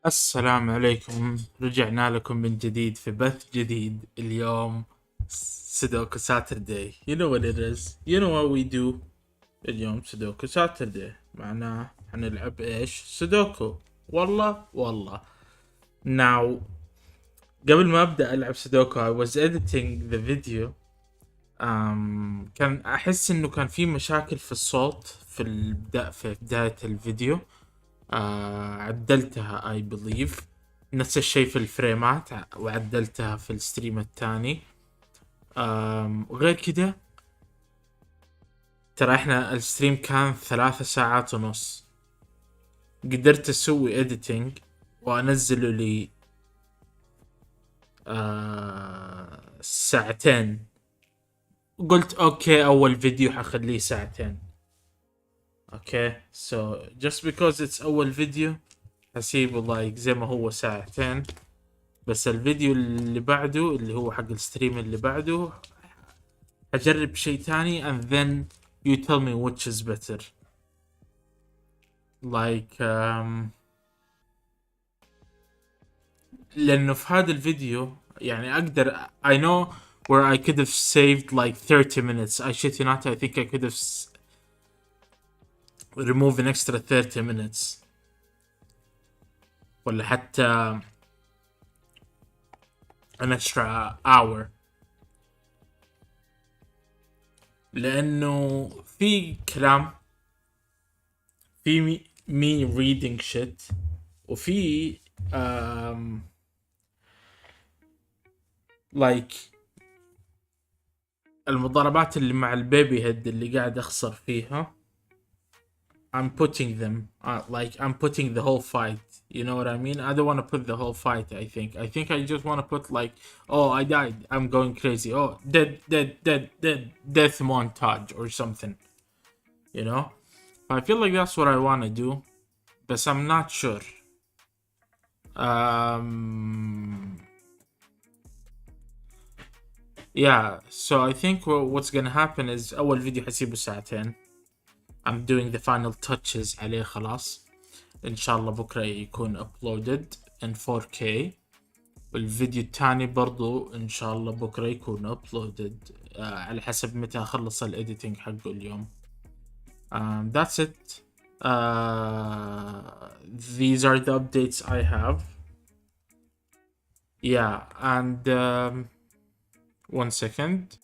السلام عليكم، رجعنا لكم من جديد في بث جديد. اليوم سودوكو ساتردي. You know what it is. You know what we do. اليوم سودوكو ساتردي معناه حنلعب ايش؟ سودوكو. والله Now قبل ما ابدأ العب سودوكو I was editing the video. كان احس انه كان في مشاكل في الصوت في بداية الفيديو. عدلتها I believe. نفس الشيء في الفريمات وعدلتها في الستريم الثاني. وغير كده ترى احنا الستريم كان 3 ساعات ونص. قدرت اسوي editing وانزله لي ساعتين. قلت اوكي اول فيديو حخليه ساعتين. اوكي so just because it's اول فيديو هسيبه لايك زي ما هو ساعتين. بس الفيديو اللي بعده اللي هو حق الستريم اللي بعده هجرب شيء تاني and then you tell me which is better. like لأنه في هذا الفيديو يعني أقدر I know where I could have saved like 30 minutes. I shit you not, I think I could have removed an extra 30 minutes ولا حتى an extra hour. لأنه في كلام في me reading shit وفي like المضاربات اللي مع البيبي هيد اللي قاعد أخسر فيها. I'm putting them like I'm putting the whole fight. You know what I mean? I don't want to put the whole fight. I think I just want to put like, oh, I died, I'm going crazy, oh, death montage or something. You know? I feel like that's what I want to do, but I'm not sure. Yeah, so I think what's gonna happen is أول فيديو حسيبه ساعتين. I'm doing the final touches عليه خلاص. إن شاء الله بكرة يكون uploaded in 4K. والفيديو الثاني برضو إن شاء الله بكرة يكون uploaded على حسب متى أخلص الإديتنج حقه اليوم. That's it. These are the updates I have. Yeah, and 1 second.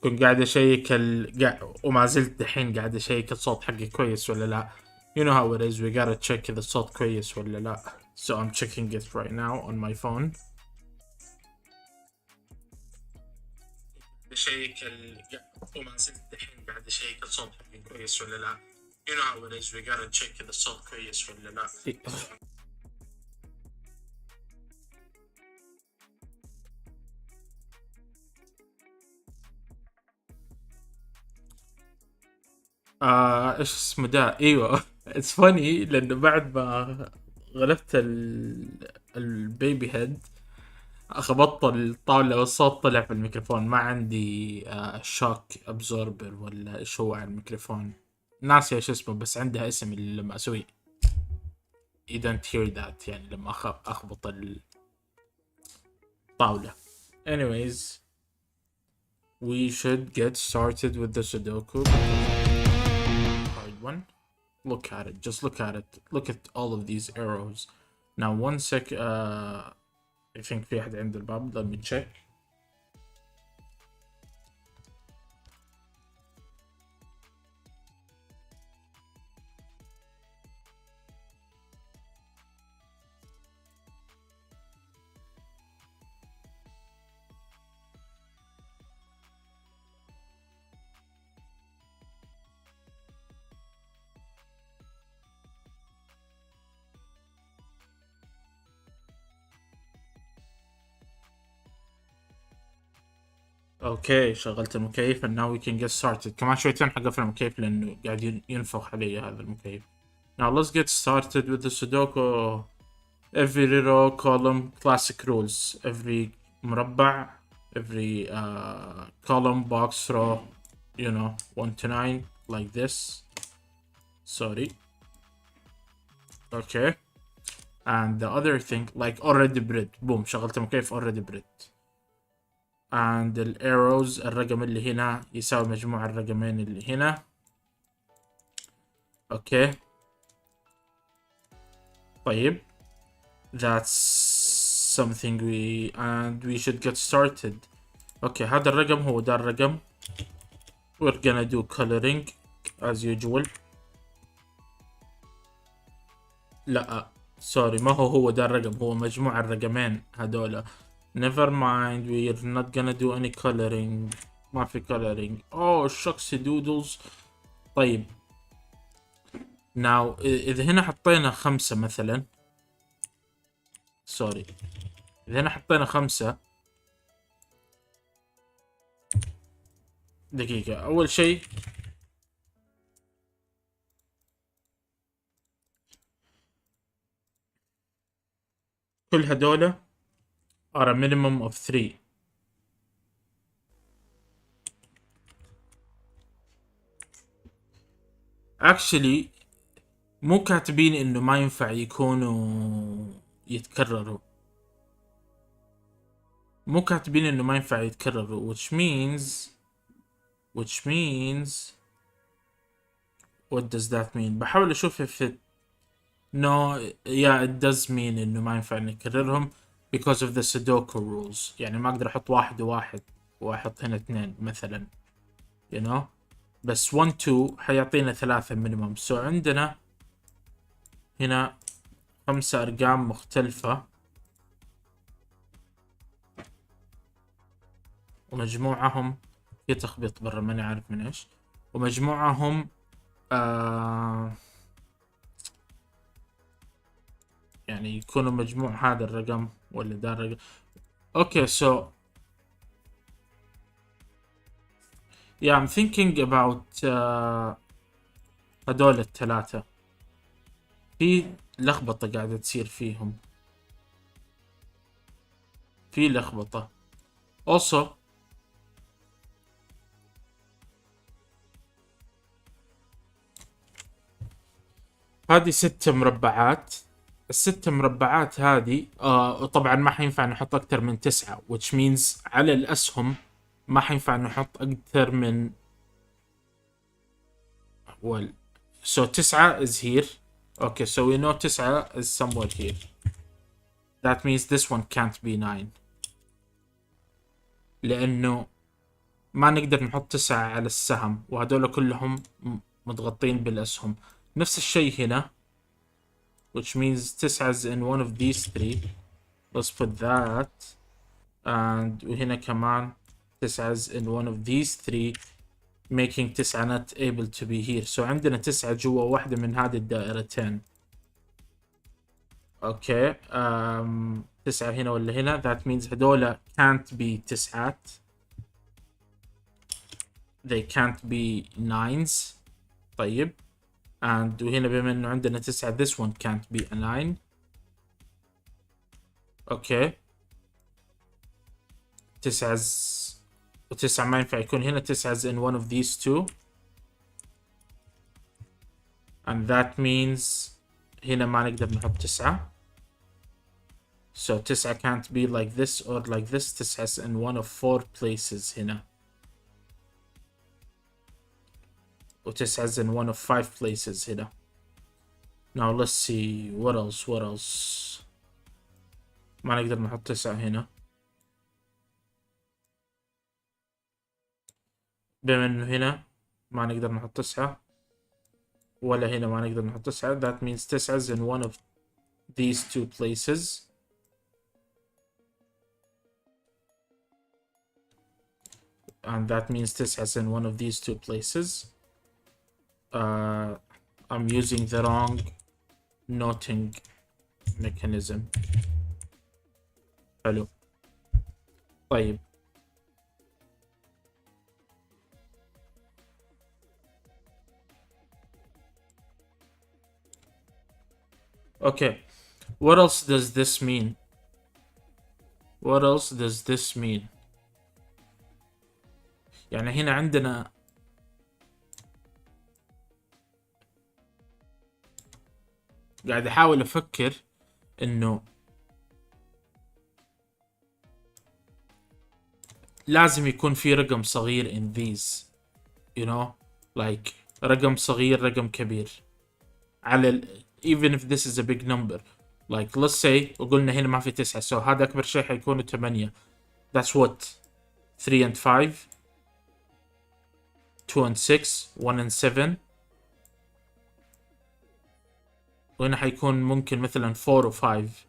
كنت قاعد أشيك وما زلت دحين قاعد أشيك الصوت حقي كويس ولا لا. You know how it is, we gotta check إذا الصوت كويس ولا لا. So I'm checking it right now on my phone. أشيك وما زلت دحين قاعد أشيك الصوت حقي كويس ولا لا. You know how it is, we gotta check إذا الصوت كويس ولا لا. ايش اسمه ده؟ ايوه اتس فاني لانه بعد ما غلبت البيبي هيد خبطت الطاولة والصوت طلع في الميكروفون. ما عندي شوك ابزوربر ولا ايش هو على الميكروفون، ناسي ايش اسمه، بس عندها اسم اللي لما اسوي you don't hear that يعني لما اخبط الطاولة. anyways we should get started with the Sudoku. One. Look at it. Just look at it. Look at all of these arrows. Now 1 sec. I think في أحد عند الباب. Let me check. اوكي شغلت المكيف and now we can get started. كمان شويتين حقفل المكيف لانه قاعد ينفخ علي هذا المكيف. Now let's get started with the Sudoku. every row column classic rules. every مربع, every column box row, you know, 1 to 9 like this. Sorry. Okay. And the other thing like already bred. boom, شغلت مكيف already bred. and الارrows الرقم اللي هنا يساوي مجموع الرقمين اللي هنا. اوكي طيب that's something we should get started. اوكي هذا الرقم هو ده الرقم. we're gonna do coloring as usual. لا سوري، ما هو ده الرقم، هو مجموع الرقمين هذولا. never mind, we're not gonna do any coloring. ما في coloring. oh shucks doodles. طيب now إذا هنا حطينا 5 مثلا، سوري، إذا هنا حطينا 5، دقيقة. أول شيء كل هدول are a minimum of 3. actually مو كاتبين إنه ما ينفع يكونوا يتكرروا. مو كاتبين إنه ما ينفع يتكرروا which means what does that mean؟ بحاول أشوف if it no yeah it does mean إنه ما ينفع نكررهم because of the SUDOKU rules. يعني ما أقدر أحط 1 و1 وأحط هنا 2 مثلا you know، بس 1 2 حيعطينا 3 minimum. so عندنا هنا 5 أرقام مختلفة ومجموعهم في تخبيط برا ماني عارف من إيش، ومجموعهم يعني يكونوا مجموع هذا الرقم ولا ده الرقم. اوكي so yeah I'm thinking about هدول الثلاثة. في لخبطة قاعدة تصير فيهم، في لخبطة also. هذه 6 مربعات. ال6 مربعات هذه طبعا ما حينفع نحط أكثر من 9 which means على الأسهم ما حينفع نحط أكثر من well so 9 is here. okay so we know 9 is somewhere here. that means this one can't be 9 لأنه ما نقدر نحط 9 على السهم وهدول كلهم متغطين بالأسهم. نفس الشيء هنا which means 9 is in one of these 3. let's put that. and وهنا كمان 9 is in one of these 3 making 9 not able to be here. so عندنا 9 جوا واحدة من هذه الدائرتين. اوكي 9 هنا ولا هنا that means هدول can't be 9 they can't be 9s. طيب and وهنا بما انه عندنا 9 this one can't be a 9. اوكي 9 و9 ما ينفع يكون هنا. 9 is in one of these 2 and that means هنا ما نقدر نحط 9 so 9 can't be like this or like this. 9 is in one of 4 places هنا و9 is in one of 5 places هنا. now let's see what else. ما نقدر نحط 9 هنا بما انه هنا ما نقدر نحط 9 ولا هنا ما نقدر نحط 9 that means 9 is in one of these 2 places and that means 9 is in one of these 2 places. I'm using the wrong noting mechanism. حلو طيب اوكي What else does this mean? What else does this mean? يعني هنا عندنا قاعد احاول افكر انه لازم يكون في رقم صغير in these, you know, like رقم صغير رقم كبير على even if this is a big number, like let's say وقلنا هنا ما في 9, so هذا أكبر شيء حيكون 8. That's what 3 and 5, 2 and 6, 1 and 7. وهنا حيكون ممكن مثلا 4 و 5.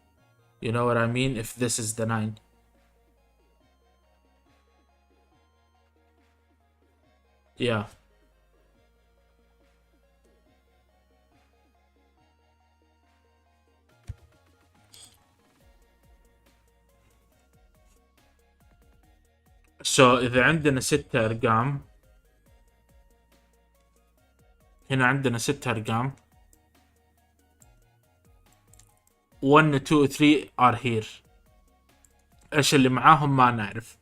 You know what I mean? If this is the 9. Yeah. So إذا عندنا 6 أرقام، هنا عندنا 6 أرقام، 1 2 3 are here. إيش اللي معاهم ما نعرف.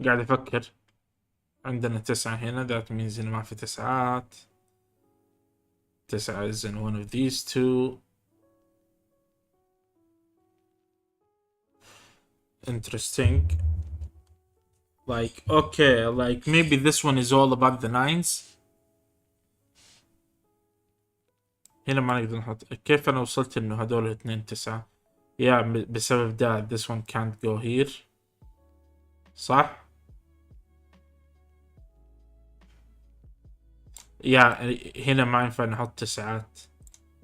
قاعد أفكر. عندنا 9 هنا، that means إنه ما في 9. 9 is in one of these two. Interesting. Like, okay, like maybe this one is all about the 9s. هنا ما نقدر نحط. كيف أنا وصلت إنه هدول 2 9؟ بسبب ده this one can't go here. صح؟ هنا ما ينفع نحط 9.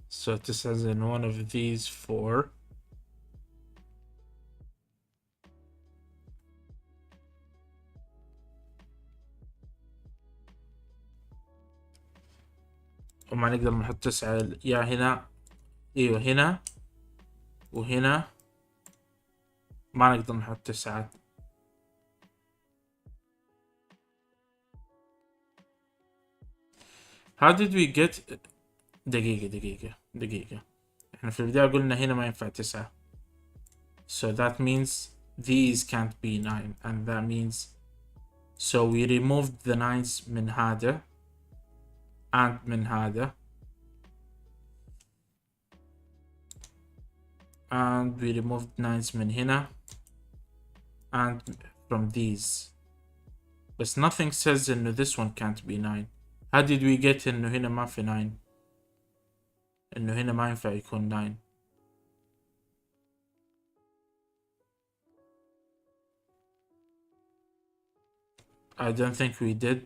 So 9 is in one of these 4. وما نقدر نحط 9 هنا. ايوه هنا وهنا ما نقدر نحط 9. How did we get دقيقة احنا في البداية قلنا هنا ما ينفع 9. So that means these can't be 9, and that means so we removed the 9s من هذا and من هذا, and we removed 9s من هنا and from these, but nothing says إنه this one can't be 9. How did we get إنه هنا ما في 9؟ إنه هنا ما ينفع يكون 9. I don't think we did.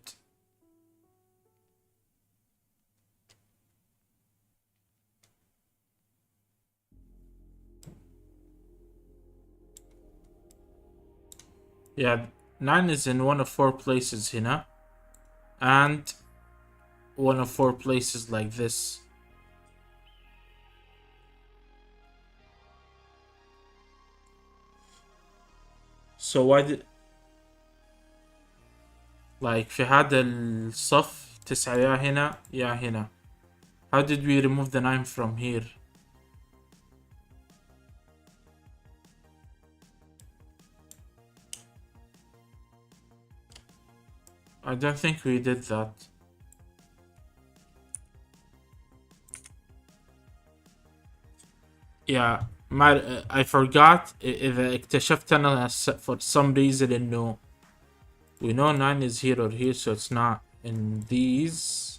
Yeah, 9 is in one of 4 places هنا and one of 4 places like this. So why did like في هذا الصف 9 يا هنا يا هنا. How did we remove the 9 from here? I don't think we did that. Yeah, I forgot. إذا اكتشفت أنا for some reason إنه we know 9 is here or here, so it's not in these.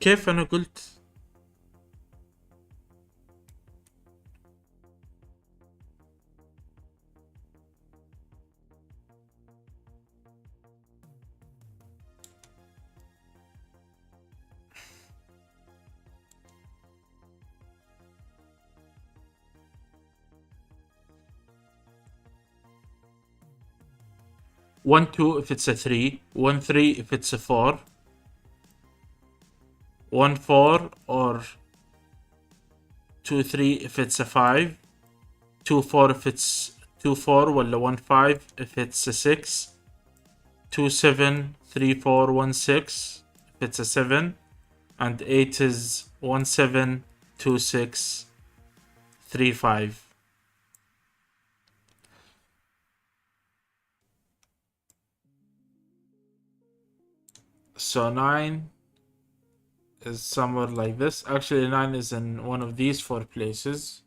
كيف أنا قلت 1 2 if it's a 3, 1 3 if it's a 4, 1 4 or 2 3 if it's a 5, 2 4 if it's 2 4 ولا 1 5 if it's a 6, 2 7 3 4 1 6 if it's a 7, and 8 is 1 7 2 6 3 5. So 9 is somewhere like this. Actually 9 is in one of these 4 places.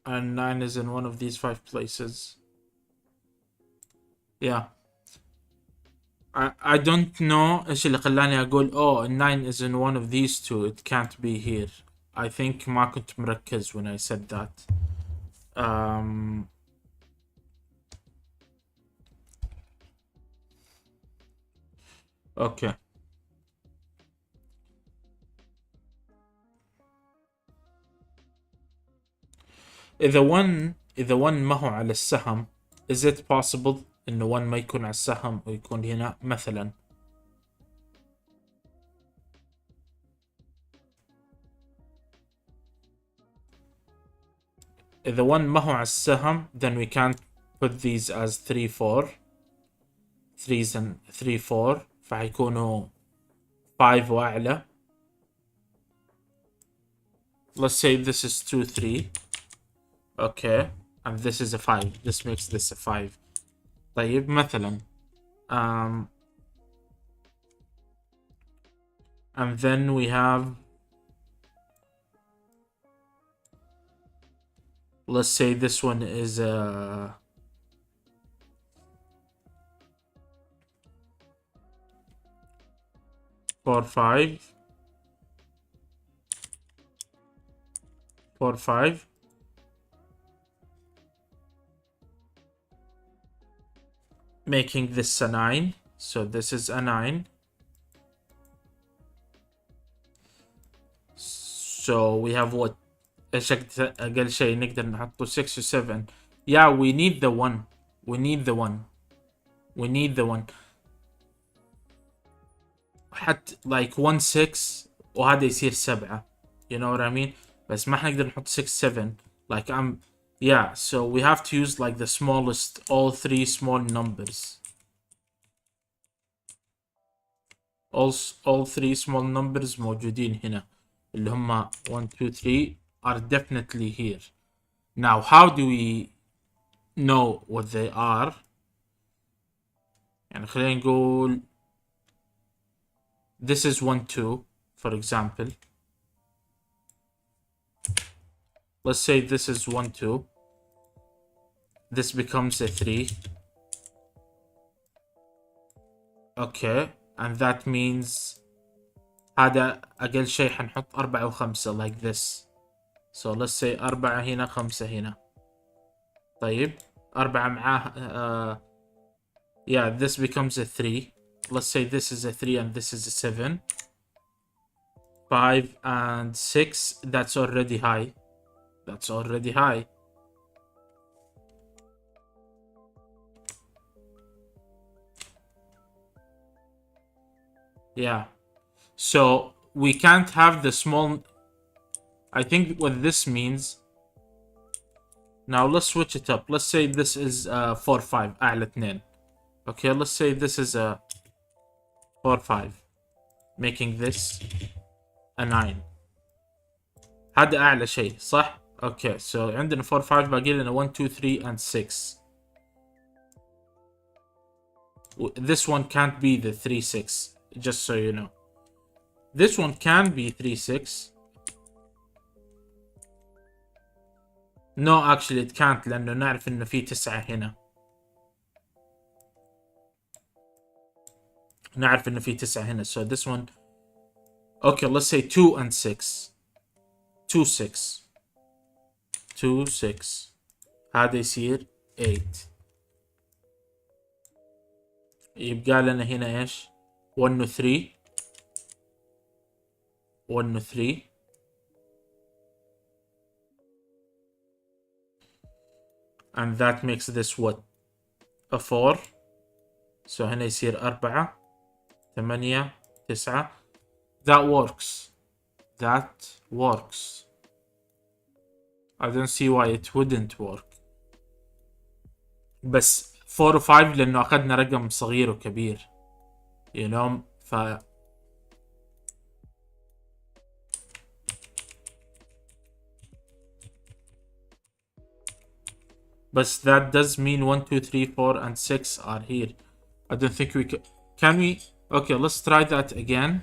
And 9 is in one of these 5 places. Yeah. I don't know ايش اللي خلاني اقول oh 9 is in one of these two, it can't be here. I think ما كنت مركز when I said that. Okay. إذا 1 ما هو على السهم, is it possible إنه 1 ما يكون على السهم ويكون هنا مثلا؟ إذا 1 ما هو على السهم then we can't put these as 3 4. 3 and 3 4 فحيكونوا 5 وأعلى. Let's say this is 2 3. Okay, and this is a 5. This makes this a 5. طيب مثلا and then we have, let's say this one is a 4 5 4 5, making this a 9. So this is a 9. So we have what? ايش اقل شيء نقدر نحطه 6 و 7. Yeah, we need the 1. We need the 1. We need the 1. حتى like 1 6 وهذا يصير 7. You know what I mean? بس ما حنقدر نحط 6 7. Like yeah, so we have to use like the smallest, all 3 small numbers. All 3 small numbers موجودين هنا. اللي هم 1 2 3 are definitely here. Now, how do we know what they are? يعني خلينا نقول this is 1 2 for example. Let's say this is 1 2. This becomes a 3. Okay, and that means هذا أقل شيء حنحط 4 و 5 like this. So let's say 4 هنا 5 هنا. طيب 4 معاه yeah, this becomes a 3. Let's say this is a 3 and this is a 7. 5 and 6, that's already high. That's already high. Yeah. So we can't have the small. I think what this means. Now let's switch it up. Let's say this is 4 5 أعلى 2. Okay, let's say this is a 4 5, making this a 9. هذا أعلى شيء صح؟ Okay, so عندنا 4 5 باقي لنا 1 2 3 and 6. This one can't be the 3 6, just so you know. This one can be 3 6. No, actually it can't لأنه نعرف إنه في 9 هنا. نعرف إنه في 9 هنا. So this one. Okay, let's say 2 and 6. 2 6. 2 6. هذا يصير 8. يبقى لنا هنا ايش؟ 1 و 3. 1 و 3. and that makes this what? A 4. So هنا يصير 4 8 9. That works. That works. I don't see why it wouldn't work. بس 4 و 5 لأنه أخذنا رقم صغير وكبير. You know, But that does mean 1, 2, 3, 4, and 6 are here. I don't think we can. Can we? Okay, let's try that again.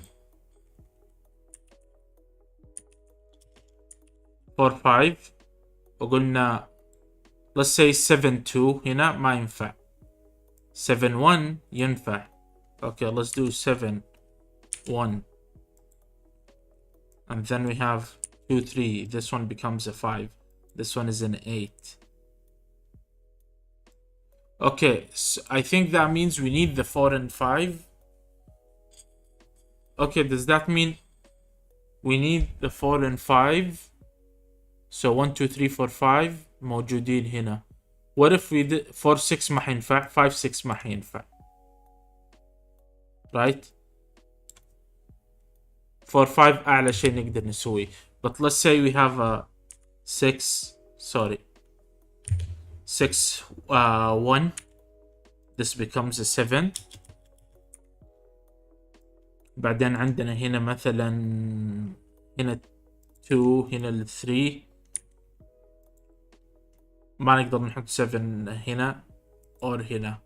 4, 5. وقلنا let's say 7, 2 هنا ما ينفع. 7, 1 ينفع. Okay, let's do 7, 1. And then we have 2, 3. This one becomes a 5. This one is an 8. Okay, so I think that means we need the 4 and 5. Okay, does that mean we need the 4 and 5? So 1, 2, 3, 4, 5 موجودين هنا. What if we did 4, 6 ما حينفع, 5, 6 ما حينفع. Right? 4, 5 أعلى شيء نقدر نسويه. But let's say we have a 6, 1. This becomes a 7. بعدين عندنا هنا مثلا هنا 2 هنا 3. ما نقدر نحط 7 هنا or هنا.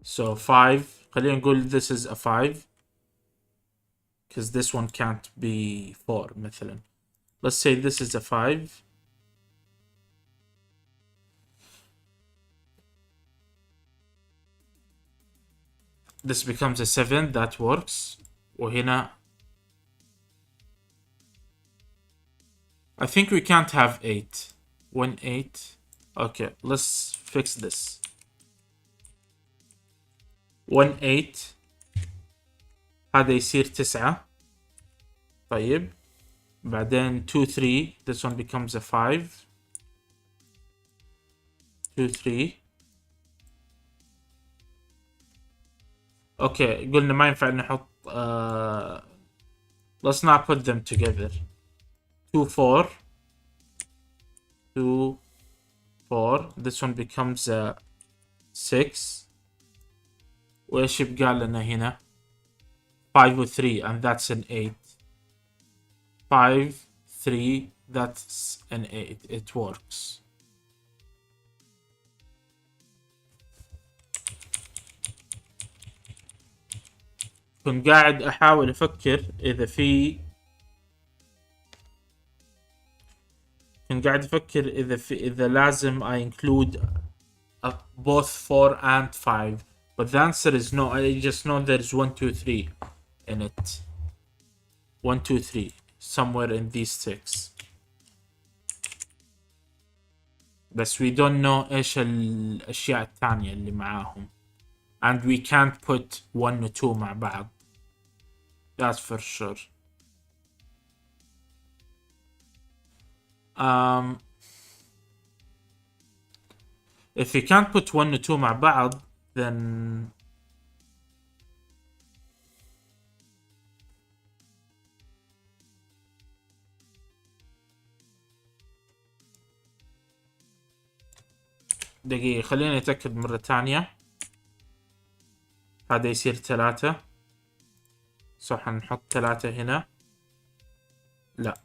So 5. خلينا نقول this is a 5. Because this one can't be 4 مثلا. Let's say this is a 5. This becomes a 7. That works. وهنا I think we can't have 8. 1, 8. Okay, let's fix this. 1, 8. هذا يصير 9. طيب. بعدين 2, 3. This one becomes a 5. 2, 3. Okay, قلنا ما ينفع نحط let's not put them together. 2, 4. 2, 4. This one becomes a 6. وإيش يبقى لنا هنا؟ 5 و 3 and that's an 8. 5, 3, that's an 8. It works. كنت قاعد أحاول أفكر إذا في إذا لازم I include both 4 and 5. But the answer is no. I just know there's 1, 2, 3 in it. 1, 2, 3. Somewhere in these 6. بس we don't know إيش الأشياء الثانية اللي معاهم. And we can't put 1 و 2 مع بعض. That's for sure. If we can't put 1 و 2 مع بعض, then دقيقة خلينا نتأكد مرة ثانية. هذا يصير 3. صح نحط 3 هنا. لا.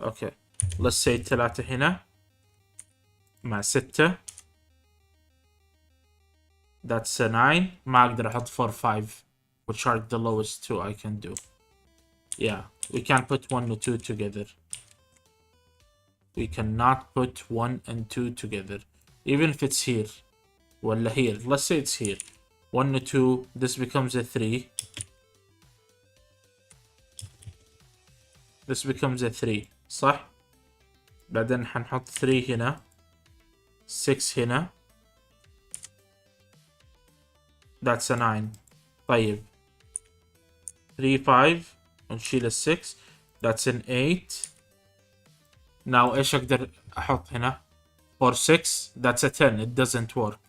اوكي. let's say 3 هنا مع 6. That's a 9. ما أقدر أحط 4, 5 which are the lowest 2 I can do. Yeah, we can't put 1 and 2 together. We cannot put 1 and 2 together. Even if it's here. ولا here. Let's say it's here. 1 and 2. This becomes a 3. This becomes a 3. صح؟ بعدين حنحط 3 هنا. 6 هنا. That's a 9. طيب. 3 5 ونشيل ال 6. That's an 8. Now ايش اقدر احط هنا؟ for 6 that's a 10. It doesn't work.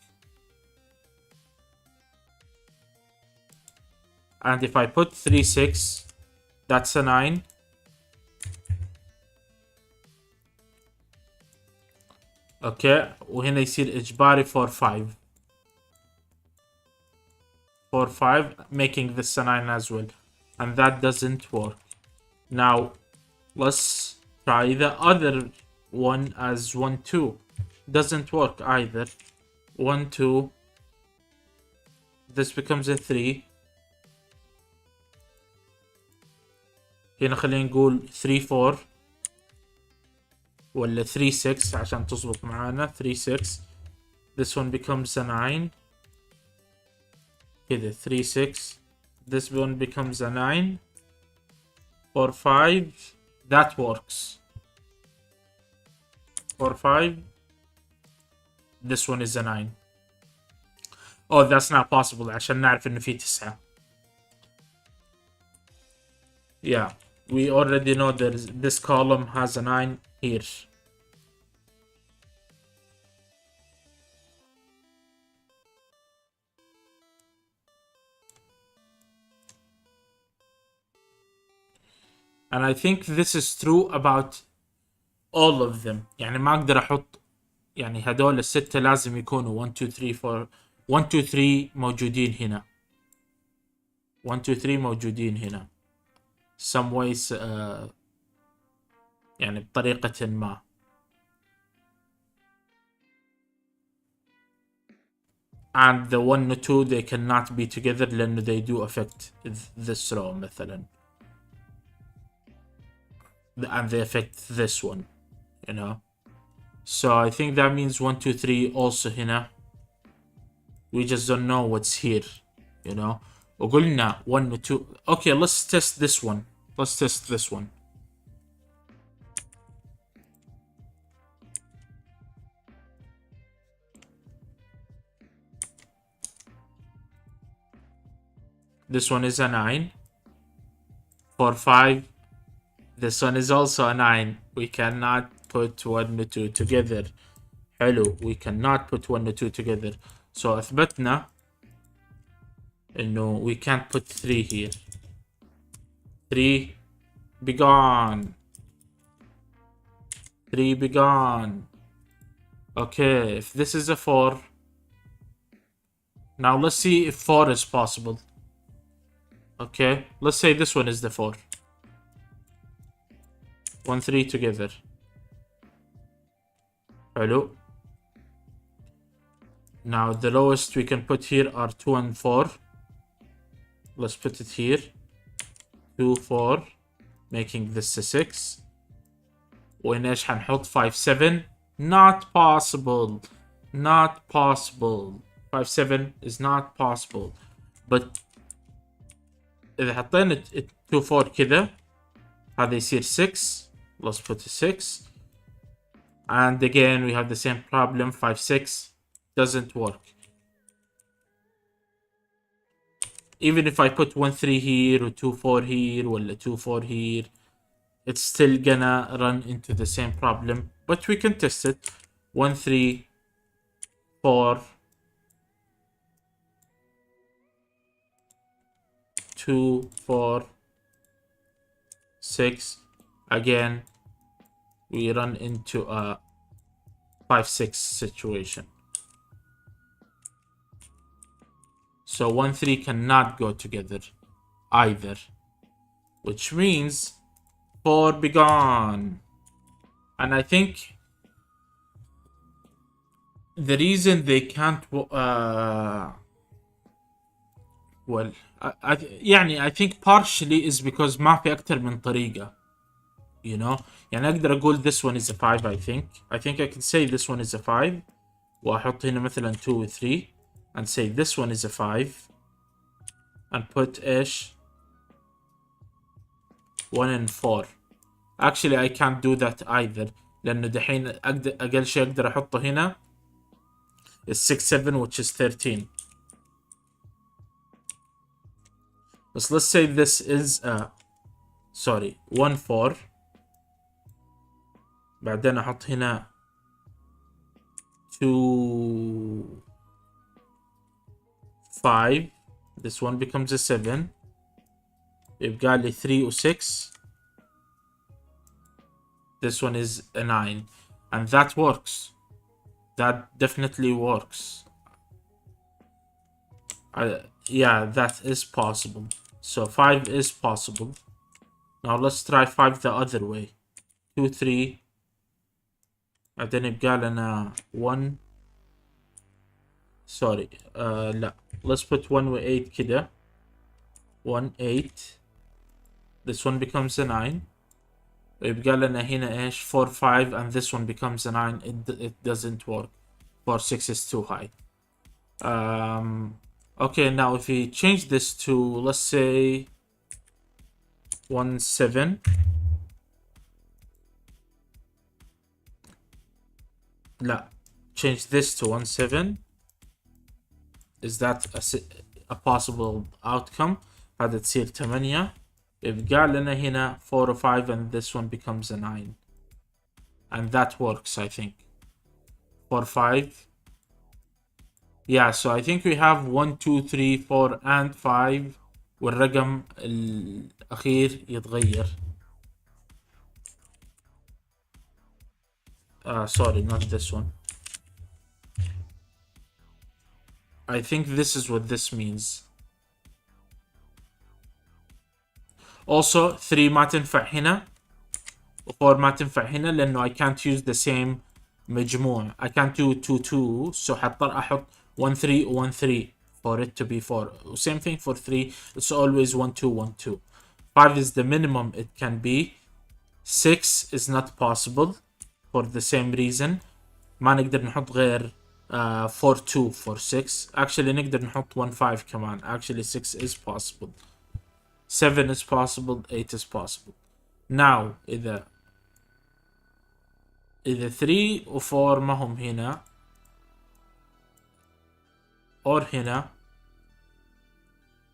And if I put 3 6 that's a 9. اوكي وهنا يصير اجباري 4 5. 4 5 making this a 9 as well. And that doesn't work. Now let's try the other one as 1 2. Doesn't work either. 1 2. This becomes a 3. هنا خلينا نقول 3 4 ولا 3 6 عشان تزبط معانا. 3 6. This one becomes a 9. كده 3 6. This one becomes a 9. 4 5. That works. 4 5. This one is a 9. Oh, that's not possible عشان نعرف انه في 9. Yeah, we already know that this column has a 9 here. And I think this is true about all of them. يعني ما اقدر احط يعني هدول الستة لازم يكونوا 1 2 3 4 1 2 3 موجودين هنا. 1 2 3 موجودين هنا. Some ways يعني بطريقة ما. And the 1 and 2 they cannot be together لأنه they do affect this row مثلا. And they affect this one, you know. So I think that means 1 2 3 also هنا. We just don't know what's here, you know. وقلنا 1 و 2. Okay, let's test this one. Let's test this one. This one is a 9. 4 5. This one is also a 9. We cannot put 1 and 2 together. حلو. We cannot put 1 and 2 together. So أثبتنا إنه we can't put 3 here. 3 be gone. 3 be gone. Okay, if this is a 4. Now let's see if 4 is possible. Okay, let's say this one is the 4. 1 3 together. Hello. Now the lowest we can put here are 2 and 4. Let's put it here. 2 4 making this a 6. وهنا ايش حنحط 5 7. Not possible. Not possible. 5 7 is not possible. But إذا حطينا 2 4 كذا هذا يصير 6. Let's put a 6. And again we have the same problem. 5 6 doesn't work. Even if I put 1 3 here or 2 4 here or 2 4 here, it's still gonna run into the same problem. But we can test it. 1 3 4 2 4 6. Again we run into a 5 6 situation. So 1 3 cannot go together either, which means 4 be gone. And I think the reason they can't well يعني I think partially is because ما في أكتر من طريقة, you know. يعني أقدر أقول this one is a 5. I think I can say this one is a 5 وأحط هنا مثلا 2 و 3 and say this one is a 5 and put إيش 1 and 4. Actually I can't do that either لأنه دحين أقل شيء أقدر أحطه هنا is 6 7 which is 13. But let's say this is 1 4. بعدين احط هنا 2 5. This one becomes a 7. يبقى لي 3 و 6. This one is a 9. And that works. That definitely works. Yeah, that is possible. So 5 is possible. Now let's try 5 the other way. 2 3. بعدين يبقى لنا 1. Sorry. لا. Let's put 1 و 8 كده. 1 8. This one becomes a 9. يبقى لنا هنا ايش 4 5 and this one becomes a 9. It doesn't work. 4 6 is too high. Okay, now if we change this to, let's say 1 7. لا, change this to 1 7. Is that a possible outcome? هذا تصير 8. يبقى لنا هنا 4 or 5 and this one becomes a 9. And that works, I think. 4 5. Yeah, so I think we have 1 2 3 4 and 5 والرقم الأخير يتغير. Sorry, not this one. I think this is what this means. Also 3 ما تنفع هنا و 4 ما تنفع هنا لأنه I can't use the same مجموع. I can't do 2 2, so حضطر أحط 1 3 و 1 3 for it to be 4. Same thing for 3. It's always 1 2 1 2. 5 is the minimum it can be. 6 is not possible for the same reason. ما نقدر نحط غير 4 2 for 6. Actually نقدر نحط 1 5 كمان. Actually 6 is possible. 7 is possible. 8 is possible. Now إذا 3 و 4 ما هم هنا or هنا,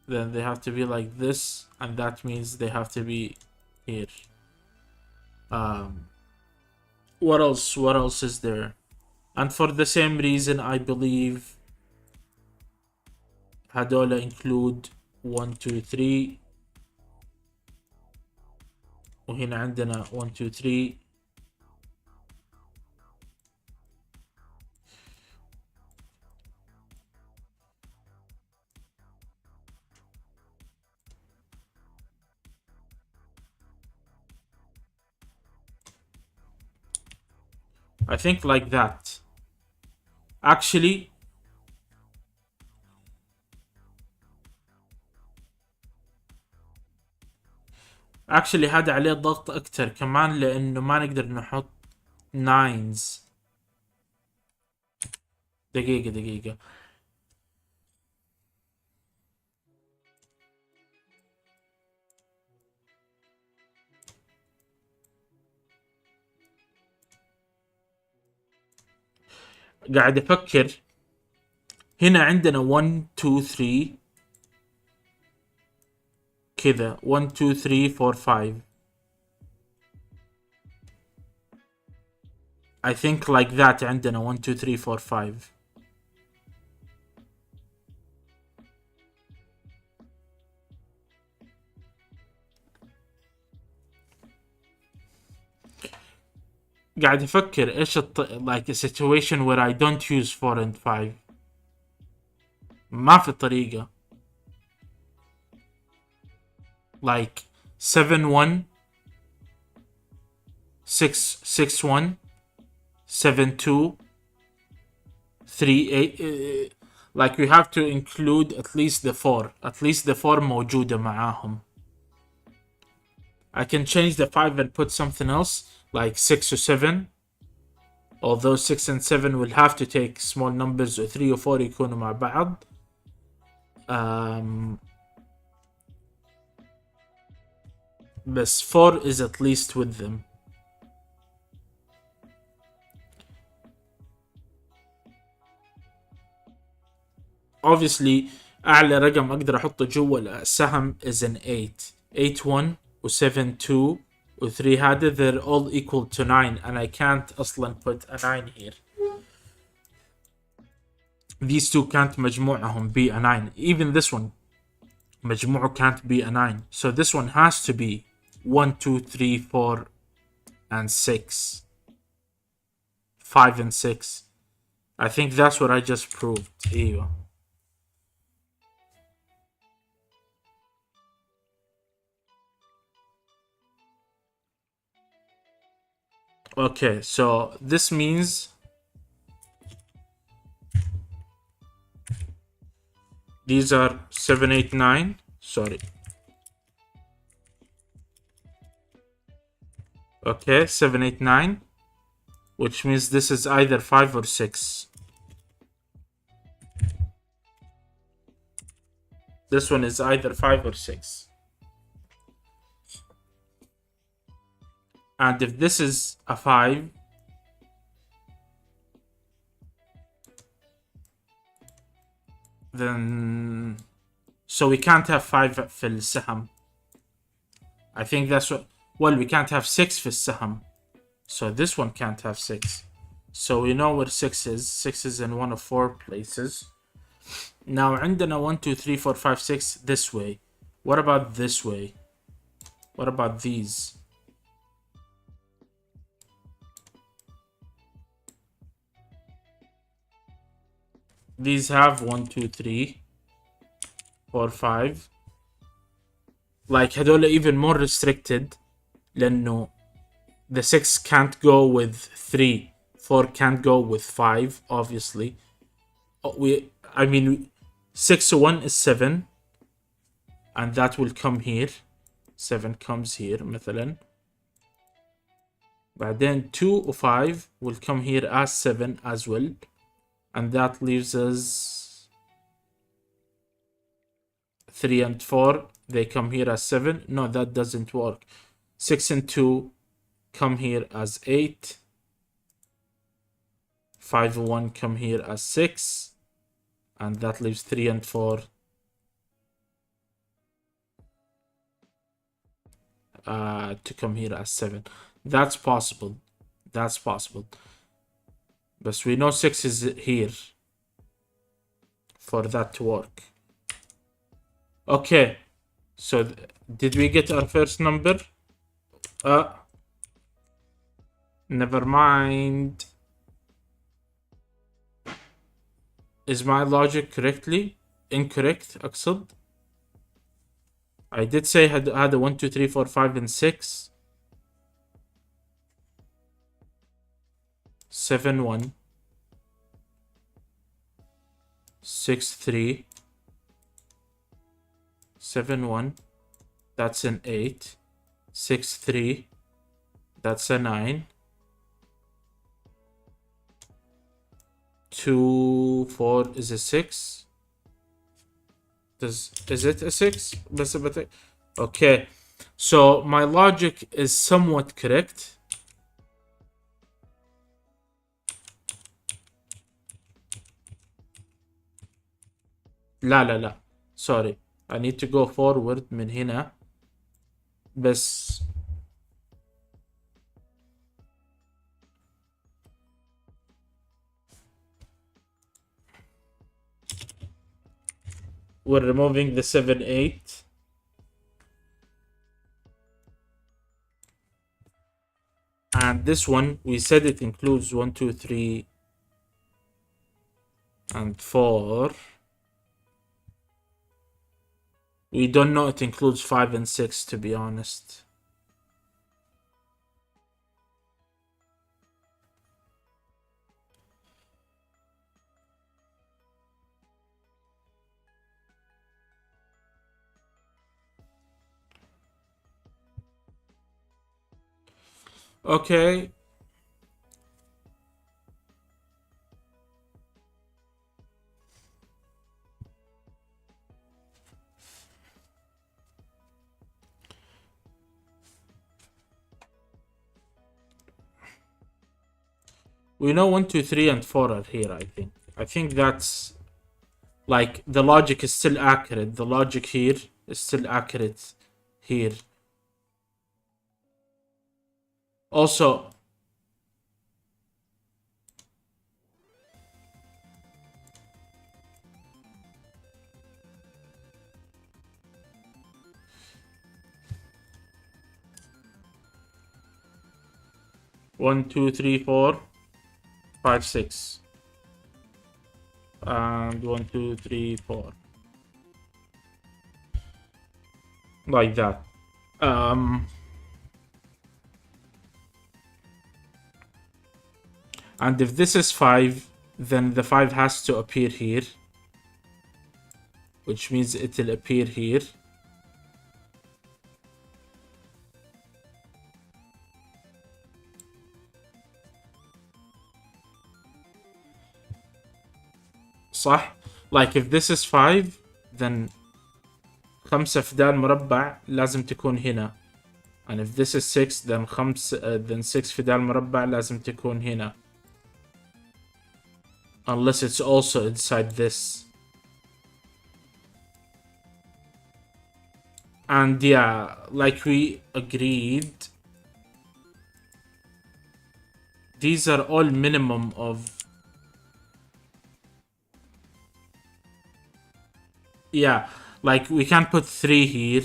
then they have to be like this, and that means they have to be here. What else? What else is there? And for the same reason, I believe هدول include 1 2 3 وهنا عندنا 1 2 3. I think like that. Actually هذا عليه ضغط أكتر كمان لأنه ما نقدر نحط 9s. دقيقة قاعد أفكر. هنا عندنا 1 2 3 كذا 1 2 3 4 5. I think like that عندنا 1 2 3 4 5. قاعد أفكر إيش like a situation where I don't use 4 and 5. ما في طريقة. Like 7 1 6 6 1 7 2 3 8. Like we have to include at least the 4. At least the 4 موجودة معاهم. I can change the 5 and put something else like 6 or 7. Although 6 and 7 will have to take small numbers, or 3 or 4 يكونوا مع بعض. But 4 is at least with them. Obviously اعلى رقم اقدر احطه جوا السهم is an 8. 8 1 و 7 2 و 3 هذا they're all equal to 9 and I can't اصلا put a 9 here. These two can't مجموعهم be a 9. Even this one مجموعه can't be a 9. So this one has to be 1 2 3 4 and 6. 5 and 6. I think that's what I just proved. ايوه. Okay, so this means these are 7 8 9. Sorry. Okay, 7 8 9, which means this is either 5 or 6. This one is either 5 or 6. And if this is a 5, then so we can't have 5 في السهم. I think that's what, well, we can't have 6 في السهم. So this one can't have 6. So we know where 6 is. 6 is in one of 4 places. Now عندنا 1 2 3 4 5 6 this way. What about this way? What about these? These have 1 2 3 4 5. Like هدول even more restricted لأنه the 6 can't go with 3, 4 can't go with 5, obviously. I mean 6 to 1 is 7 and that will come here. 7 comes here مثلا. بعدين 2 or 5 will come here as 7 as well. And that leaves us 3 and 4. They come here as 7. No, that doesn't work. 6 and 2 come here as 8. 5 and 1 come here as 6. And that leaves 3 and 4 to come here as 7. That's possible. That's possible. But we know 6 is here for that to work. Okay. So did we get our first number? Never mind. Is my logic correctly incorrect أقصد? I did say had 1 2 3 4 5 and 6. 7 1 6 3 7 1, that's an 8. 6 3, that's a 9. 2 4 is a 6. Is it a 6? Okay, so my logic is somewhat correct. لا sorry, I need to go forward من هنا بس we're removing the 7 8 and this one we said it includes 1 2 3 and 4. We don't know it includes 5 and 6, to be honest. Okay. We know 1 2 3 and 4 are here, I think. I think that's like the logic is still accurate. The logic here is still accurate here. Also, one, two, three, four, five, six, and 1, 2, 3, 4, like that. And if this is 5, then the 5 has to appear here, which means it'll appear here. صح؟ like if this is 5, then 5 فدان مربع لازم تكون هنا. and if this is 6, then 6 فدان مربع لازم تكون هنا. unless it's also inside this. And yeah, like we agreed, these are all minimum of... Yeah, like we can put 3 here.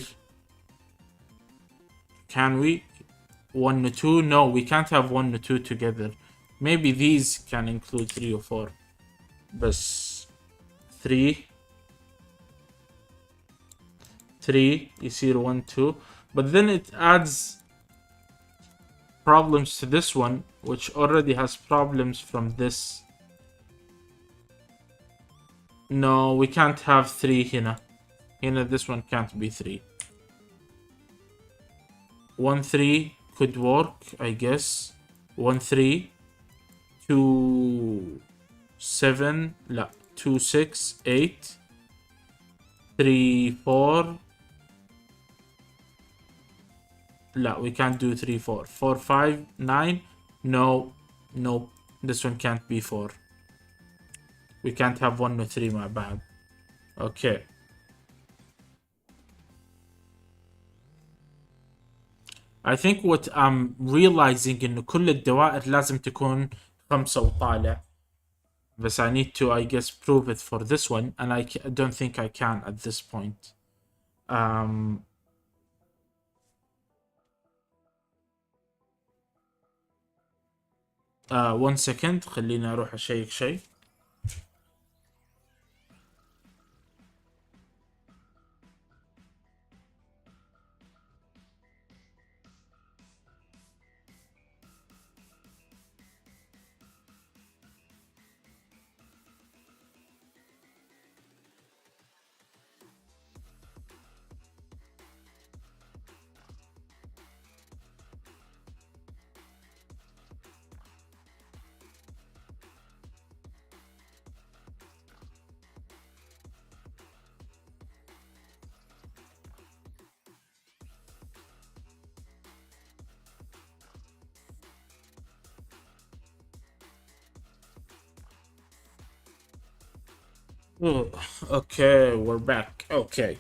Can we? 1 or 2? No, we can't have 1 or 2 together. Maybe these can include 3 or 4. But 3, يصير 1, 2. But then it adds problems to this one, which already has problems from this. No, we can't have 3 هنا. This one can't be 3. 1, 3 could work, I guess. 1, 3. 2, 7. لا. 2, 6, 8. 3, 4. لا, we can't do 3, 4. 4, 5, 9. No. Nope. This one can't be 4. We can't have 1 or 3 مع بعض. Okay. I think what I'm realizing إنه كل الدوائر لازم تكون 5 وطالع. But I need to, I guess, prove it for this one, and I don't think I can at this point. 1 second, خليني أروح أشيك شيء. Okay, we're back. Okay.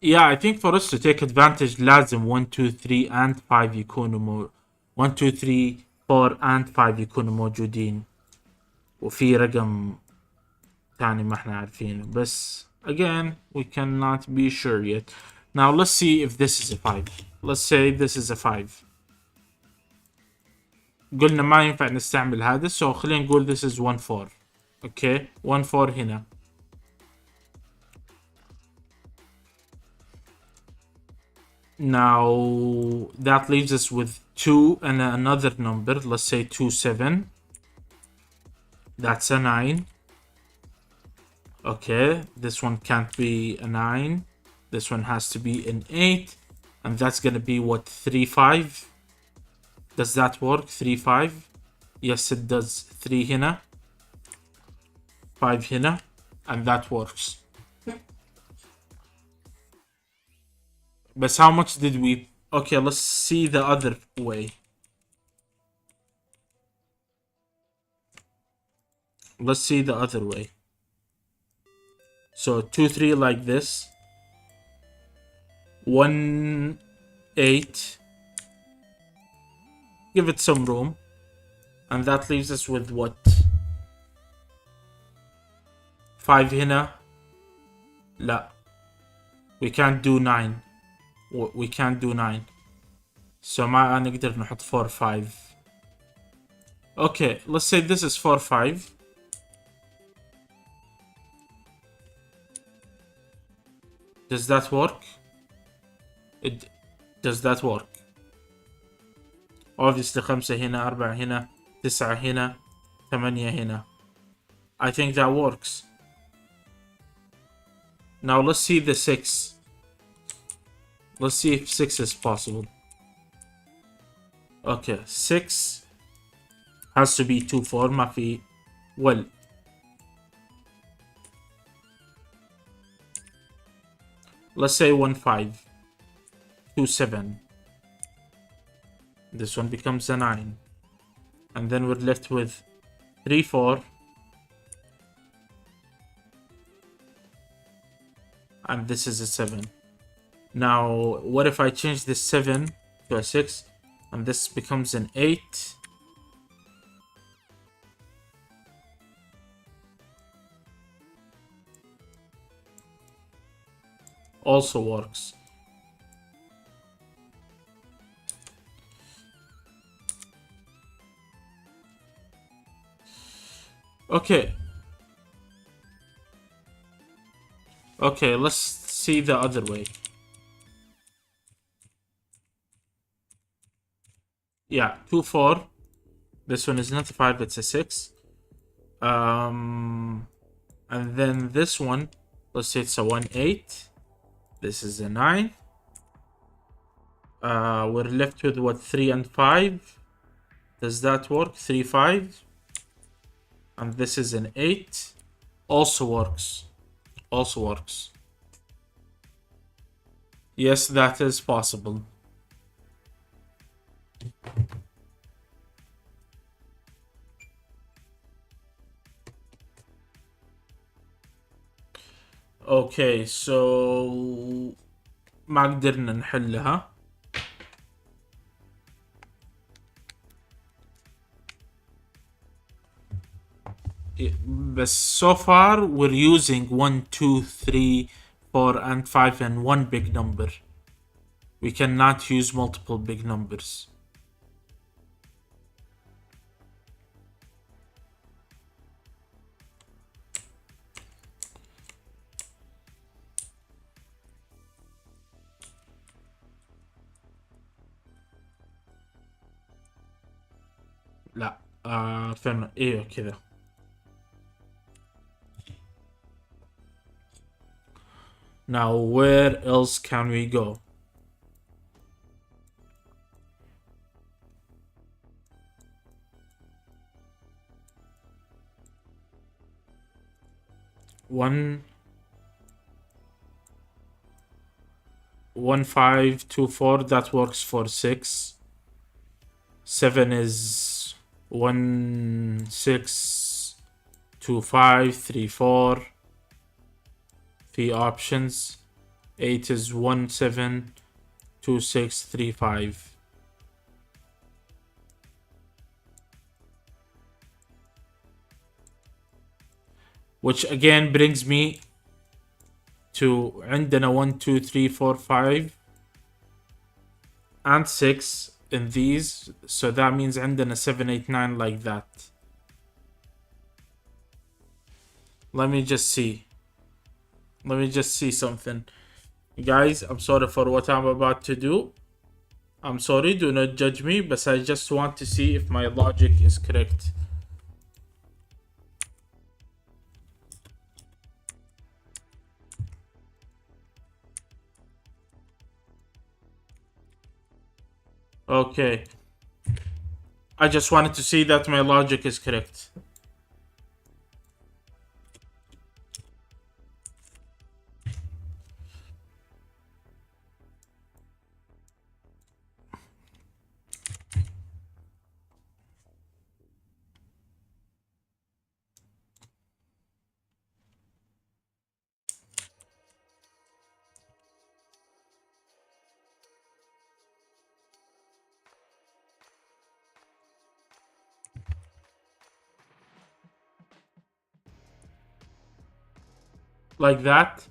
Yeah, I think for us to take advantage لازم 1, 2, 3 and 5 يكونوا 1, 2, 3, 4 and 5 يكونوا موجودين. وفي رقم ثاني ما احنا عارفينه. بس again, we cannot be sure yet. Now let's see if this is a 5. Let's say this is a 5. قلنا ما ينفع نستعمل هذا, so خلينا نقول this is 1, 4. Okay, 1, 4 هنا. Now that leaves us with 2 and another number. Let's say 2, 7. That's a 9. Okay, this one can't be a 9. This one has to be an 8. And that's gonna be what, 3, 5? Does that work? 3, 5? Yes, it does. 3 هنا. 5 هنا. And that works. But how much did we... Okay, let's see the other way. Let's see the other way. So 2, 3 like this. 1, 8. Give it some room. And that leaves us with what? 5 هنا. لا. We can't do 9. We can't do 9. So ما نقدر نحط 4, 5. Okay, let's say this is 4, 5. Does that work? Does that work? Obviously 5 هنا, 4 هنا, 9 هنا, 8 هنا. I think that works. Now let's see the 6. Let's see if 6 is possible. Okay, 6 has to be 2, 4. ما في. Well. Let's say 1, 5. 2, 7. This one becomes a 9. And then we're left with 3, 4. And this is a 7. Now, what if I change this 7 to a 6? And this becomes an 8. Also works. Okay. Okay, let's see the other way. Yeah, 2, 4. This one is not a 5, it's a 6. And then this one, let's say it's a 1, 8. This is a 9. We're left with what, 3 and 5. Does that work? 3, 5. And this is an 8. Also works. Also works. Yes, that is possible. Okay, so ما قدرنا نحلها. But so far we're using 1, 2, 3, 4 and 5 and one big number. We cannot use multiple big numbers. لا فين ايه كذا. Now where else can we go? One 5, 2, 4, that works for 6. 7 is 1, 6, 2, 5, 3, 4. 3 options. 8 is 1, 7, 2, 6, 3, 5. Which again brings me to عندنا 1, 2, 3, 4, 5 and 6 in these. So that means عندنا 7, 8, 9 like that. Let me just see. Let me just see something. Guys, I'm sorry for what I'm about to do. I'm sorry, do not judge me, but I just want to see if my logic is correct. Okay. I just wanted to see that my logic is correct. like that.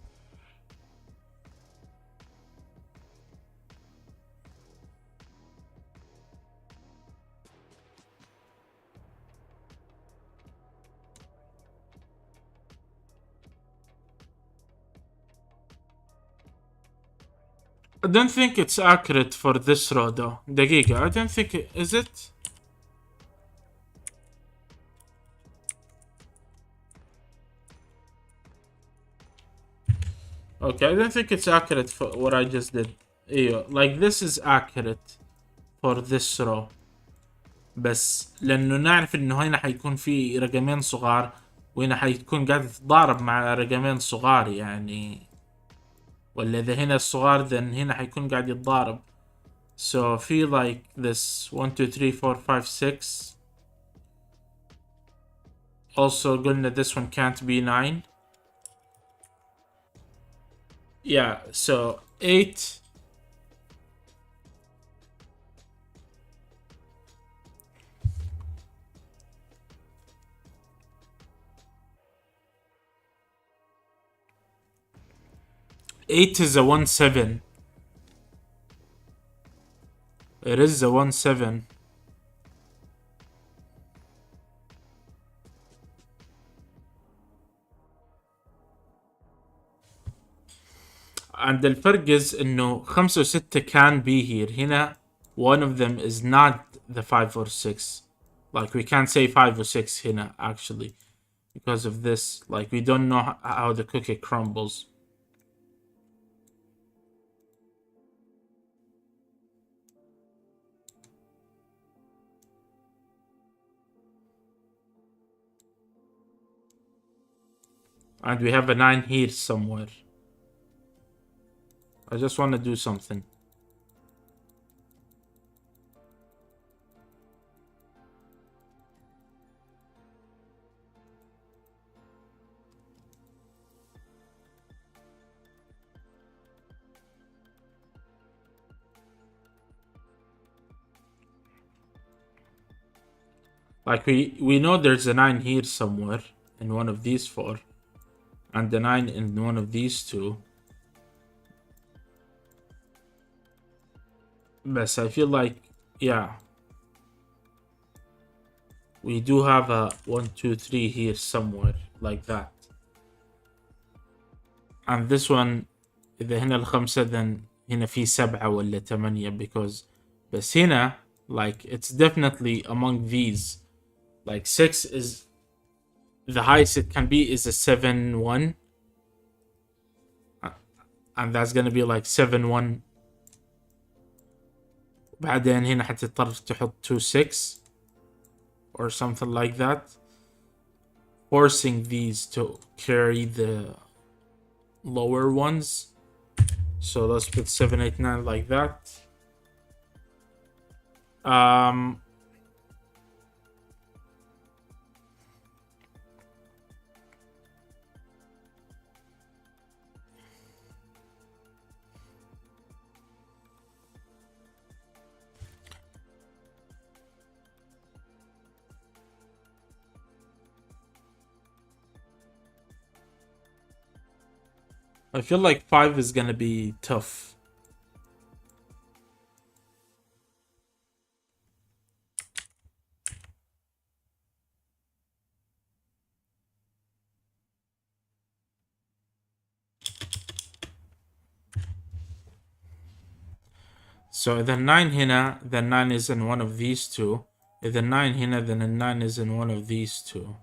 I don't think it's accurate for this row though. دقيقة, I don't think is it? Okay, I don't think it's accurate for what I just did. ايوه, like this is accurate for this row. بس لانه نعرف انه هنا حيكون في رقمين صغار وهنا حيكون قاعد تتضارب مع رقمين صغار يعني, ولا اذا هنا الصغار then هنا حيكون قاعد يتضارب. So في like this 1 2 3 4 5 6. Also قلنا this one can't be 9. Yeah, so 8. Eight is a 1 7. It is a 1 7. And الفرق is انه 5 و 6 can be here. هنا one of them is not the 5 or 6. Like we can't say 5 or 6 هنا actually because of this. Like we don't know how the cookie crumbles. And we have a 9 here somewhere. I just want to do something. Like we know there's a 9 here somewhere in one of these 4. And the 9 in one of these 2. But I feel like, yeah, we do have a 1 2 3 here somewhere like that. And this one إذا هنا الخمسة then هنا في 7 ولا 8 because بس هنا like it's definitely among these. Like 6 is the highest it can be is a 7 1. And that's gonna be like 7 1. بعدين هنا حتضطر تحط 2 6 or something like that, forcing these to carry the lower ones. So let's put 7 8 9 like that. I feel like 5 is gonna be tough. So the 9 هنا, the 9 is in one of these 2. If the 9 هنا, then the 9 is in one of these 2.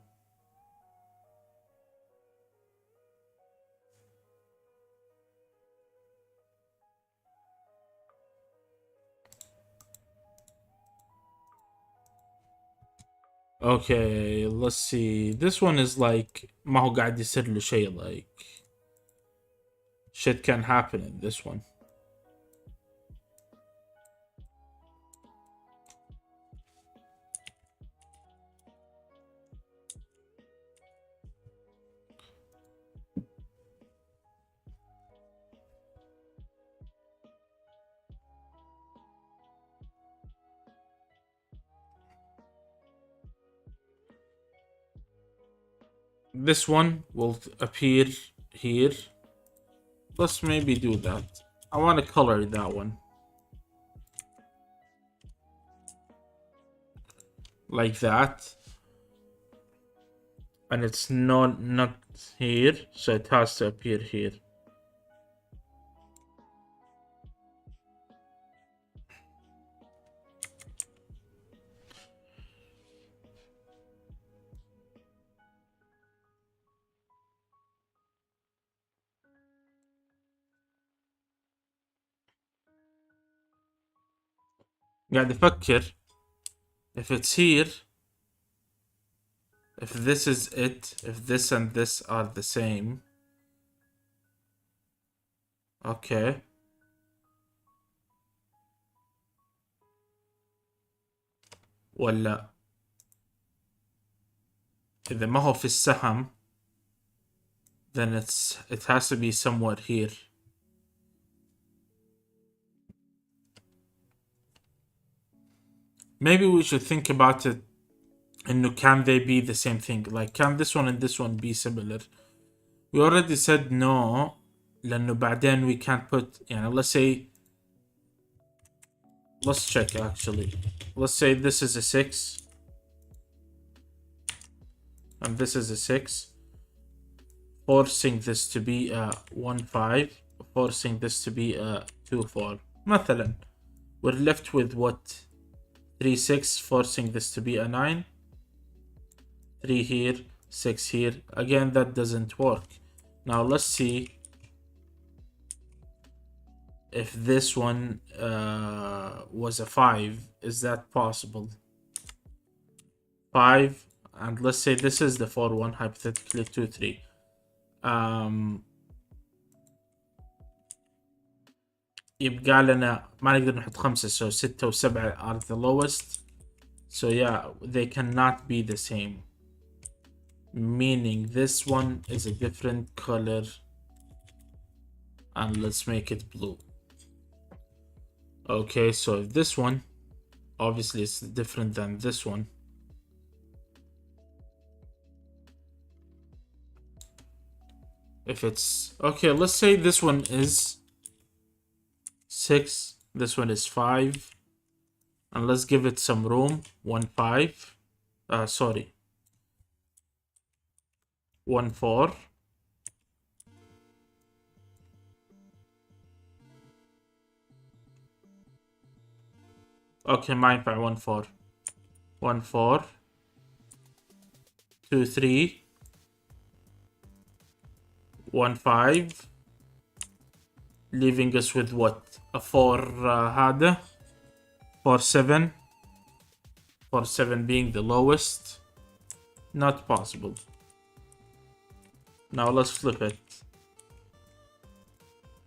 Okay, let's see. This one is like ما هو قاعد يصير له شيء, like shit can happen in this one. This one will appear here. Let's maybe do that. I want to color that one. Like that. And it's not here, so it has to appear here. قاعد أفكر if it's here, if this is it, if this and this are the same. Okay. ولا إذا ما هو في السهم then it has to be somewhere here. Maybe we should think about it. إنه can they be the same thing? Like can this one and this one be similar? We already said no لأنه بعدين we can't put يعني let's say let's check actually. Let's say this is a 6 and this is a 6. Forcing this to be a 1-5, forcing this to be a 2-4. مثلا we're left with what? 3-6, forcing this to be a 9. 3 here, 6 here. Again, that doesn't work. Now let's see if this one was a 5. Is that possible? 5, and let's say this is the 4-1, hypothetically 2-3. يبقى لنا ما نقدر نحط 5, so 6 و7 are the lowest. So yeah, they cannot be the same. Meaning this one is a different color. And let's make it blue. Okay, so if this one, obviously it's different than this one. If it's, okay, let's say this one is 6, this one is 5. And let's give it some room, 1-5. Sorry. 1-4. Okay, ما ينفع 1-4. 1-4. 2-3. 1-5. Leaving us with what? A 4 هذا. 4-7. 4-7 being the lowest. Not possible. Now let's flip it.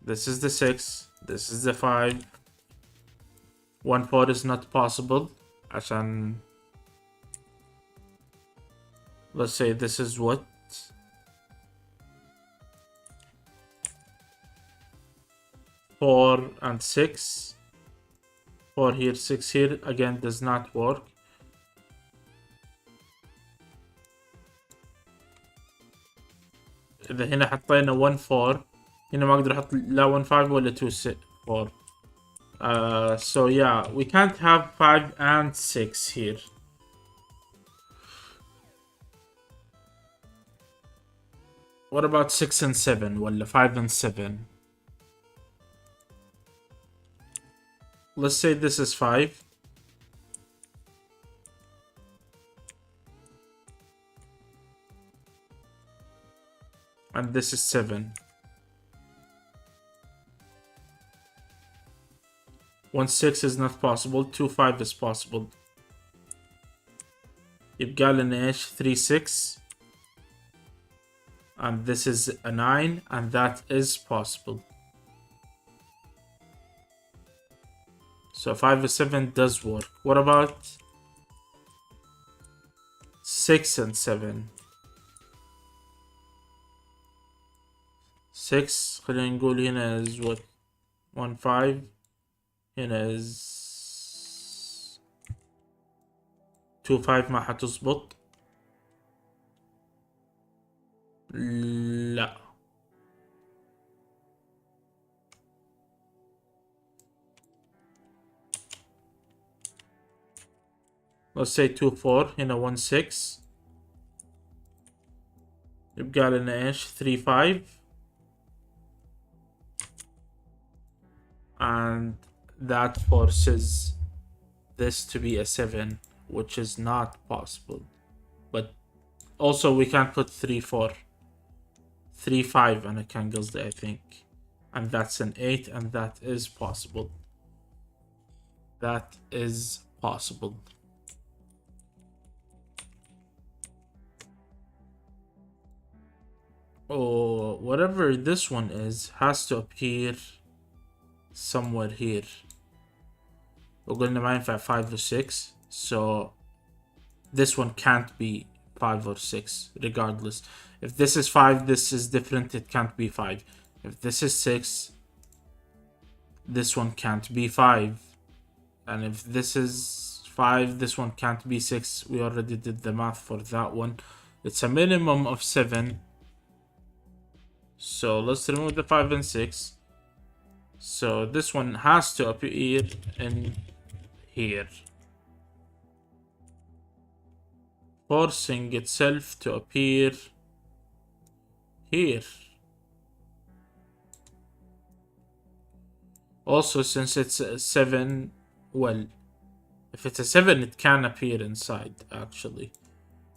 This is the 6. This is the 5. 1-4 is not possible. عشان let's say this is what? 4 and 6. 4 here, 6 here. Again, does not work. إذا هنا حطينا 1-4 هنا ما أقدر أحط لا 1-5 ولا 2-4. So yeah, we can't have 5 and 6 here. What about 6 and 7 ولا 5 and 7? Let's say this is 5. And this is 7. 1-6 is not possible. 2-5 is possible. يبقى لنا ايش 3-6. And this is a 9, and that is possible. So 5-7 does work. What about 6 and 7? 6 خلينا نقول هنا is what? 1-5. هنا is 2-5 ما حتظبط. لا let's say 2 4 هنا 1 6 يبقى لنا ايش 3 5 and that forces this to be a 7, which is not possible. But also we can put 3 4 3 5 and a candles there, I think, and that's an 8, and that is possible. That is possible. Oh, whatever this one is has to appear somewhere here. وقلنا ما ينفع 5 or 6, so this one can't be 5 or 6 regardless. If this is 5, this is different, it can't be 5. If this is 6, this one can't be 5. And if this is 5, this one can't be 6. We already did the math for that one. It's a minimum of 7. So let's remove the 5 and 6. So this one has to appear in here, forcing itself to appear here. Also, since it's a 7, well, if it's a 7, it can appear inside, actually.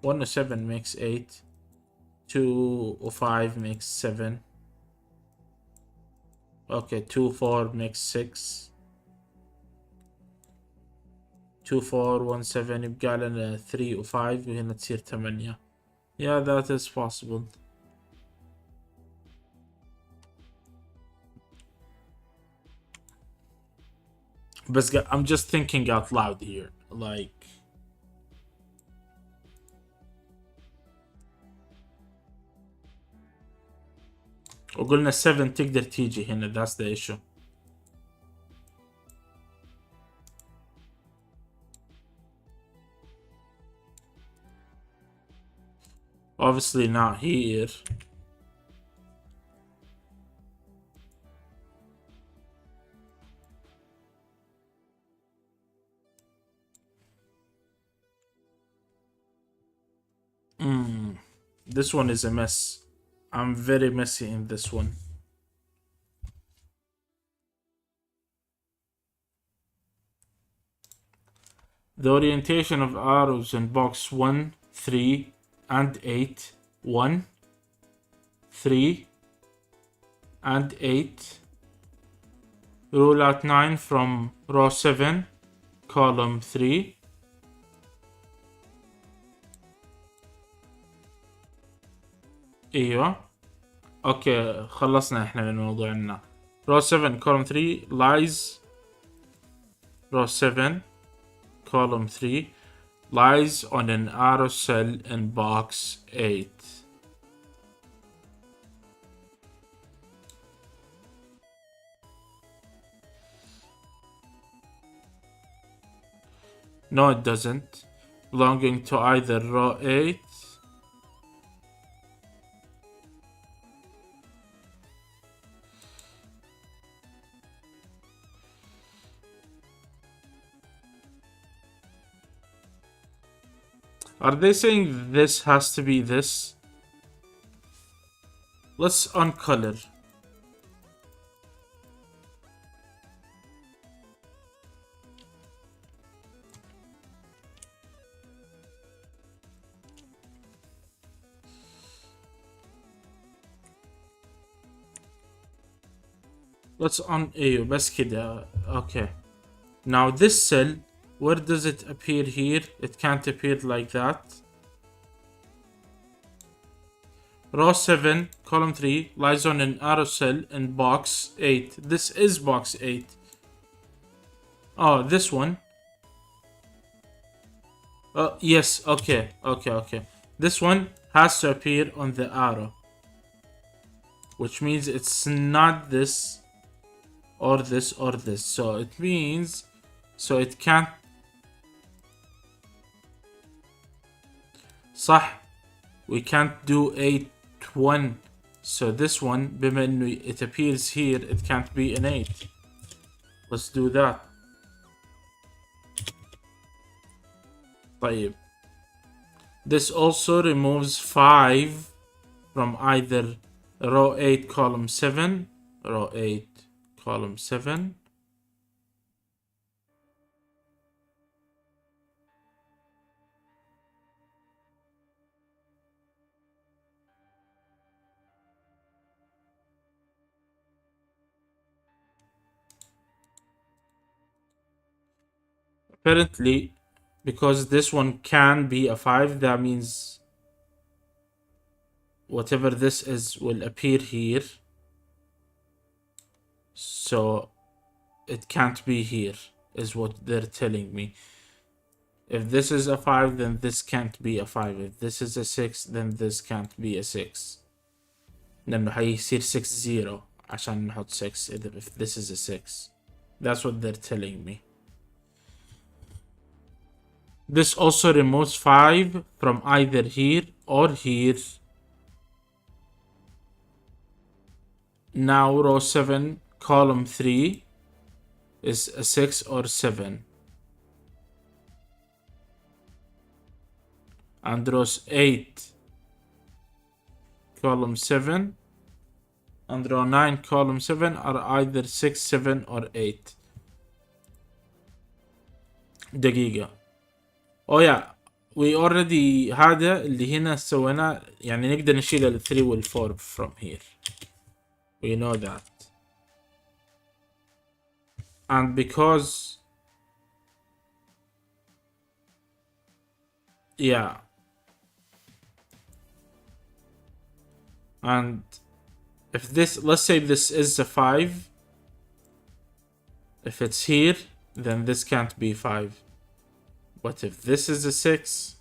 1 or 7 makes 8. 2 or 5 makes 7. Okay, 2 4 makes 6. 2 4 1 7 يبقى لنا 3 و 5 وهنا تصير 8. Yeah, that is possible. بس I'm just thinking out loud here, like وقلنا 7 تقدر تيجي هنا, that's the issue. Obviously not here. This one is a mess. I'm very messy in this one. The orientation of arrows in box 1, 3, and 8. 1, 3, and 8. Rule out 9 from row 7, column 3. ايوه اوكي خلصنا احنا من موضوعنا. row 7 column 3 lies. row 7 column 3 lies on an arrow cell in box 8. No, it doesn't. Belonging to either row 8 Are they saying this has to be this? Let's uncolor. Let's ايوه بس كده. Okay. Now this cell, where does it appear here? It can't appear like that. Row 7, column 3 lies on an arrow cell in box 8. This is box 8. Oh, this one. Yes, okay. This one has to appear on the arrow, which means it's not this or this or this. So it means, so it can't. صح, we can't do 8 1. So this one, بما انه it appears here, it can't be an 8. Let's do that. طيب. This also removes 5 from either row 8 column 7, row 8 column 7, apparently because this one can be a 5, that means whatever this is will appear here, so it can't be here, is what they're telling me. If this is a 5, then this can't be a 5. If this is a 6, then this can't be a 6. لأنه حيصير 6 0 عشان نحط 6 if this is a 6. That's what they're telling me. This also removes 5 from either here or here. Now row 7 column 3 is a 6 or 7. And rows 8 column 7 and row 9 column 7 are either 6 7 or 8. دقيقة. Oh yeah, we already هذا اللي هنا سويناه، يعني نقدر نشيل ال 3 وال 4 from here. We know that. And because yeah, and if this, let's say this is a 5, if it's here, then this can't be 5. But if this is a 6,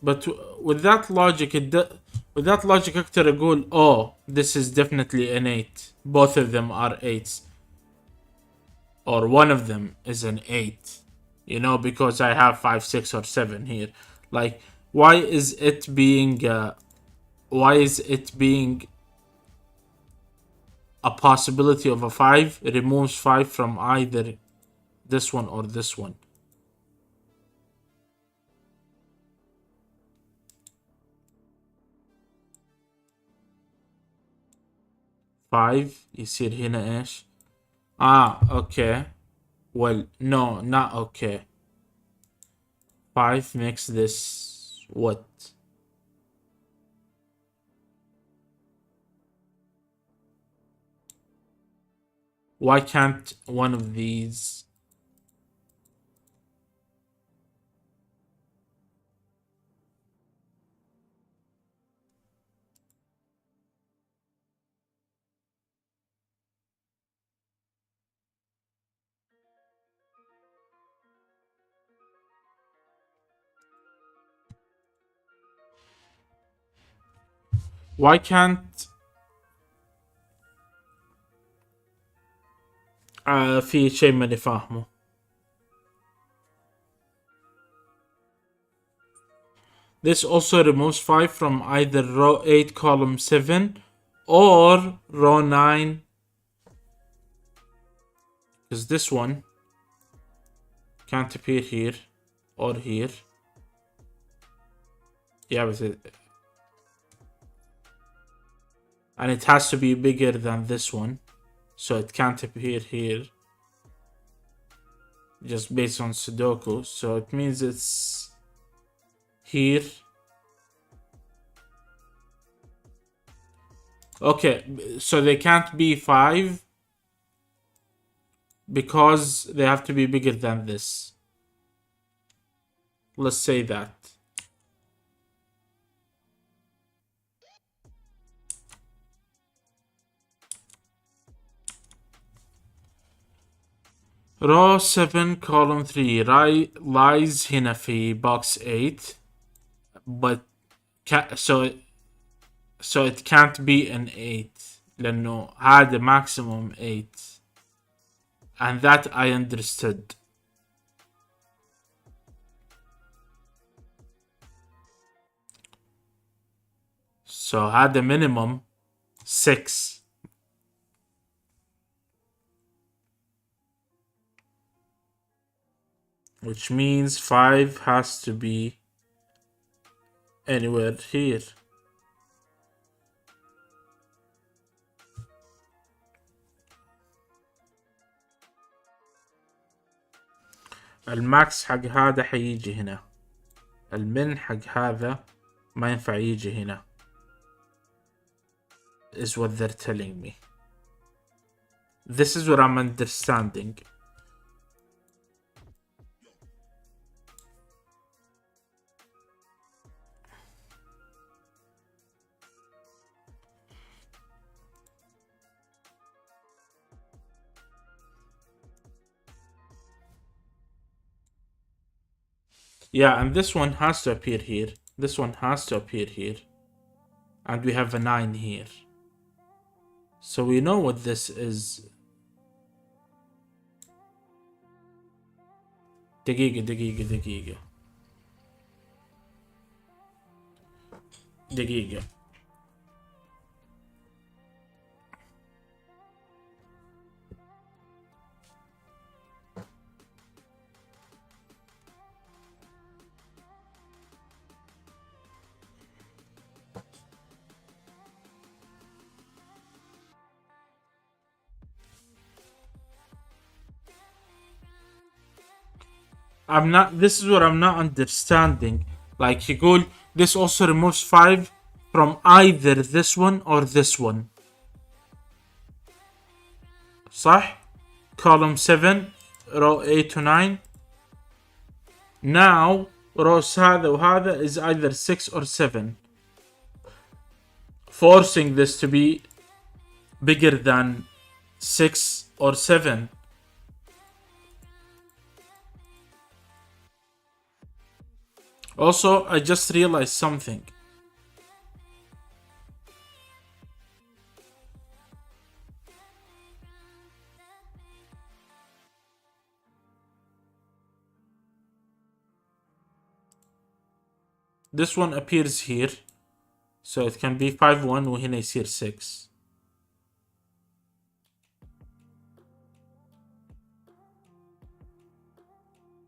but with that logic, with that logic أقدر أقول oh, this is definitely an 8. Both of them are 8s. Or one of them is an 8. You know, because I have 5, 6, or 7 here. Like, why is it being a possibility of a 5? It removes 5 from either this one or this one. Five يصير هنا ايش؟ okay. Well, no, not okay. 5 makes this what? Why can't one of these? Why can't في شيء ماني فاهمه. This also removes 5 from either row 8 column 7 or row 9, because this one can't appear here or here. Yeah, but and it has to be bigger than this one, so it can't appear here just based on Sudoku. So it means it's here. Okay, so they can't be 5 because they have to be bigger than this. Let's say that. Row 7 column 3 lies هنا في box 8, but so it can't be an 8 لأنه هذا maximum 8, and that I understood. So هذا minimum 6. which means 5 has to be anywhere here. الماكس حق هذا حيجي هنا، المن حق هذا ما ينفع يجي هنا is what they're telling me. This is what I'm understanding. Yeah, and this one has to appear here. This one has to appear here. And we have a 9 here. So we know what this is. دقيقة. This is what I'm not understanding. Like, يقول this also removes 5 from either this one or this one. صح? Column 7, row 8 to 9. Now, rows هذا وهذا is either 6 or 7. Forcing this to be bigger than 6 or 7. Also, I just realized something. This one appears here. So it can be 5 1 وهنا يصير 6.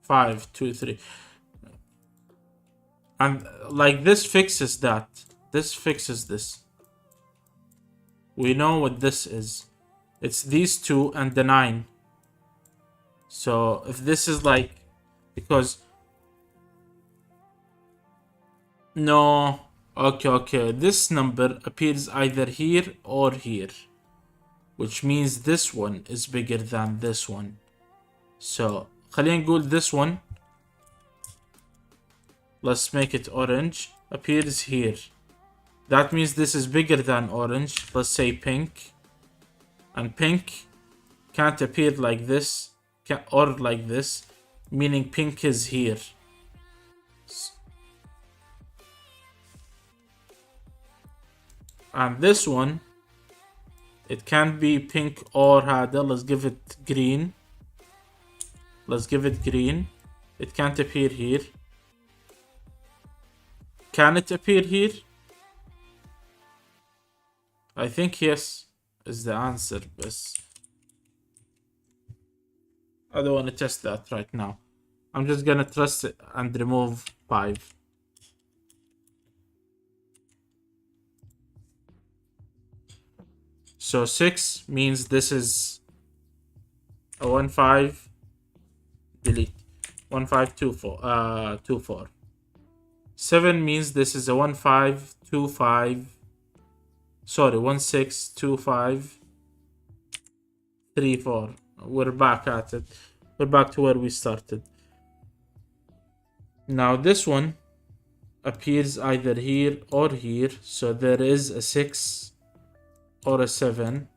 Five, 2, 3. And like this fixes that. This fixes this. We know what this is. It's these two and the 9. So if this is like, because no, okay, this number appears either here or here, which means this one is bigger than this one. So خلينا نقول this one, let's make it orange, appears here. That means this is bigger than orange. Let's say pink. And pink can't appear like this or like this, meaning pink is here. And this one, it can't be pink or هذا. Let's give it green. It can't appear here. Can it appear here? I think yes is the answer, but I don't want to test that right now. I'm just gonna trust it and remove 5. So 6 means this is a 1 5. Delete 1 5 2 4 2 4. 7 means this is a 1 5 2 5. Sorry, 1 6 2 5 3 4. We're back at it. We're back to where we started. Now this one appears either here or here. So there is a 6 or a 7.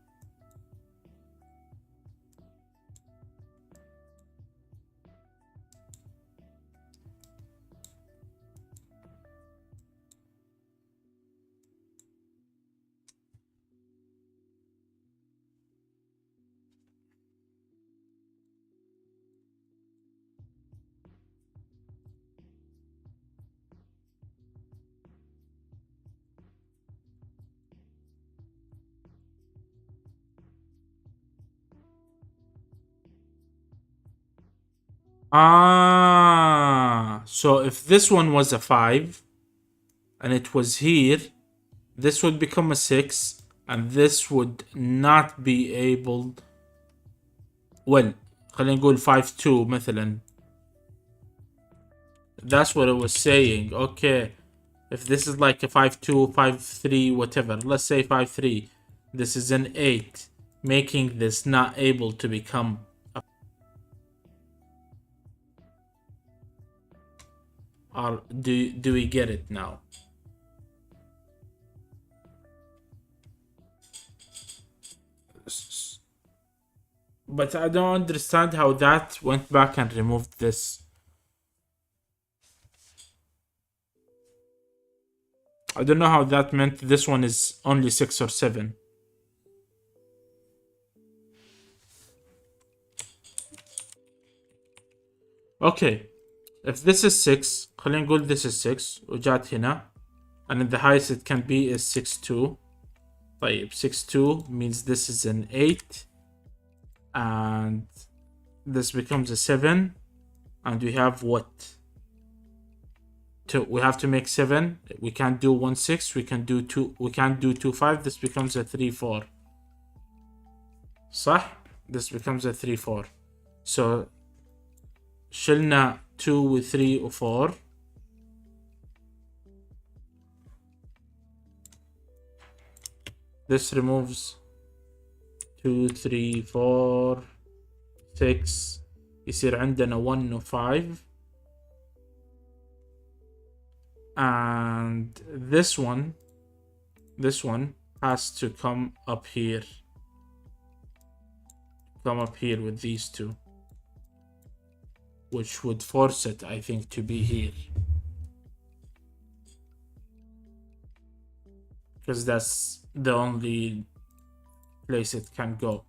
So if this one was a 5 and it was here, this would become a 6 and this would not be able. Well, خلينا نقول 5 2 مثلا. That's what it was saying. Okay. If this is like a 5 2, 5 3, whatever. Let's say 5 3. This is an 8, making this not able to become a. Or do we get it now? But I don't understand how that went back and removed this. I don't know how that meant this one is only 6 or 7. Okay. If this is 6, خلينا نقول this is 6 وجات هنا. And the highest it can be is 6 2. طيب 6 2 means this is an 8. And this becomes a 7. And we have what? We have to make 7. We can't do 1 6. We can do 2. We can't do 2 5. This becomes a 3 4. صح? This becomes a 3 4. So شلنا 2 و 3 و 4. This removes 2 3 4 6. يصير عندنا 1 و 5. And this one has to come up here. Come up here with these two. Which would force it, I think, to be here. Because that's the only place it can go.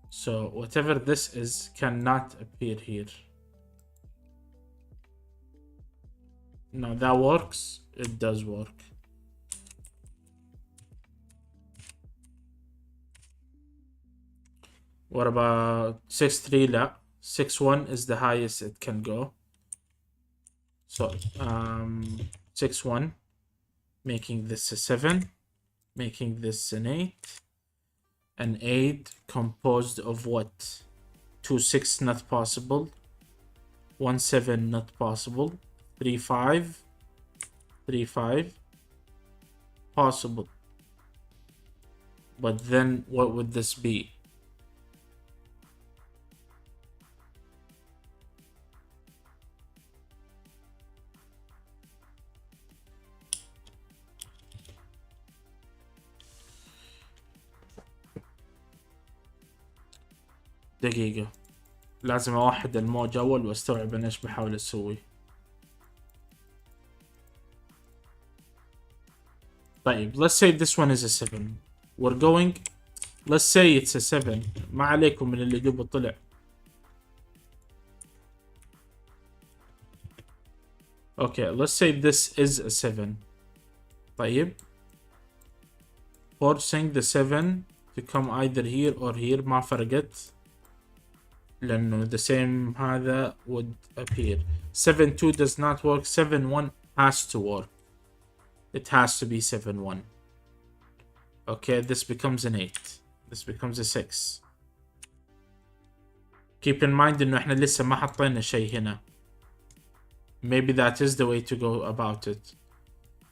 So whatever this is cannot appear here. Now that works. It does work. What about 6 3? لا. 6 1 is the highest it can go. So 6 1, making this a 7, making this an 8. An 8 composed of what? 2 6 not possible. 1 7 not possible. 3 5. 3 5 possible. But then what would this be? دقيقة، لازم اوحد الموج اول واستوعب انا ايش بحاول اسوي. طيب let's say this one is a 7. We're going, let's say it's a 7. ما عليكم من اللي جبه طلع. Okay, let's say this is a 7. طيب forcing the 7 to come either here or here ما فرقت لأنه the same هذا would appear. 7 2 does not work. 7 1 has to work. It has to be 7 1. Okay, this becomes an 8. This becomes a 6. Keep in mind إنه إحنا لسه ما حطينا شيء هنا. Maybe that is the way to go about it.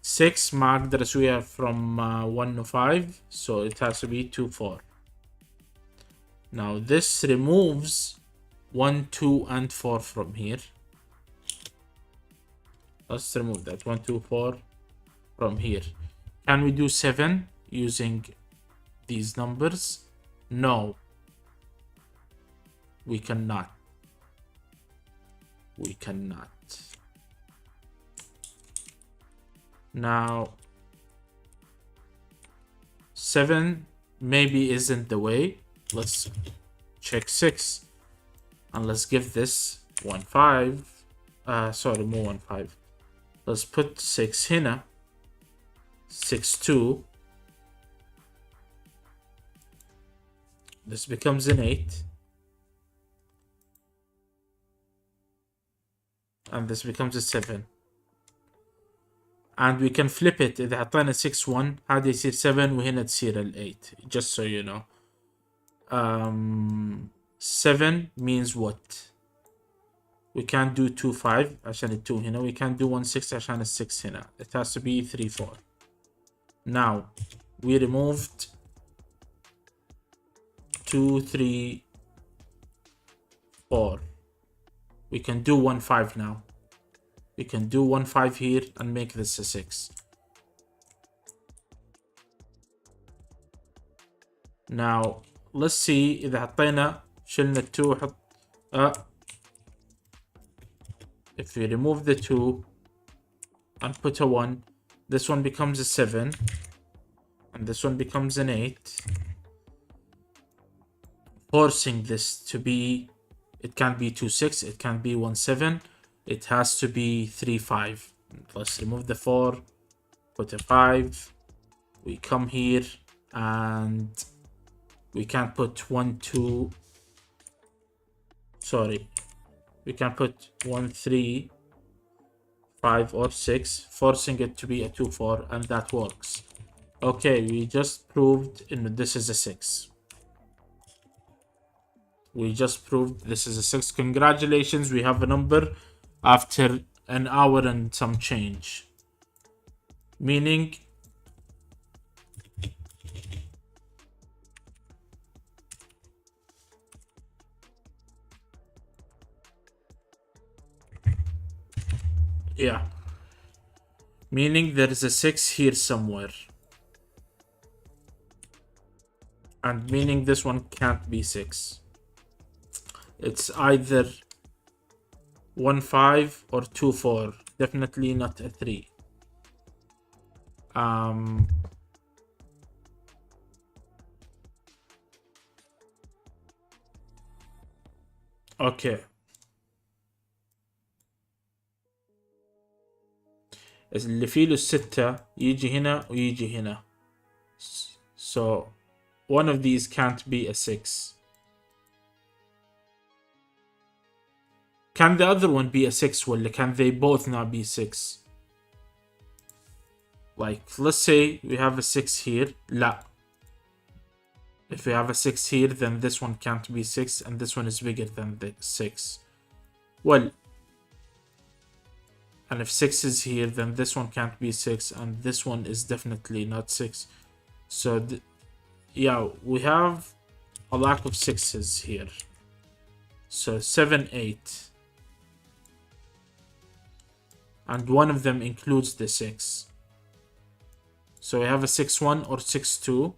6 ما أقدر أسويها from 1 to 5, so it has to be 2 4. Now this removes 1 2 and 4 from here. Let's remove that 1 2 4 from here. Can we do 7 using these numbers? No, we cannot. We cannot. Now 7 maybe isn't the way. Let's check 6 and let's give this 1 5. Sorry, more 1 5. Let's put 6 هنا. 6 2. This becomes an 8. and this becomes a 7. And we can flip it. إذا حطينا 6 1 هذا يصير 7 وهنا تصير ال 8. Just so you know. 7 means what? We can't do 2 5 عشان ال 2 هنا. We can't do 1 6 عشان ال 6 هنا. It has to be 3 4. Now we removed 2 3 4. We can do 1 5 now. We can do 1 5 here and make this a 6. Now let's see إذا حطينا شلنا ال 2 حط if we remove the 2 and put a 1, this one becomes a 7 and this one becomes an 8, forcing this to be, it can't be 2 6, it can't be 1 7, it has to be 3 5. Let's remove the 4, put a 5, we come here and we can't put 1 2, sorry, we can put 1 3 5 or 6, forcing it to be a 2 4, and that works. Okay, we just proved this is a 6. We just proved this is a 6. Congratulations, we have a number after an hour and some change. Meaning yeah. Meaning there is a 6 here somewhere. And meaning this one can't be 6. It's either 1 5 or 2 4. Definitely not a 3. Okay. اللي فيه له الستة يجي هنا ويجي هنا. So one of these can't be a 6. Can the other one be a 6 ولا can they both not be 6? Like let's say we have a 6 here. لا. If we have a 6 here then this one can't be 6 and this one is bigger than the 6. Well, and if 6 is here, then this one can't be 6, and this one is definitely not 6. So, yeah, we have a lack of 6s here. So, 7, 8. And one of them includes the 6. So, we have a 6, 1 or 6, 2.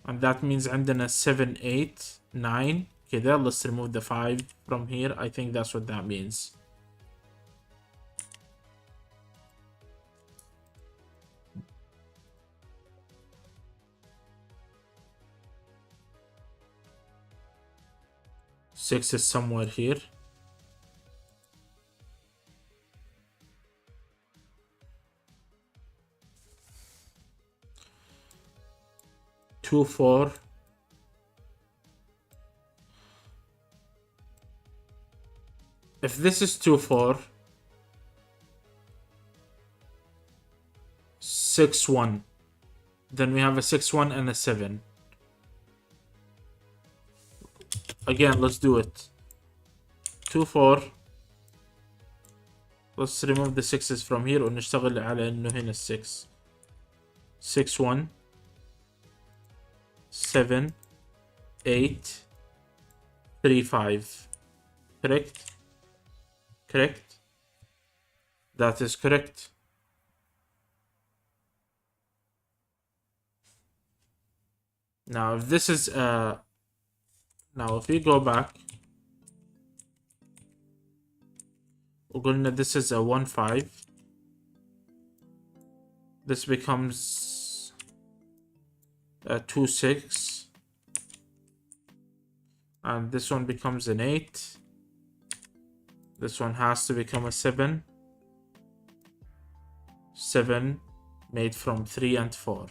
And that means عندنا 7, 8, 9. كده, let's remove the 5 from here. I think that's what that means. Six is somewhere here. Two, 4. If this is 2 4, 6 1, then we have a 6 1 and a 7. Again, let's do it. 2 4. Let's remove the 6s from here ونشتغل على انه هنا 6. 6 1 7 8 3 5. Correct? Correct? That is correct. Now if this is now if we go back وقلنا this is a 1 5, this becomes a 2 6, and this one becomes an 8. This one has to become a 7. 7 made from 3 and 4.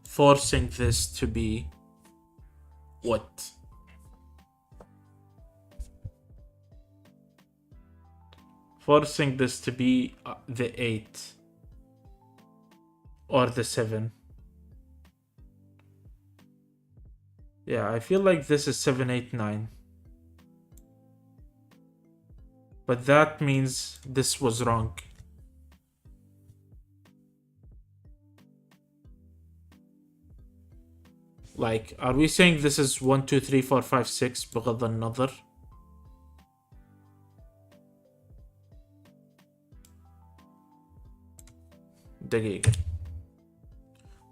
Forcing this to be What? Forcing this to be the 8 or the 7. Yeah, I feel like this is 7, 8, 9. But that means this was wrong. Like, are we saying this is 1, 2, 3, 4, 5, 6 بغض النظر؟ دقيقة.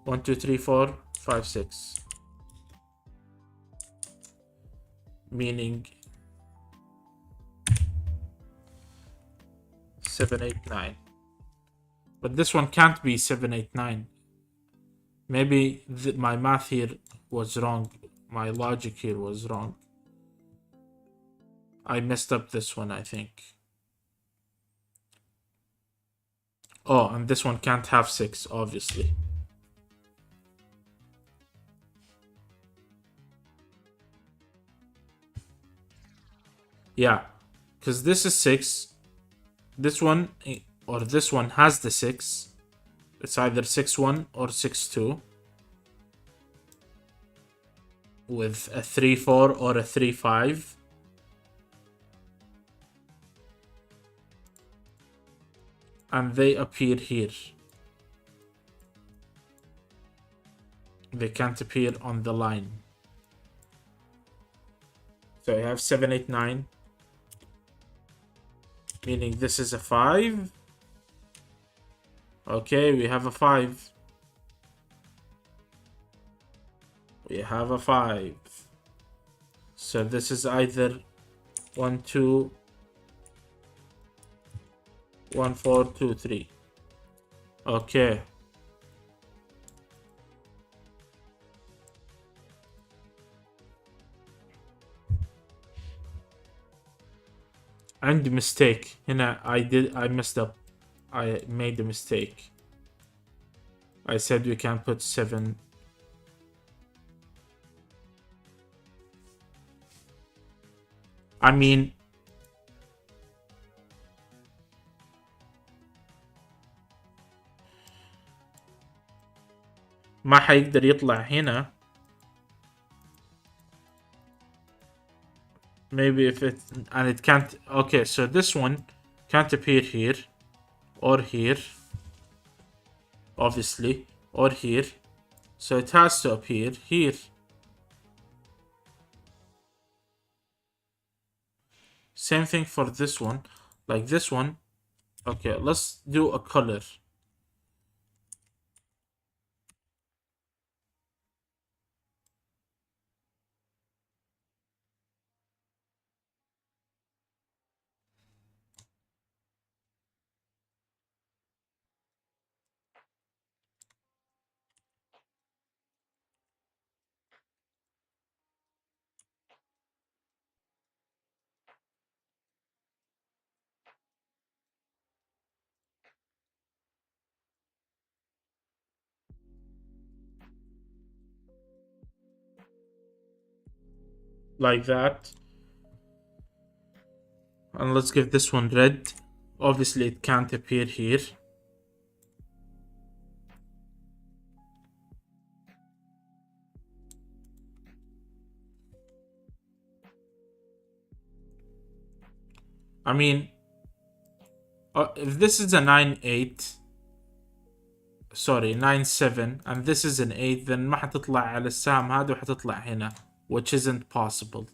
1, 2, 3, 4, 5, 6. Meaning 7, 8, 9. But this one can't be 7, 8, 9. Maybe my math here was wrong. My logic here was wrong. I messed up this one, I think. Oh, and this one can't have 6, obviously. Yeah, because this is 6. This one, or this one has the 6. It's either 6, 1 or 6, 2. With a 3, 4 or a 3, 5. And they appear here. They can't appear on the line. So I have 7, 8, 9. Meaning this is a 5. Okay, we have a 5. We have a 5. So this is either 1, 2, 1, 4, 2, 3. Okay. عندي mistake هنا. I messed up. I made a mistake. I said we can put 7. I mean, ما حيقدر يطلع هنا. Maybe if it, and it can't. Okay, so this one can't appear here or here, obviously, or here. So it has to appear here. Same thing for this one. Like this one. Okay, let's do a color. Like that. And let's give this one red. Obviously it can't appear here. I mean, if this is a 9, 8, sorry 9, 7, and this is an 8, then ما حتطلع على السهم هذا وحتطلع هنا, which isn't possible.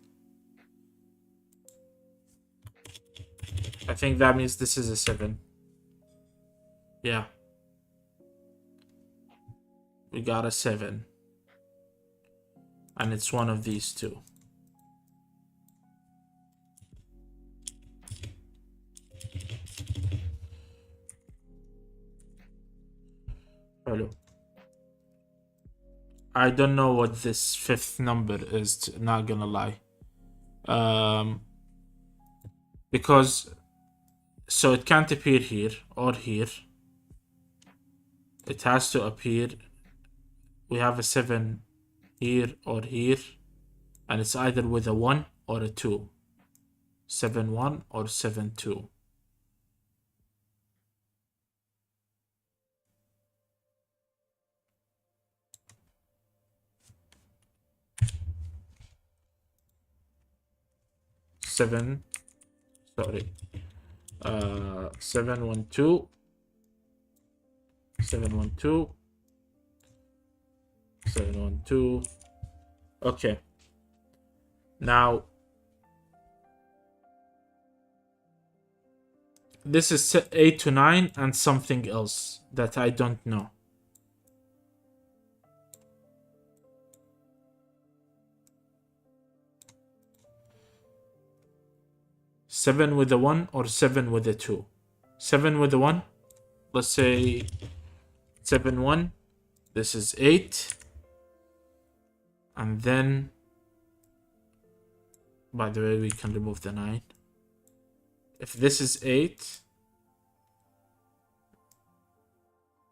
I think that means this is a 7. Yeah. We got a 7. And it's one of these two. Hello. I don't know what this 5th number is, not gonna lie. Because, so it can't appear here or here. It has to appear. We have a 7 here or here. and it's either with a 1 or a 2. 7 1 or 7 2. Seven, sorry, 7 1 2, 7 1 2, 7 1 2. Okay. Now this is 8 to 9 and something else that I don't know. Seven with a 1 or 7 with a 2. 7 with a 1. Let's say 7 1. This is 8. And then, by the way, we can remove the 9. If this is 8,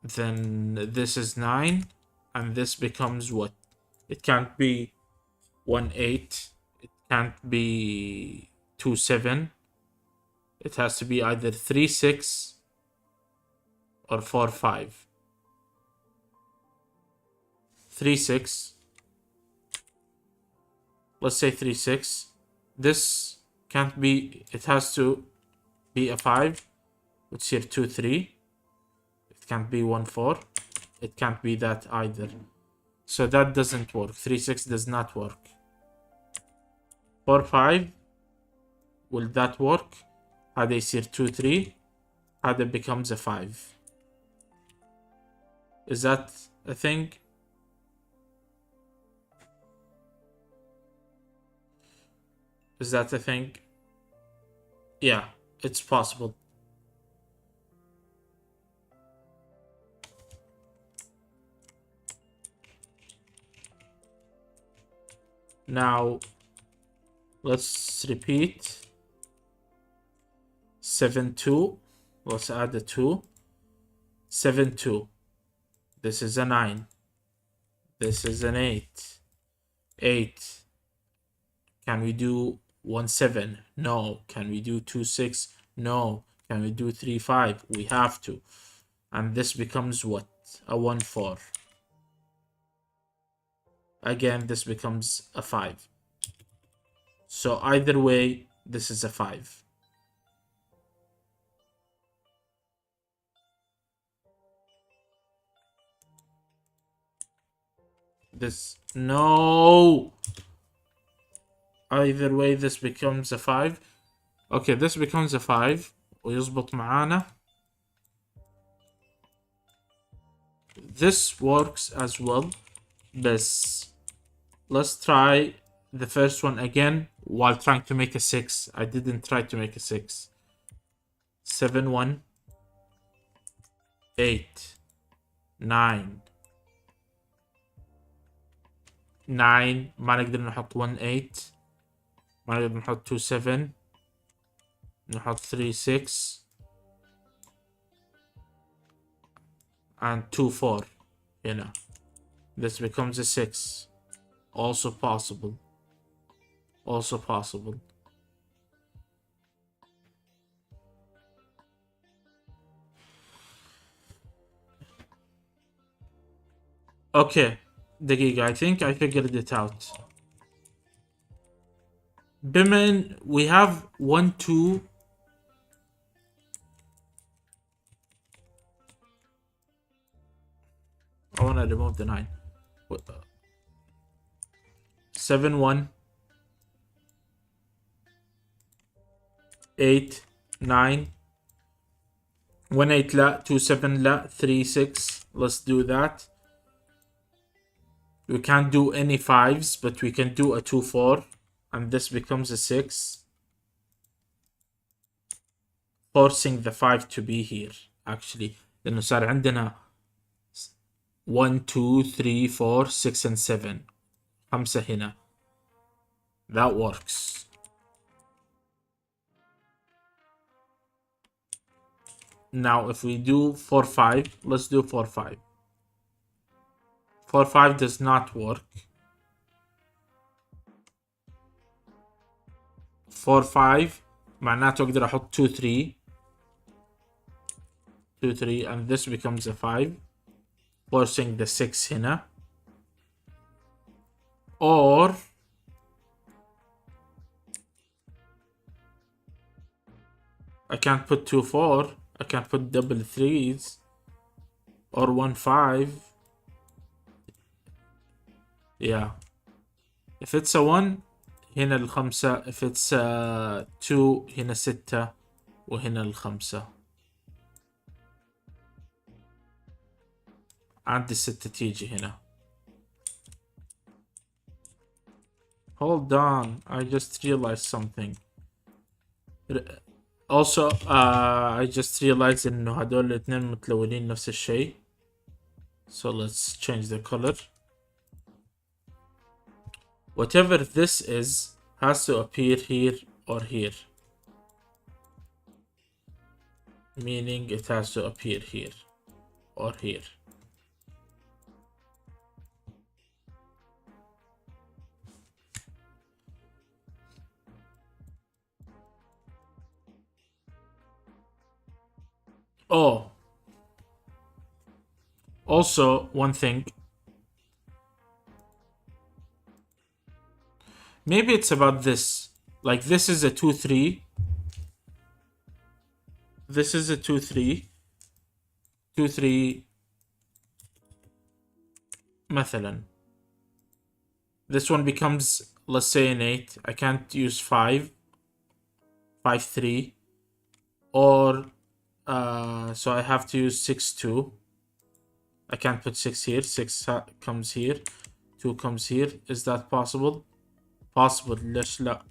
then this is 9. And this becomes what? It can't be 1 8. It can't be 2 7. It has to be either 3 6 or 4 5. 3 6. Let's say 3 6. This can't be. It has to be a 5. It's here 2 3. It can't be 1 4. It can't be that either. So that doesn't work. 3 6 does not work. 4 5. Will that work? هذا يصير 2 3. هذا becomes a 5. Is that a thing? Is that a thing? Yeah, it's possible. Now, let's repeat. 7 2. Let's add a 2. 7 2. This is a 9. This is an 8. 8. Can we do 1 7? No. Can we do 2 6? No. Can we do 3 5? We have to. And this becomes what? A 1 4. Again, this becomes a 5. So either way, this is a 5. This, no. Either way, this becomes a 5. Okay, this becomes a 5. ويزبط معانا. This works as well. But let's try the first one again while trying to make a 6. I didn't try to make a 6. 7 1. 8. 9. 9. ما نقدر نحط 1 8. ما نقدر نحط 2 7. نحط 3 6 and 2 4 هنا. This becomes a 6. Also possible. Also possible. Okay. دقيقة. I think I figured it out. بما إن we have 1 2. I want to remove the 9. 7 1. 8 9. 1 8 لا. 2 7 لا. 3 6. Let's do that. We can't do any 5s, but we can do a 2 4. And this becomes a 6. Forcing the 5 to be here, actually. لأنه صار عندنا 1 2 3 4 6 and 7. 5 هنا. That works. Now if we do 4 5, let's do 4 5. 4 5 does not work. 4 5 معناته اقدر احط 2 3 2 3 and this becomes a 5 forcing the 6 هنا. Or I can't put 2 4, I can't put double 3s or 1 5. Yeah, if it's a 1 هنا الخمسة, if it's a 2 هنا 6 وهنا الخمسة. عندي 6 تيجي هنا. Hold on, I just realized something. Also, I just realized إنه هدول الاثنين متلونين نفس الشيء. So let's change the color. Whatever this is has to appear here or here. Meaning it has to appear here or here. Oh, also one thing. Maybe it's about this. Like this is a 2 3. This is a 2 3. 2 3 مثلا. This one becomes, let's say, an 8. I can't use 5 5 3 or so I have to use 6 2. I can't put 6 here. 6 comes here. 2 comes here. Is that possible? Possible. ليش لا?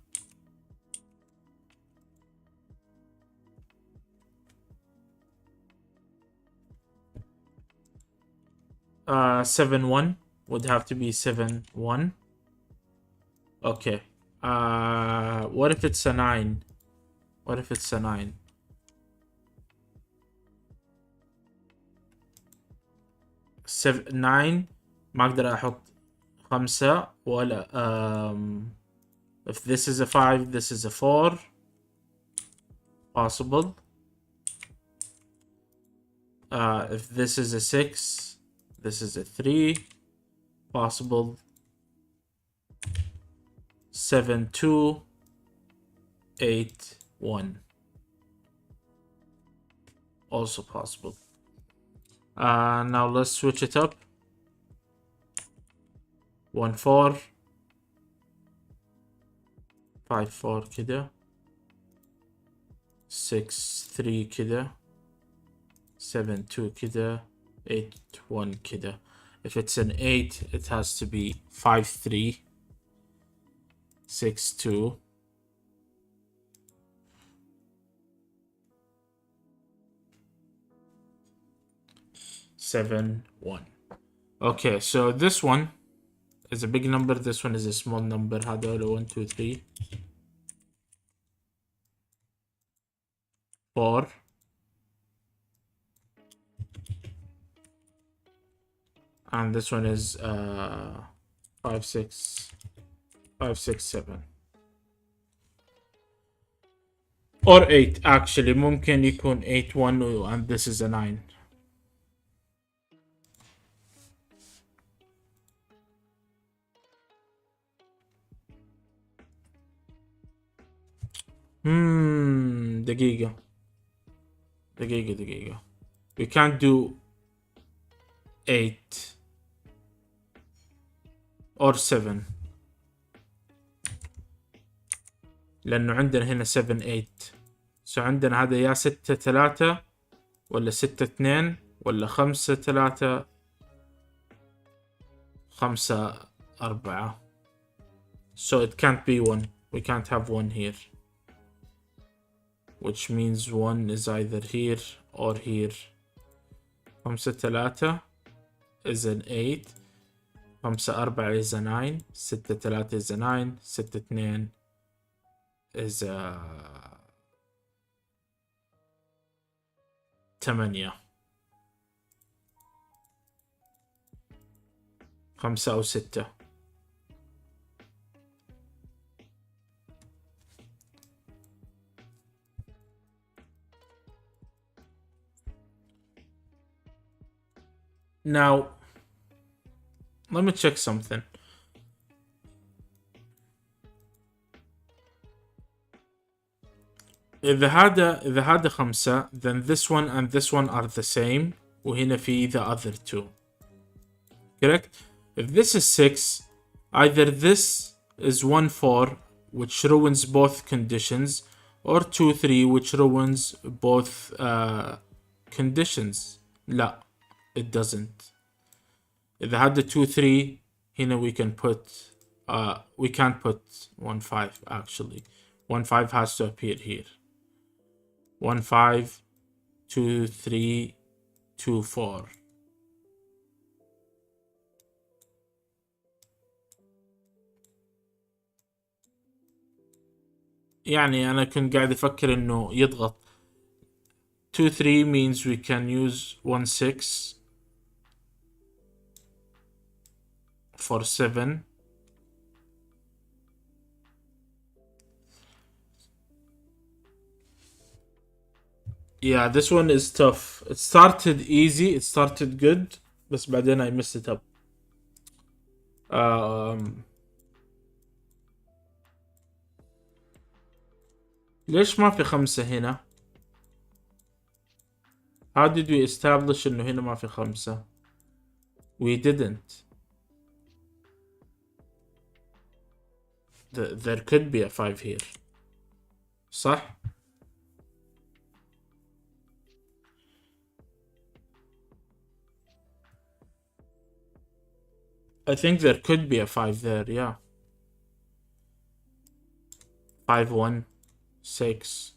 Uh, 7 1 would have to be 7 1. Okay. What if it's a 9? What if it's a 9? Seven 9 ما اقدر احط 5 ولا if this is a 5 this is a 4 possible. If this is a 6 this is a 3 possible. 7 2 8 1 also possible. Now let's switch it up. 1 4 5 4 كده. 6 3 كده. 7 2 كده. 8 1 كده. If it's an 8 it has to be 5 3 6 2 7 1. Okay, so this one is a big number, this one is a small number. هذول 1 2 3 4 and this one is 5 6 5 6 7 or 8 actually. ممكن يكون 8 1 and this is a 9. دقيقة. We can't do 8 or 7 لأنه عندنا هنا 7 8. So عندنا هذا يا 6 3 ولا 6 2 ولا 5 3 5 4. So it can't be 1. We can't have 1 here. Which means 1 is either here or here. 5 3 is an 8. 5 4 is a 9. 6 3 is a 9. 6 2 is a 8. 5 أو 6. Now, let me check something. إذا هذا 5 then this one and this one are the same وهنا في the other two. Correct? If this is 6, either this is 1 4 which ruins both conditions or 2 3 which ruins both conditions. لا, it doesn't. إذا هذا 2 3 هنا we can put we can't put 1 5 actually. 1 5 has to appear here. 1 5 2 3 2 4. يعني أنا كنت قاعد أفكر إنه يضغط 2 3 means we can use 1 6 for 7. Yeah, this one is tough. It started easy, it started good, بس بعدين I messed it up. ليش ما في 5 هنا؟ How did we establish إنه هنا ما في 5؟ We didn't. There could be a 5 here. صح؟ I think there could be a 5 there, yeah. 5 1 6.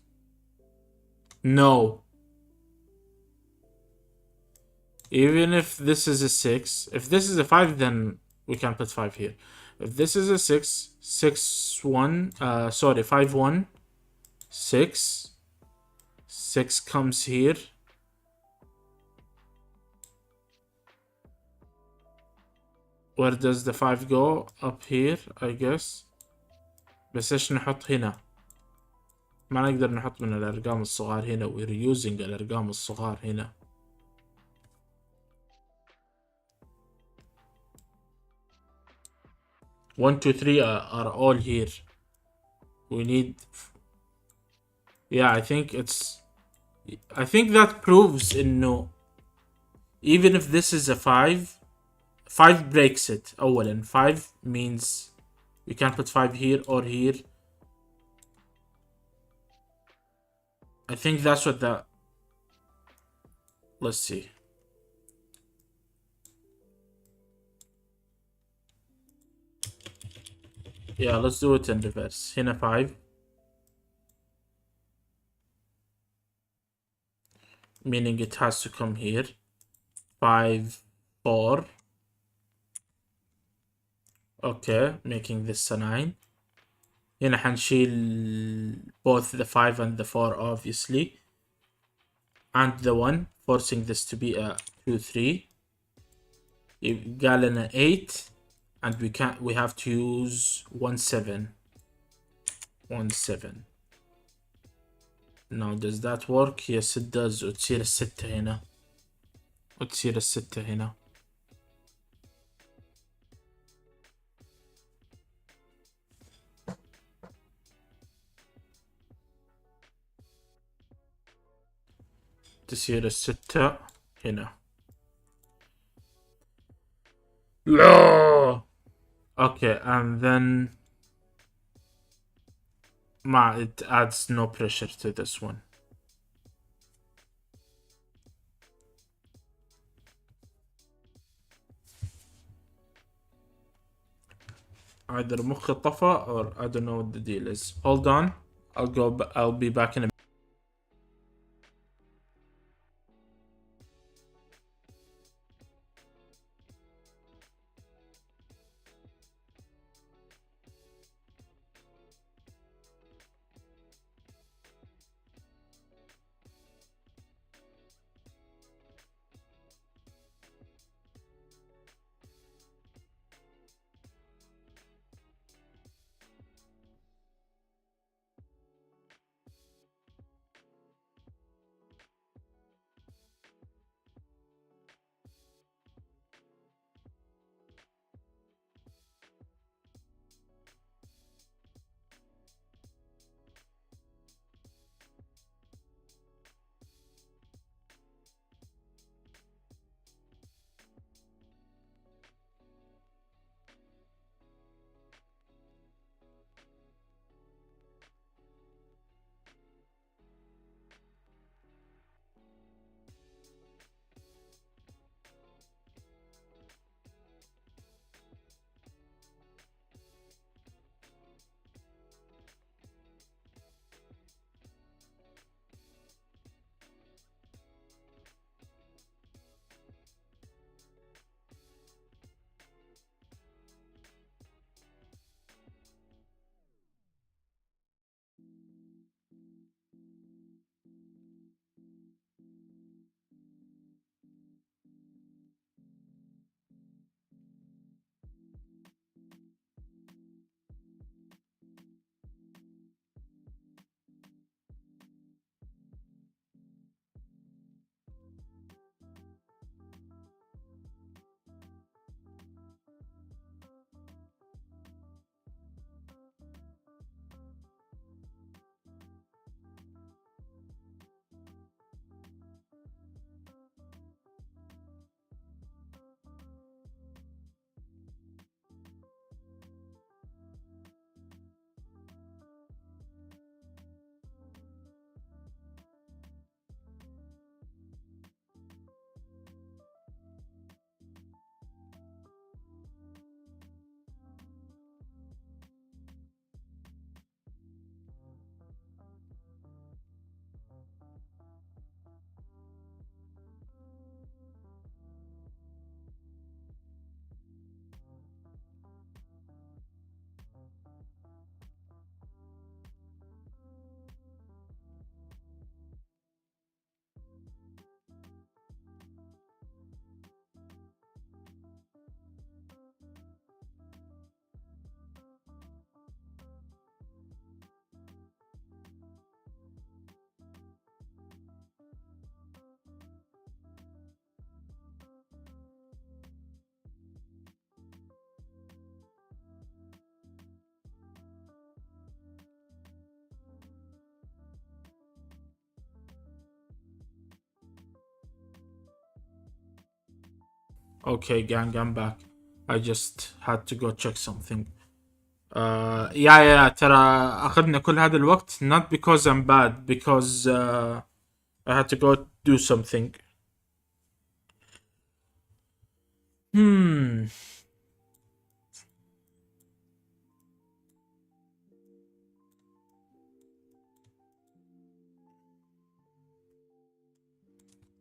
No. Even if this is a 6, if this is a 5, then we can put 5 here. If this is a 6, 6 1, sorry, 5 1 6. 6 comes here. Where does the 5 go? Up here, I guess. بس ايش نحط هنا؟ ما نقدر نحط من الأرقام الصغار هنا. We're using الأرقام الصغار هنا. One, two, three are all here. We need... Yeah, I think that proves إنه even if this is a 5, 5 breaks it. أولا 5 means we can't put 5 here or here. I think that's what that... Let's see. Yeah, let's do it in reverse. هنا 5. Meaning it has to come here. 5 4. Okay, making this a 9. هنا حنشيل both the 5 and the 4 obviously. And the 1, forcing this to be a 2 3. قال لنا 8. And we have to use 1 7. 1 7. Now does that work? Yes it does. وتصير الستة هنا. وتصير الستة هنا. تصير الستة هنا. لا. Okay, and then it adds no pressure to this one. Either مخي طفى or I don't know what the deal is. Hold on, I'll be back in a Okay, gang, I'm back. I just had to go check something. يا ترى أخذنا كل هذا الوقت not because I'm bad, because I had to go do something.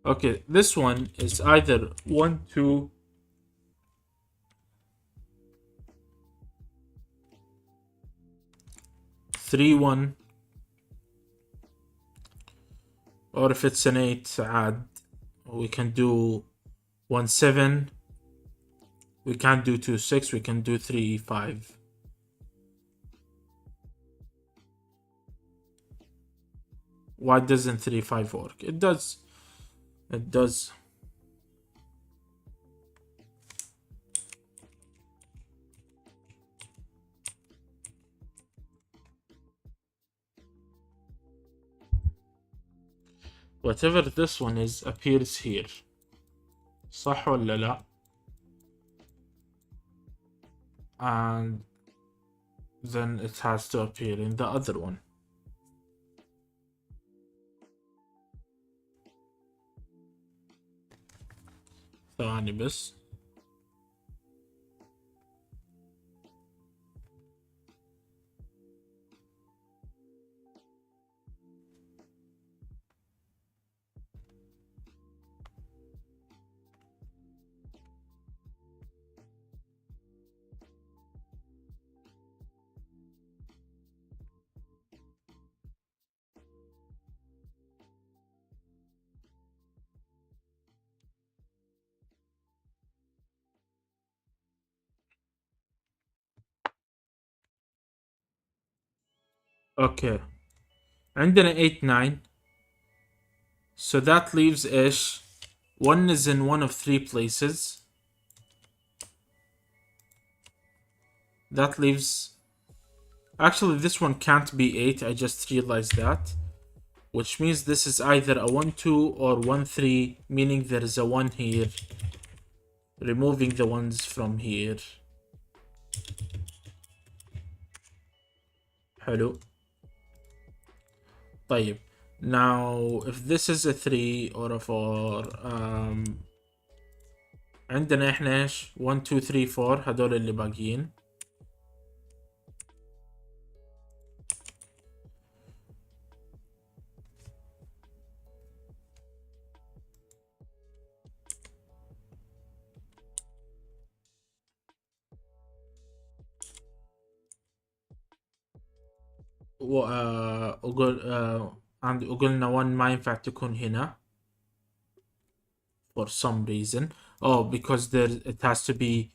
Okay, this one is either 1, 2, 3, 1, or if it's an 8 عاد we can do 1, 7. We can't do 2, 6. We can do 3, 5. Why doesn't 3, 5 work? It does. It does. Whatever this one is appears here. صح ولا لا? And then it has to appear in the other one. ثواني بس. Okay. عندنا 8 9. So that leaves ish. 1 is in one of 3 places. That leaves... Actually, this one can't be 8. I just realized that. Which means this is either a 1, 2 or 1, 3. Meaning there is a 1 here. Removing the ones from here. حلو. طيب. Now, if this is a 3 or a 4, عندنا احنا ايش 1 2 3 4 هدول اللي باقيين. وقلنا 1 ما ينفع تكون هنا for some reason. Oh, because it has to be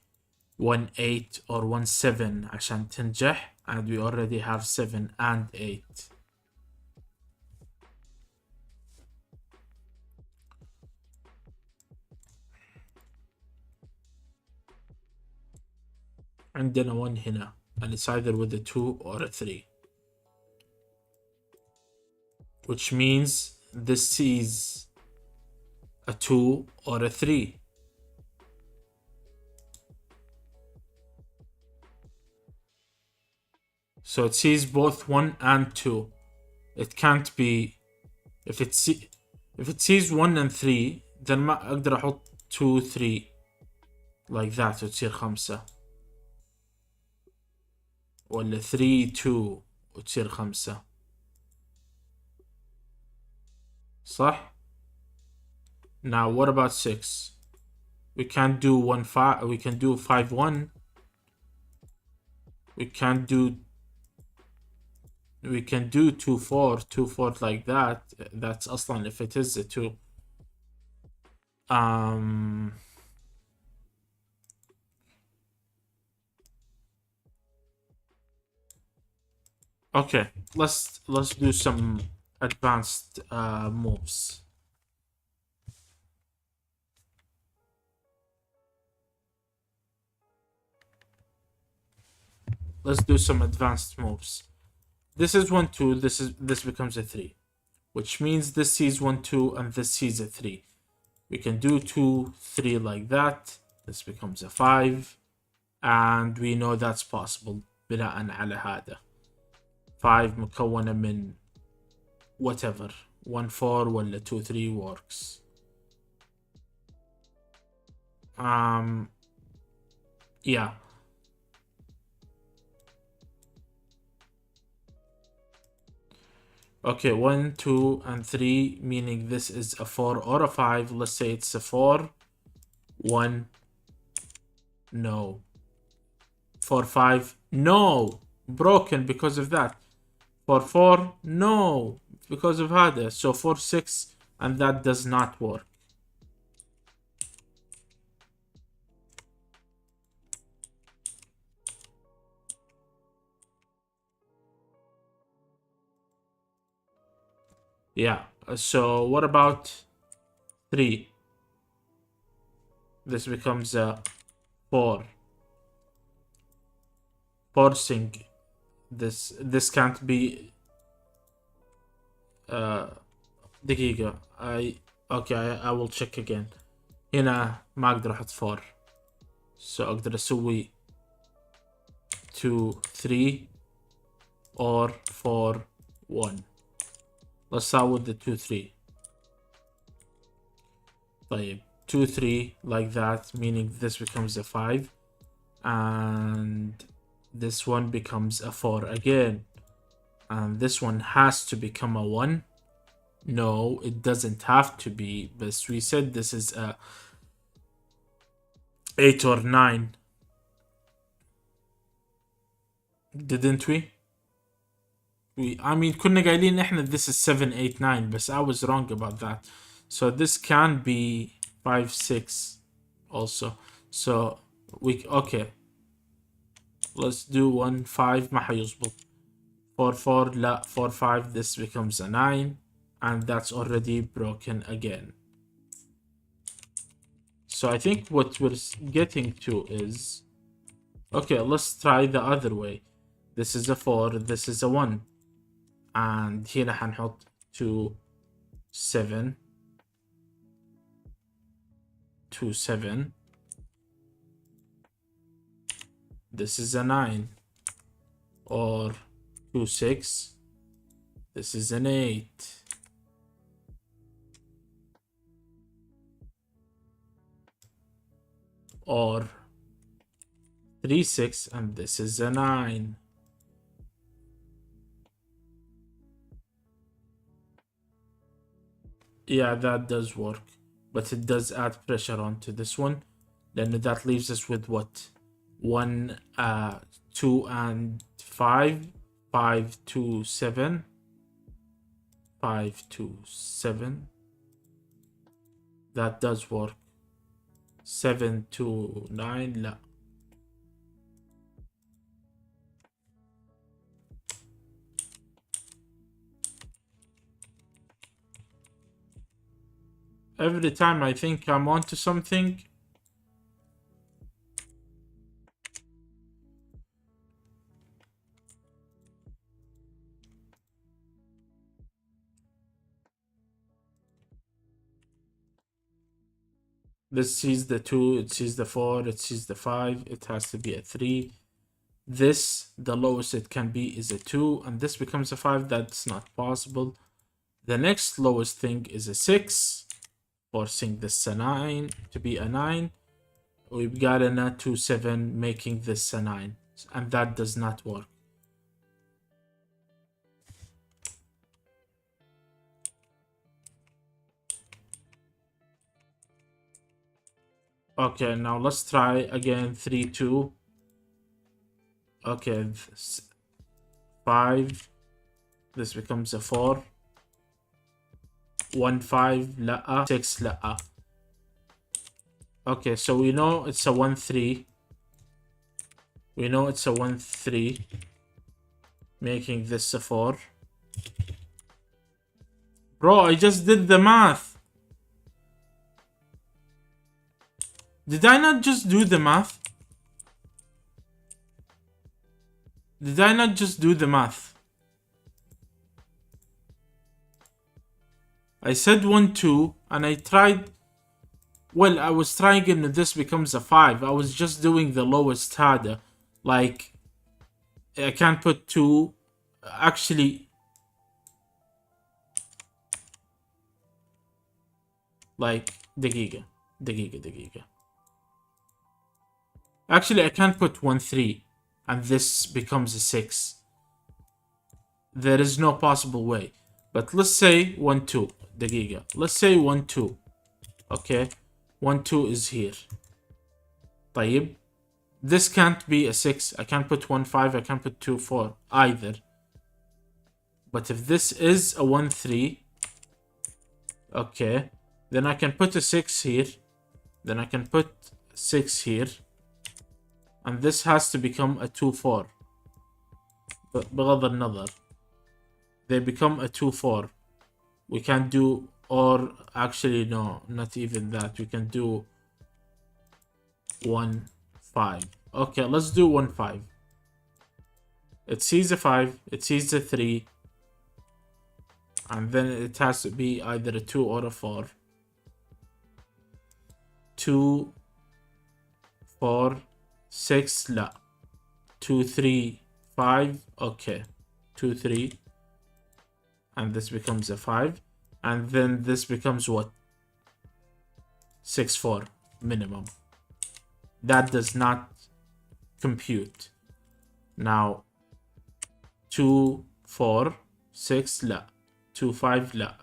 1 8 or 1 7 عشان تنجح, and we already have 7 and 8. عندنا 1 هنا, and it's either with a 2 or a 3. Which means this is a 2 or a 3. So it sees both 1 and 2. It can't be... If it sees 1 and 3, then ما أقدر أحط 2 3 like that وتصير 5. ولا 3 2 وتصير 5. صح؟ Now what about 6? We can't do 1 5. We can do 5 1. We can do 2 4 2 4 like that. That's أصلا if it is a 2. Okay, let's do some advanced moves. Let's do some advanced moves. This is 1 2. This becomes a 3, which means this sees 1 2 and this sees a 3. We can do 2 3 like that. This becomes a 5. And we know that's possible بناء على هذا. 5 مكونة من whatever 1 4 ولا 2 3 works. Yeah. Okay, 1 2 and 3, meaning this is a 4 or a 5. Let's say it's a 4 1. No. 4 5. No, broken because of that. 4 4. No, because of هذا. So 4 6, and that does not work. Yeah, so what about 3? This becomes a 4. Forcing this can't be دقيقة. I will check again. هنا ما اقدر احط 4. So اقدر اسوي 2 3 or 4 1. Let's start with the 2 3. طيب 2 3 like that, meaning this becomes a 5 and this one becomes a 4 again, and this one has to become a 1. No, it doesn't have to be, but we said this is a 8 or 9, didn't we? I mean كنا قايلين احنا this is 7 8 9, but I was wrong about that. So this can be 5 6 also. So we okay, let's do 1 5. ما حيزبط. 4 4 لا. 4 5, this becomes a 9, and that's already broken again. So I think what we're getting to is, okay, let's try the other way. This is a 4, this is a 1, and هنا حنحط 2 7 2 7. This is a 9, or 2 6. This is an 8. Or 3 6, and this is a 9. Yeah, that does work, but it does add pressure onto this one. Then that leaves us with what? 1 2 and 5. 5 2 7. 5 2 7. That does work. 7 2 9. لا. Every time I think I'm onto something, this sees the 2, it sees the 4, it sees the 5, it has to be a 3. This, the lowest it can be is a 2, and this becomes a 5. That's not possible. The next lowest thing is a 6, forcing this a 9 to be a 9. We've got a 2 7, making this a 9, and that does not work. Okay, now let's try again. 3 2. Okay, 5. This becomes a 4. 1 5 لا. 6 لا. Okay, so we know it's a 1 3. We know it's a 1 3, making this a 4. Bro, I just did the math. Did I not just do the math? Did I not just do the math? I said 1 2, and I tried Well, I was trying and this becomes a 5. I was just doing the lowest هذا. Like, I can't put 2. Actually, like, دقيقة. Actually, I can't put 1, 3. And this becomes a 6. There is no possible way. But let's say 1, 2. دقيقة. Let's say 1, 2. Okay. 1, 2 is here. طيب. This can't be a 6. I can't put 1, 5. I can't put 2, 4 either. But if this is a 1, 3. Okay. Then I can put a 6 here. Then I can put 6 here. And this has to become a 2, 4. But بغض النظر. They become a 2, 4. We can't do, or actually no, not even that. We can do 1, 5. Okay, let's do 1, 5. It sees a 5, it sees a 3. And then it has to be either a 2 or a 4. 2, 4, 6, لا. 2, 3, 5, okay. 2, 3. And this becomes a 5. And then this becomes what? 6, 4 minimum. That does not compute. Now, 2, 4, 6, لا. 2, 5, لا.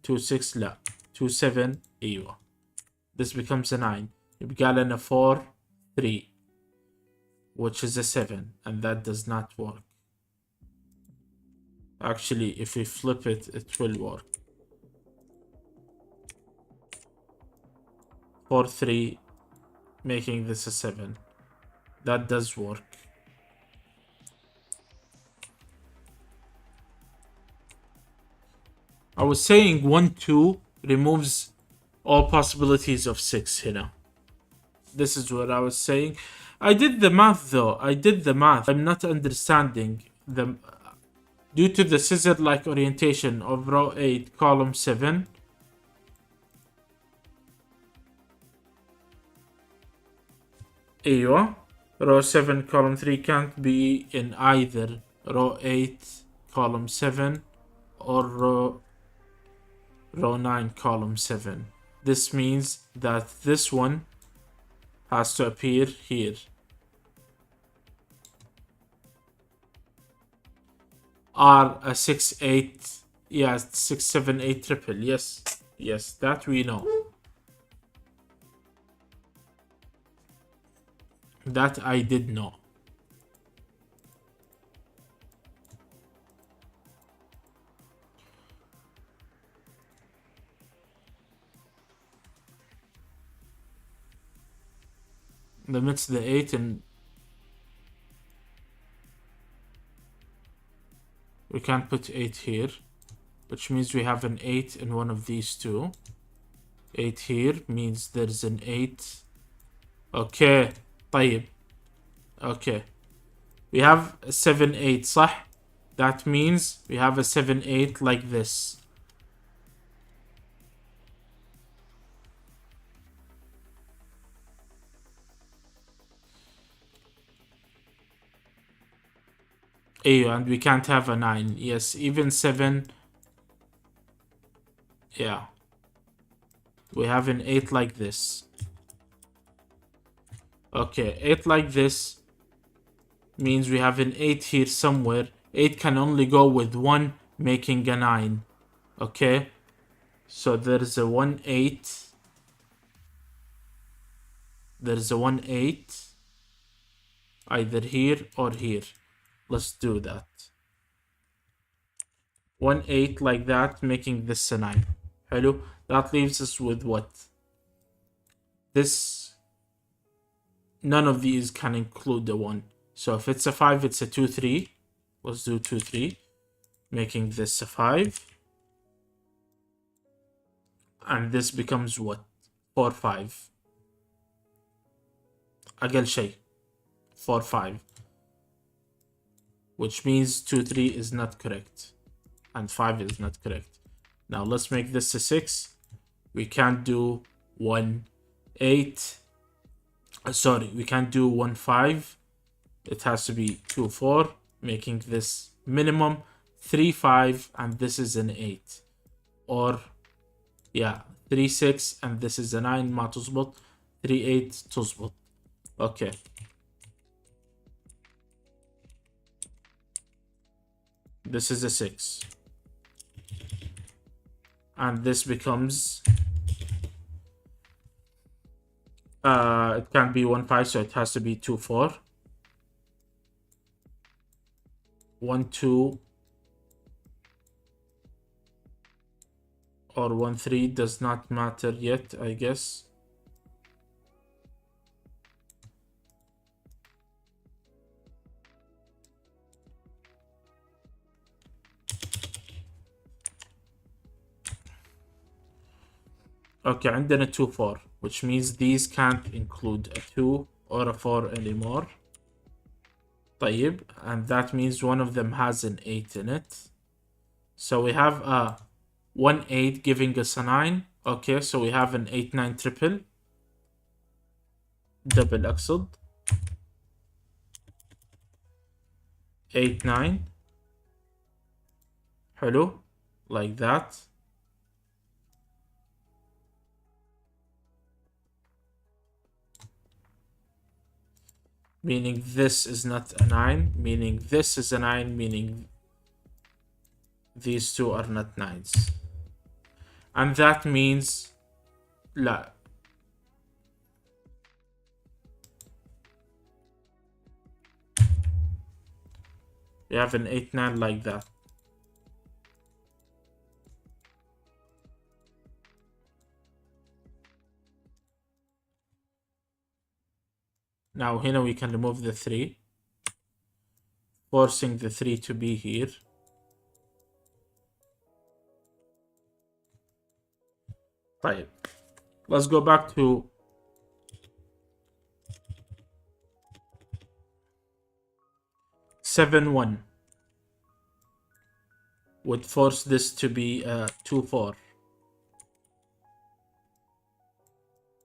2, 6, لا. 2, 7, ايوه. This becomes a 9. يبقى لنا 4, 3. Which is a 7. And that does not work. Actually, if we flip it, it will work. 4, 3, making this a 7. That does work. I was saying 1, 2 removes all possibilities of 6 here. This is what I was saying. I did the math though. I'm not understanding the... Due to the scissor-like orientation of row 8, column 7. ايوه. Row 7, column 3 can't be in either row 8, column 7 or row 9, column 7. This means that this one has to appear here. Are a 6, 8, yes, 6, 7, 8 triple, yes, that we know. That I did know. Limits the 8 and we can't put 8 here, which means we have an 8 in one of these two. 8 here means there's an 8. Okay, طيب. Okay. We have a 7, 8, صح? That means we have a 7, 8 like this. Ew, and we can't have a 9. Yes, even 7. Yeah. We have an 8 like this. Okay, 8 like this means we have an 8 here somewhere. 8 can only go with 1, making a 9. Okay? So there's a 1, 8. There's a 1, 8. Either here or here. Let's do that. 1, 8 like that, making this a 9. Hello? That leaves us with what? This... None of these can include the 1. So if it's a 5, it's a 2, 3. Let's do 2, 3. Making this a 5. And this becomes what? 4, 5. أقل شيء. 4, 5. Which means 2, 3 is not correct. And 5 is not correct. Now let's make this a 6. We can't do 1, 8. Sorry, we can't do 1 5. It has to be 2 4, making this minimum 3 5, and this is an 8. Or yeah, 3 6 and this is a 9 ما تزبط. 3 8 تزبط. Okay. This is a 6. And this becomes it can't be 1 5, so it has to be 2 4. 1 2 or 1 3 does not matter yet, I guess. Okay, عندنا 2 4, which means these can't include a 2 or a 4 anymore. طيب, and that means one of them has an 8 in it. So we have a 1 8 giving us a 9. Okay, so we have an 8 9 triple. Double أقصد. 8 9. حلو. Like that. Meaning this is not a 9, meaning this is a 9, meaning these two are not 9s. And that means لا. We have an 8 9 like that. Now here we can remove the 3, forcing the 3 to be here. طيب, let's go back to seven 1. Would force this to be 2 4,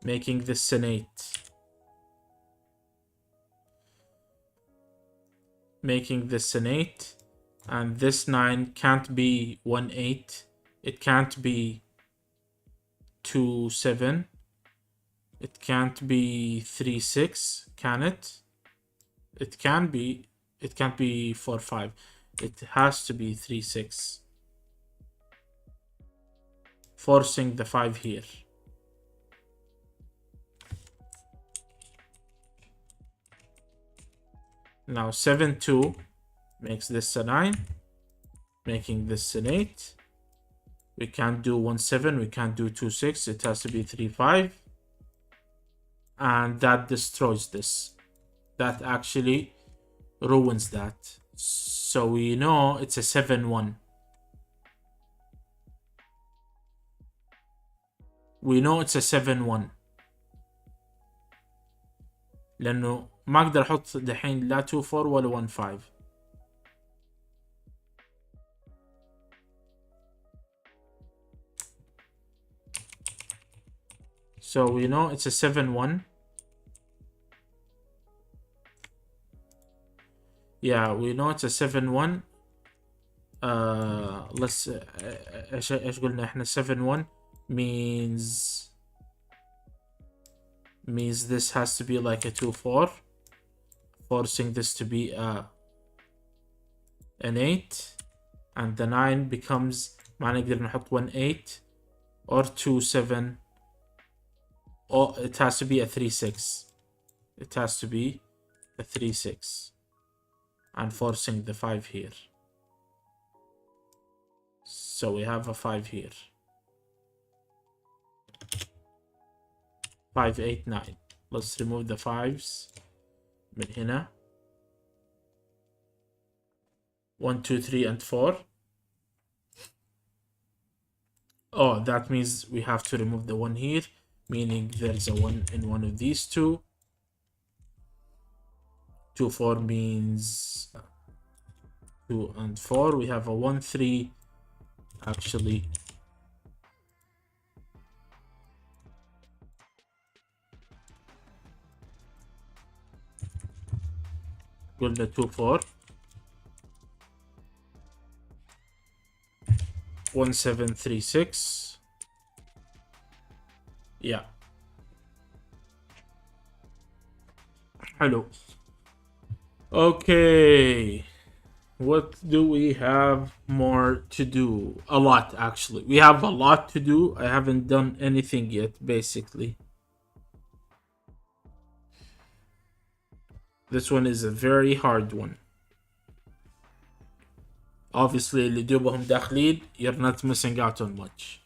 making this an 8. Making this an 8, and this 9 can't be 1 8. It can't be 2 7. It can't be 3 6, can it? It can be. It can't be 4 5. It has to be 3 6. Forcing the 5 here. Now 7 2 makes this a 9, making this an 8. We can't do 1 7, we can't do 2 6, it has to be 3 5. And that destroys this. That actually ruins that. So we know it's a 7 1. We know it's a 7 1. لأنه ما أقدر أحط دحين لا 2 4 ولا 1 5. So we know it's a 7 1. Yeah, we know it's a 7 1. Let's ايش قلنا احنا 7 1 means this has to be like a 2 4, forcing this to be an 8, and the 9 becomes ما نقدر نحط 1 8 or 2 7, or it has to be a 3 6. It has to be a 3 6, and forcing the 5 here. So we have a 5 here. 5 8 9. Let's remove the 5s من هنا. 1 2 3 and 4. Oh, that means we have to remove the 1 here, meaning there's a 1 in one of these two. 2 4 means 2 and 4. We have a 1 3. Actually, قلنا 2 4 1 7 3 6. yeah. حلو. Okay, what do we have more to do? A lot, actually. We have a lot to do. I haven't done anything yet, basically. This one is a very hard one. Obviously, اللي دوبهم داخلين, you're not missing out on much.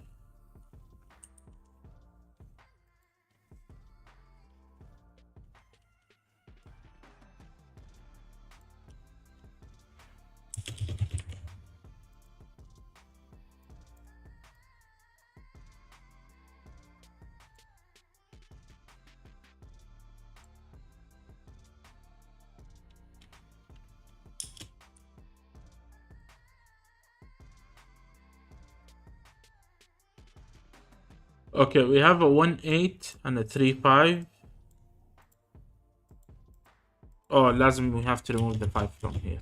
Okay, we have a 1 8 and a 3 5. Oh, لازم we have to remove the 5 from here.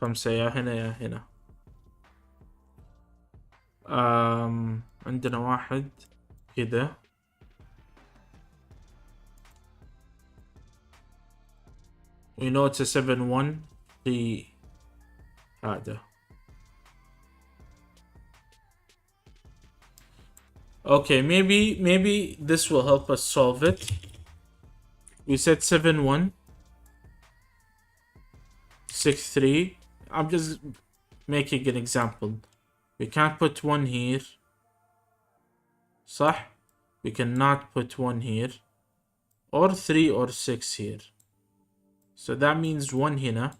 خمسة يا هنا يا هنا. عندنا واحد كده. We know it's a 7 1 3 هذا. Okay, maybe this will help us solve it. We said 7 1 6 3. I'm just making an example. We can't put 1 here. صح? We cannot put 1 here. Or 3 or 6 here. So that means 1 هنا.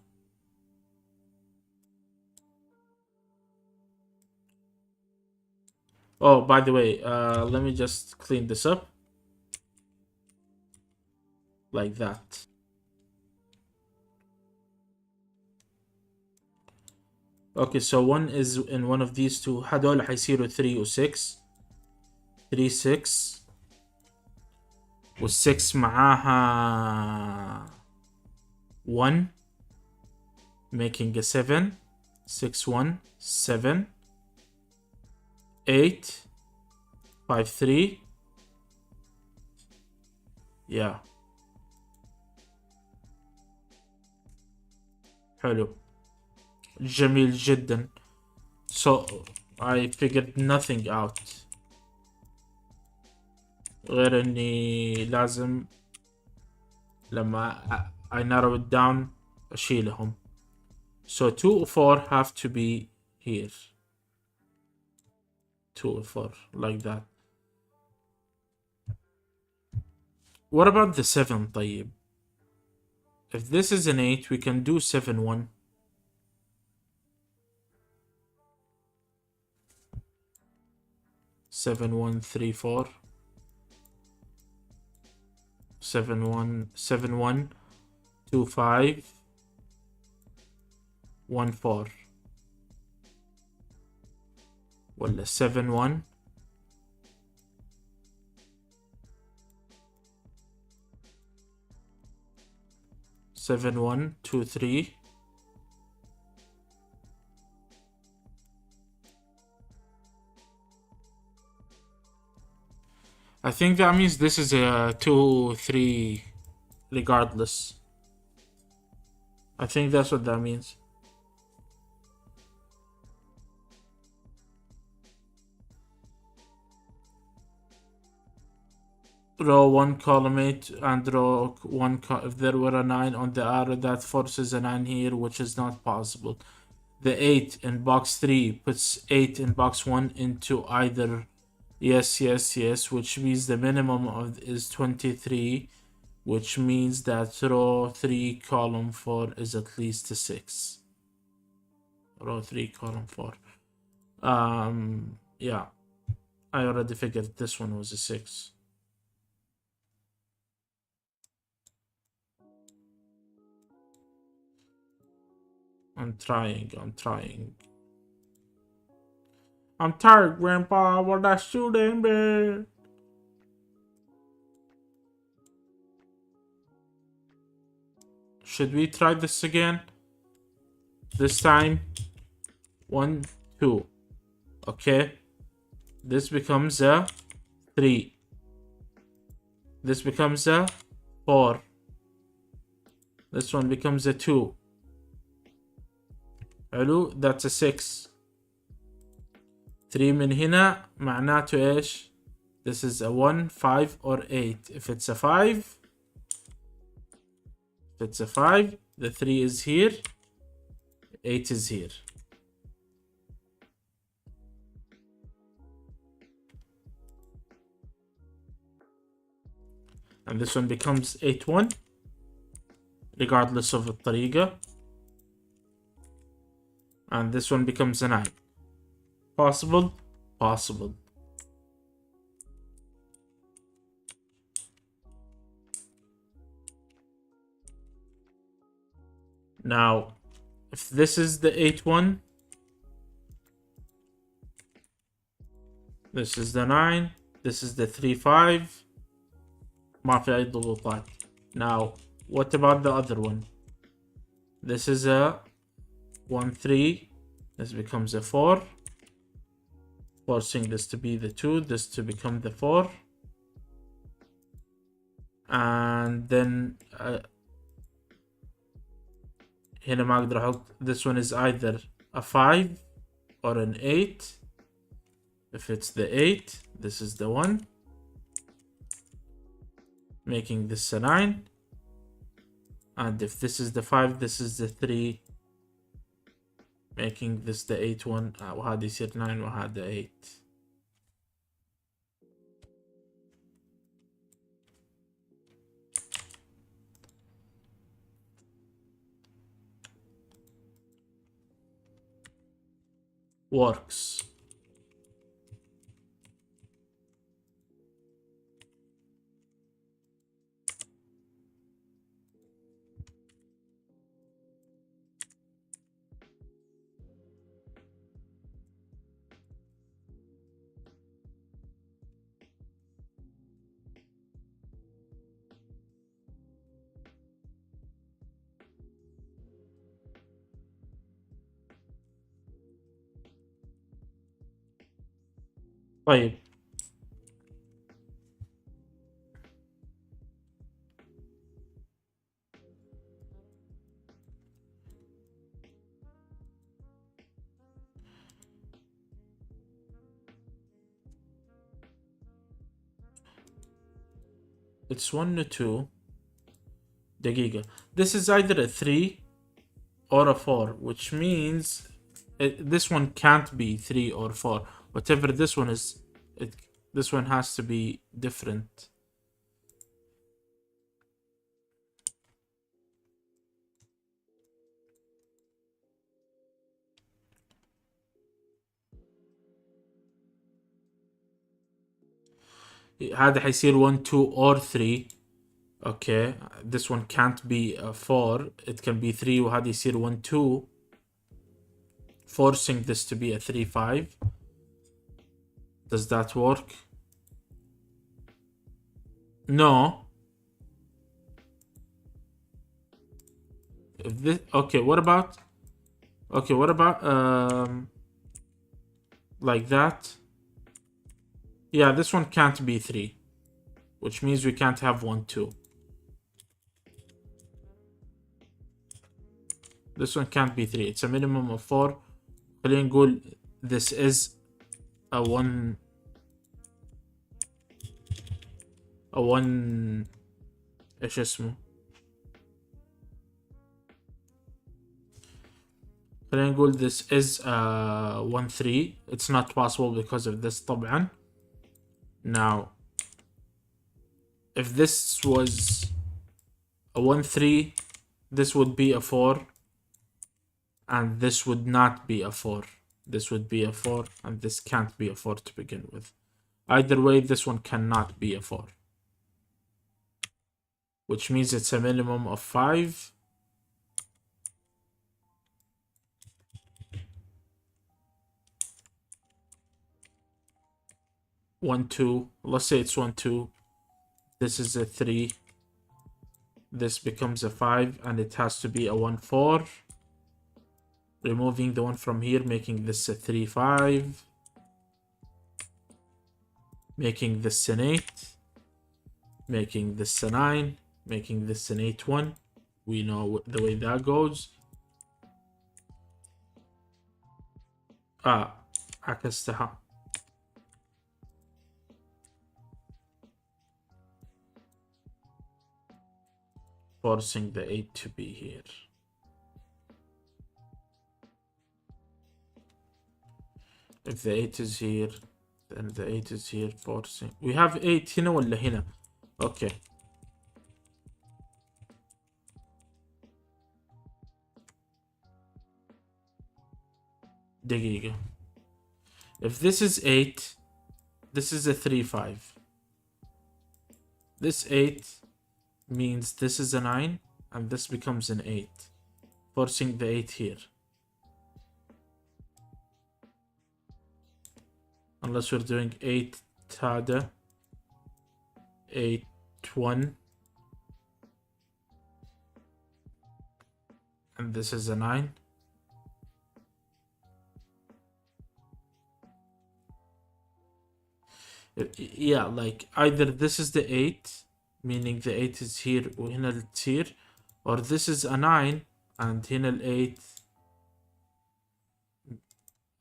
Oh, by the way, let me just clean this up. Like that. Okay, so 1 is in one of these two. هدول حيصيروا 3 و 6. 3 6. وال 6 معاها 1. Making a 7. 6 1 7. 8 5 3. Yeah. حلو. جميل جدا. So I figured nothing out غير اني لازم لما I narrow it down اشيلهم. So 2 or 4 have to be here. 2 or 4 like that. What about the 7 طيب? If this is an 8 we can do 7 1. 7 1 3 4. 7 1 7 1 2 5 1 4. ولا 7 1 7 1 2 3. I think that means this is a 2 3 regardless. I think that's what that means. Row 1 column 8 and row 1 if there were a 9 on the arrow that forces a 9 here, which is not possible. The 8 in box 3 puts 8 in box 1 into either. Yes, which means the minimum of is 23, which means that row 3 column 4 is at least a 6. Row 3 column 4. Yeah, I already figured this one was a 6. I'm trying. I'm tired, Grandpa. What that shooting, man? should we try this again? This time 1 2. Okay, this becomes a 3. This becomes a 4. This one becomes a 2. حلو, that's a 6. 3 من هنا معناته ايش؟ This is a 1, 5 or 8. If it's a 5, the 3 is here, 8 is here. And this one becomes 8, 1, regardless of الطريقة. And this one becomes a 9. Possible? Possible. Now, if this is the 8, 1, this is the 9, this is the 3, 5. ما في أي ضغوطات. Now, what about the other one? This is a 1, 3. This becomes a 4. Forcing this to be the 2, this to become the 4. And then هنا ما أقدر أحط. This one is either a 5 or an 8. If it's the 8, this is the 1. Making this a 9. And if this is the 5, this is the 3. Making this the 8, 1. وهذا يصير 9 وهذا 8. Works. طيب, it's 1 to 2. دقيقة. This is either a 3 or a 4, which means this one can't be 3 or 4. Whatever this one is, this one has to be different. هذا حيصير 1 2 or 3. Okay, this one can't be a 4. It can be 3 وهذا يصير 1 2, forcing this to be a 3 5. Does that work? No. If this, okay, what about like that? Yeah, this one can't be 3, which means we can't have 1 2. This one can't be 3. It's a minimum of 4. خلينا نقول this is a 1 ايش اسمه؟ خلينا نقول this is a 1 3. It's not possible because of this طبعا. Now, if this was a 1 3, this would be a 4. And this would not be a 4. This would be a 4, and this can't be a 4 to begin with. Either way, this one cannot be a 4. Which means it's a minimum of 5. One, 2. Let's say it's 1 2. This is a 3. this becomes a 5, and it has to be a 1, 4. Removing the 1 from here, making this a 3, 5. Making this an 8. Making this a 9. Making this an 8, 1. We know the way that goes. عكستها. Forcing the 8 to be here. If the 8 is here, then the 8 is here, forcing. We have 8 هنا ولا هنا؟ Okay. دقيقة. If this is 8, this is a 3, 5. This 8 means this is a 9, and this becomes an 8, forcing the 8 here. Unless we're doing 8 tada, 8, 1, and this is a 9. Yeah, like either this is the 8, meaning the 8 is here وهنا it's here, or this is a 9 and هنا ال 8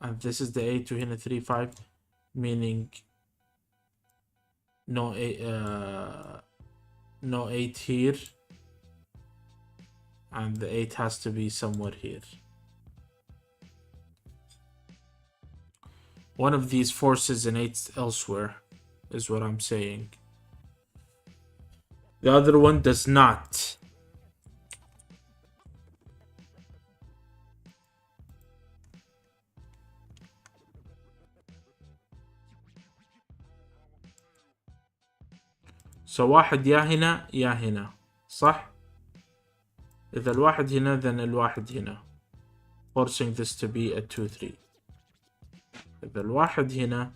and this is the 8 وهنا 3, 5, meaning no 8 here, and the 8 has to be somewhere here. One of these forces an 8 elsewhere, is what I'm saying. The other one does not. So واحد يا هنا يا هنا، صح؟ إذا الواحد هنا then الواحد هنا، forcing this to be a 2, 3. إذا الواحد هنا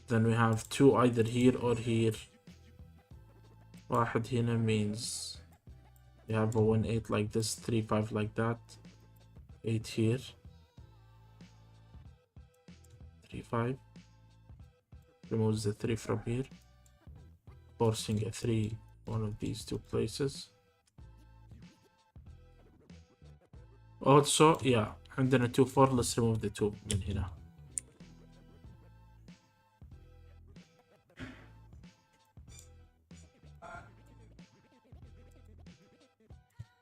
then we have 2 either here or here. واحد هنا means we have a 1, 8 like this, 3, 5 like that, 8 here, 3, 5. Removes the 3 from here, forcing a 3 one of these 2 places. Also, yeah, عندنا 2, 4. Let's remove the 2 من هنا.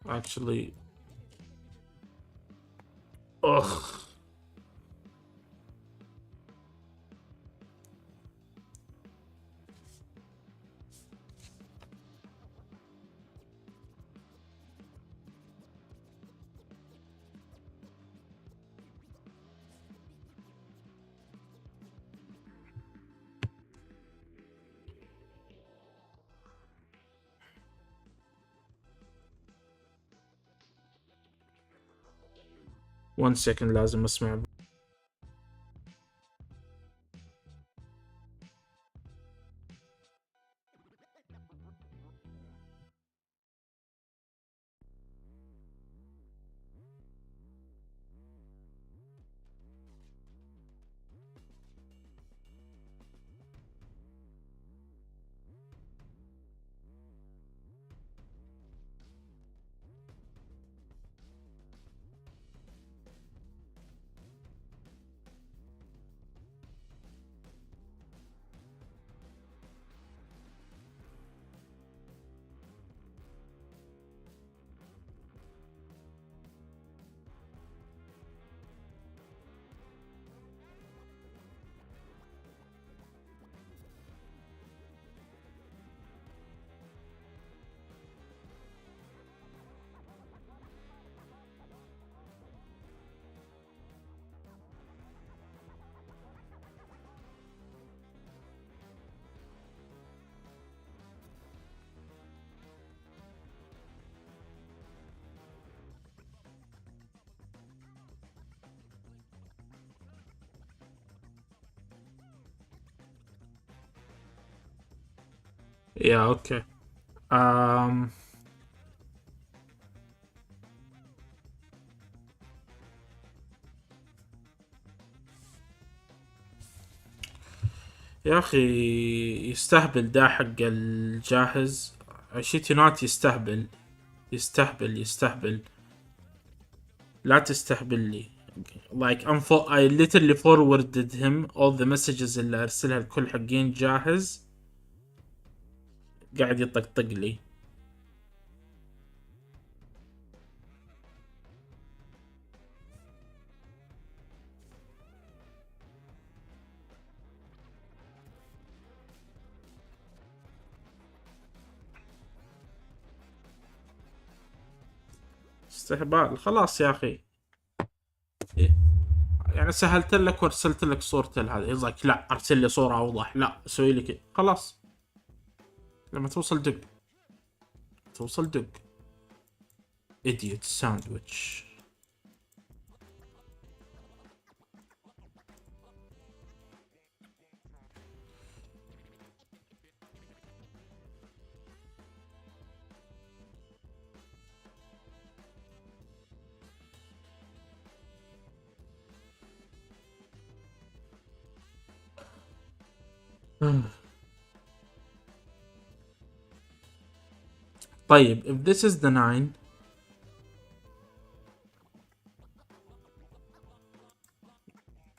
Actually, ugh. One second لازم اسمع. Yeah, okay. um يا اخي يستهبل ده حق الجاهز. عشيتي نوت يستهبل. يستهبل. لا تستهبل لي. like I literally forwarded him all the messages اللي ارسلها لكل حقين جاهز. قاعد يطقطق لي. استهبال خلاص يا اخي. يعني سهلت لك وارسلت لك صورته هذه يزك لا ارسل لي صورة اوضح لا سوي لي كذا خلاص. لما توصل دق. idiot sandwich. طيب if this is the 9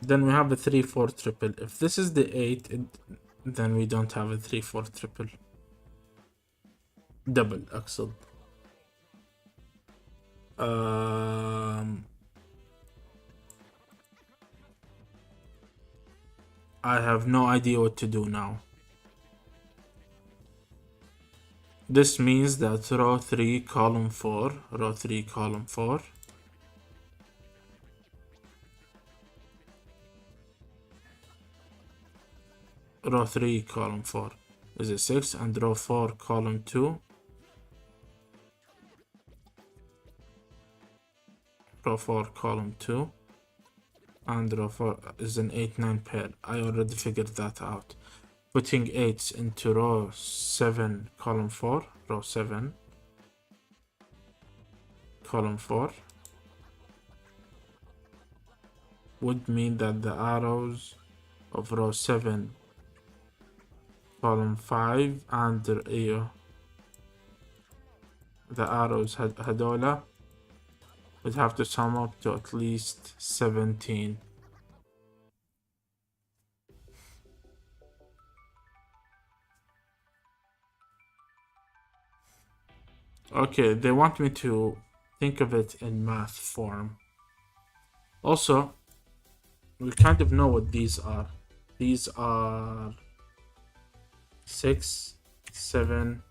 then we have a 3-4 triple. If this is the 8 then we don't have a 3-4 triple. double أقصد. I have no idea what to do now. This means that row 3 column 4 row 3 column 4 row 3 column 4 is a 6 and row 4 column 2 row 4 column 2 and row 4 is an 8-9 pair. I already figured that out. Putting 8s into row 7 column 4 row 7 column 4 would mean that the arrows of row 7 column 5 and the arrows هذولا would have to sum up to at least 17. Okay, they want me to think of it in math form. Also, we kind of know what these are. These are 6, 7,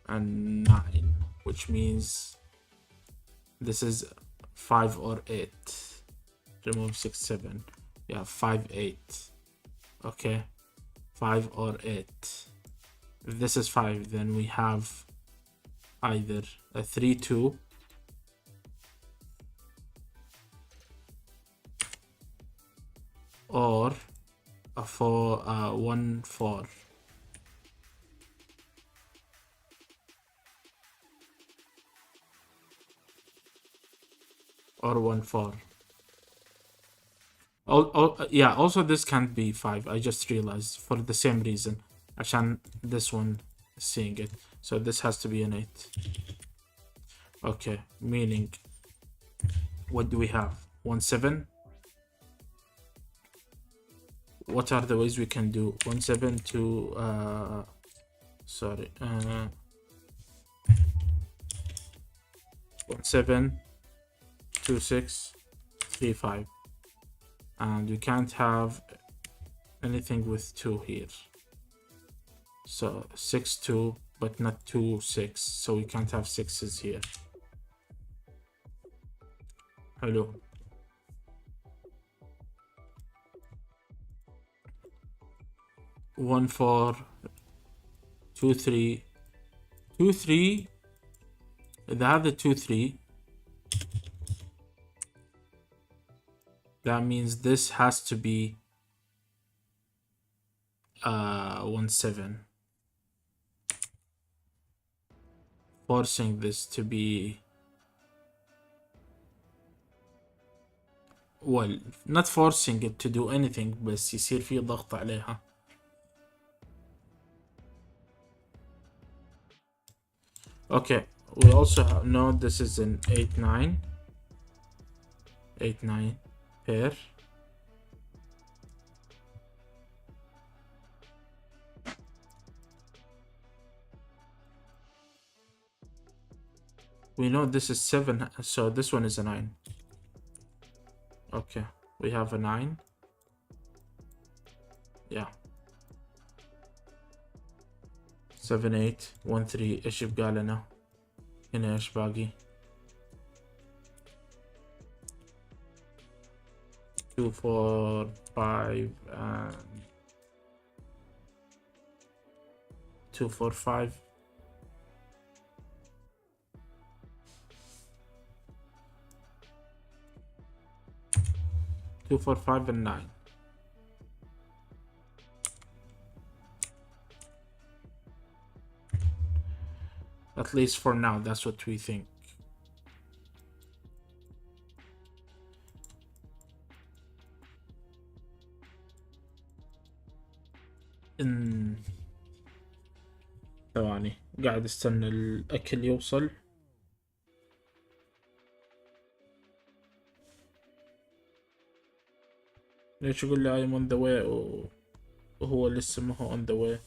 and 9, which means this is 5 or 8. Remove 6, 7. We have 5, 8. Okay, 5 or 8. If this is 5, then we have either a 3, 2, or a 1, 4. Or 1, 4. Yeah, also this can't be 5. I just realized for the same reason. عشان this one is seeing it. So this has to be an 8. Okay, meaning what do we have? 1, 7. What are the ways we can do 1, 7 to 1, 7, 2, 6, 3, 5. And we can't have anything with 2 here. So 6, 2, but not 2, 6. So we can't have 6s here. Hello. One, 4, 2, 3, 2, 3. إذا هذا 2, 3, that means this has to be 1, 7. forcing this to be, well, not forcing it to do anything, بس يصير في ضغط عليها. Okay, we also know this is an 8-9 pair. We know this is 7, so this one is a 9. Okay, we have a 9. Yeah. 7 8 1 3. ايش يبقى لنا؟ هنا ايش باقي؟ 2 4 5 and 2 4 5. Two, 4, 5 and 9. At least for now, that's what we think. ثواني قاعد استنى الأكل يوصل. ليش يقول لي I'm on the way وهو لسه ما هو on the way؟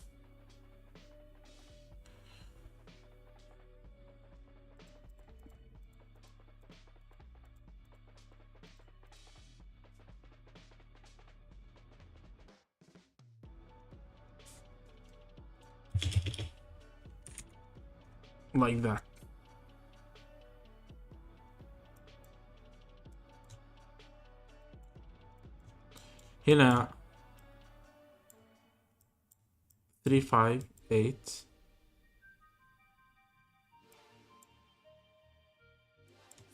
like that. هنا 3 5 8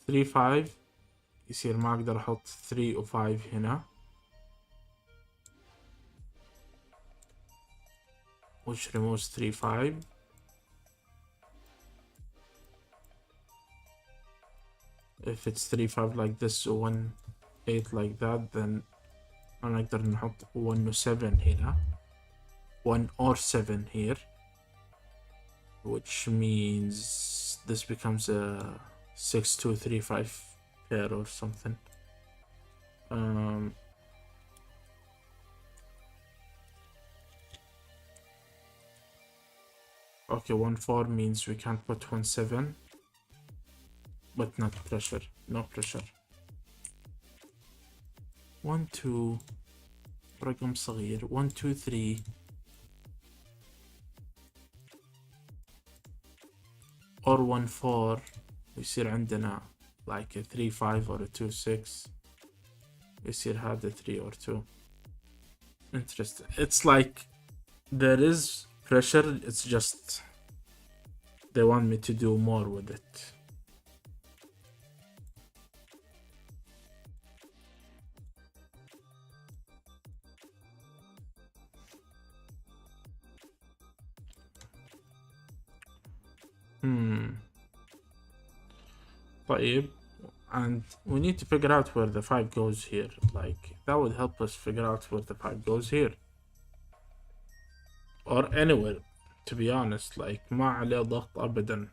3 5 يصير ما اقدر احط 3 و 5 هنا، which removes 3 5. If it's 3 5 like this و 1 8 like that, then أنا أقدر نحط 1 و 7 هنا، 1 or 7 here, which means this becomes a 6 2 3 5 pair or something. Okay, 1 4 means we can't put 1 7, but not pressure, no pressure. 1 2 رقم صغير، 1 2 3 or 1 4 يصير عندنا like a 3 5 or a 2 6، يصير هذا 3 or 2. Interesting. It's like there is pressure, it's just they want me to do more with it. طيب, and we need to figure out where the 5 goes here. Like that would help us figure out where the 5 goes here or anywhere, to be honest. Like ما عليه ضغط أبدا.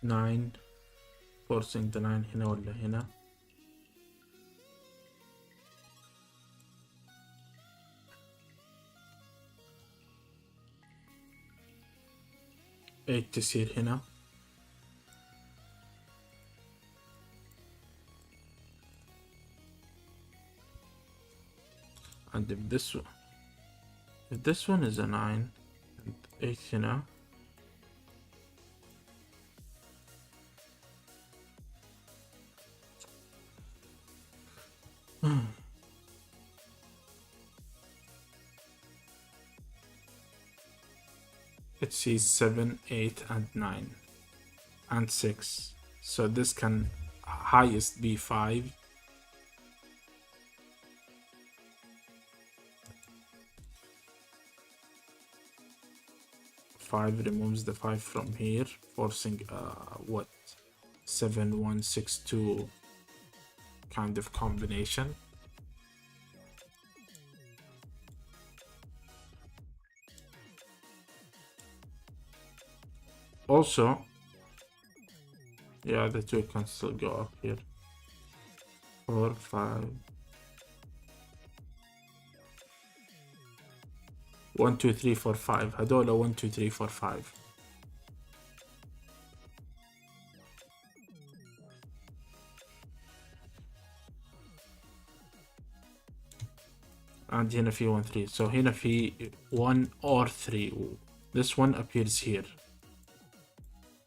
Nine, forcing the 9 هنا ولا هنا. Eight تصير هنا. And if this one is a 9 and 8 هنا, it sees 7, 8, and 9, and 6. So this can highest be 5. Five removes the 5 from here, forcing what 7, 1, 6, 2 kind of combination. Also, yeah, the 2 can still go up here. 4, 5. 1, 2, 3, 4, 5. هدول 1, 2, 3, 4, 5. And هنا في 1, 3. So هنا في 1 or 3. This one appears here.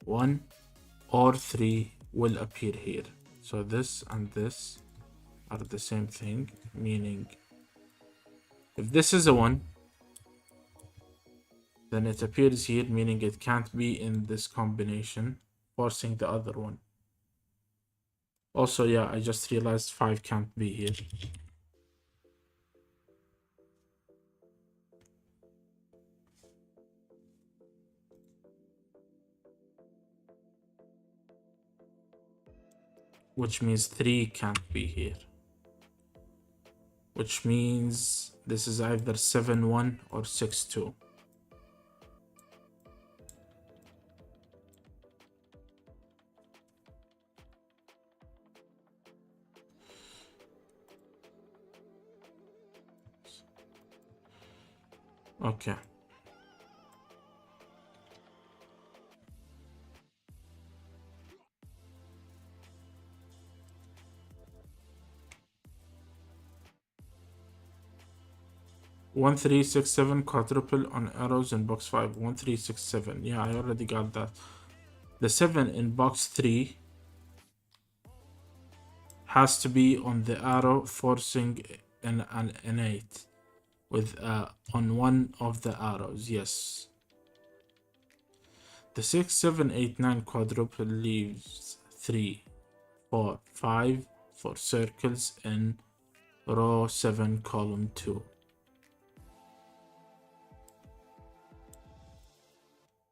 1 or 3 will appear here. So this and this are the same thing, meaning if this is a 1, then it appears here, meaning it can't be in this combination, forcing the other one. Also, yeah, I just realized 5 can't be here. Which means 3 can't be here. Which means this is either 7, 1 or 6, 2. Okay. One, 3, 6, 7 quadruple on arrows in box 5. 1, 3, 6, 7. Yeah, I already got that. The 7 in box 3 has to be on the arrow forcing an 8 with on one of the arrows. Yes. The 6, 7, 8, 9 quadruple leaves 3, 4, 5 for circles in row 7, column 2.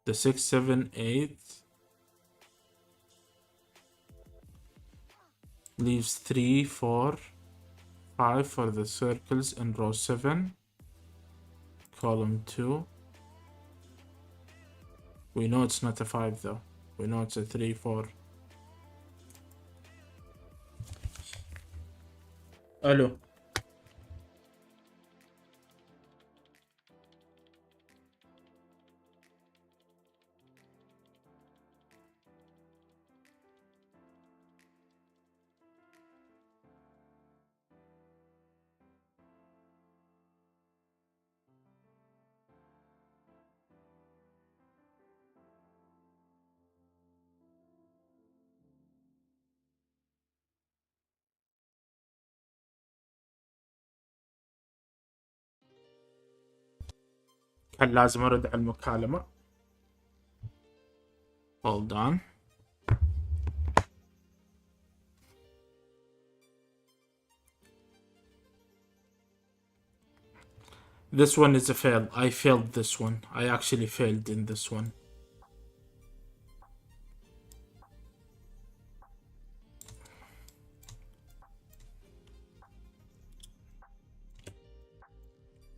The 6, 7, 8 leaves 3, 4, 5 for the circles in row 7, column 2. We know it's not a 5 though. We know it's a 3, 4. Hello. كان لازم أرد على المكالمة. Hold on. This one is a fail. I failed this one. I actually failed in this one.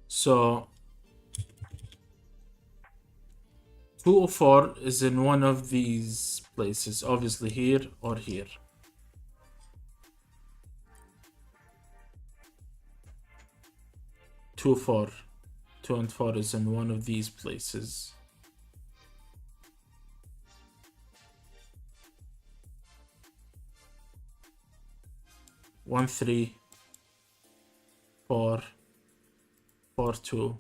So 204 is in one of these places, obviously here or here. Two and four is in one of these places. One, 3, 4, 4, 2.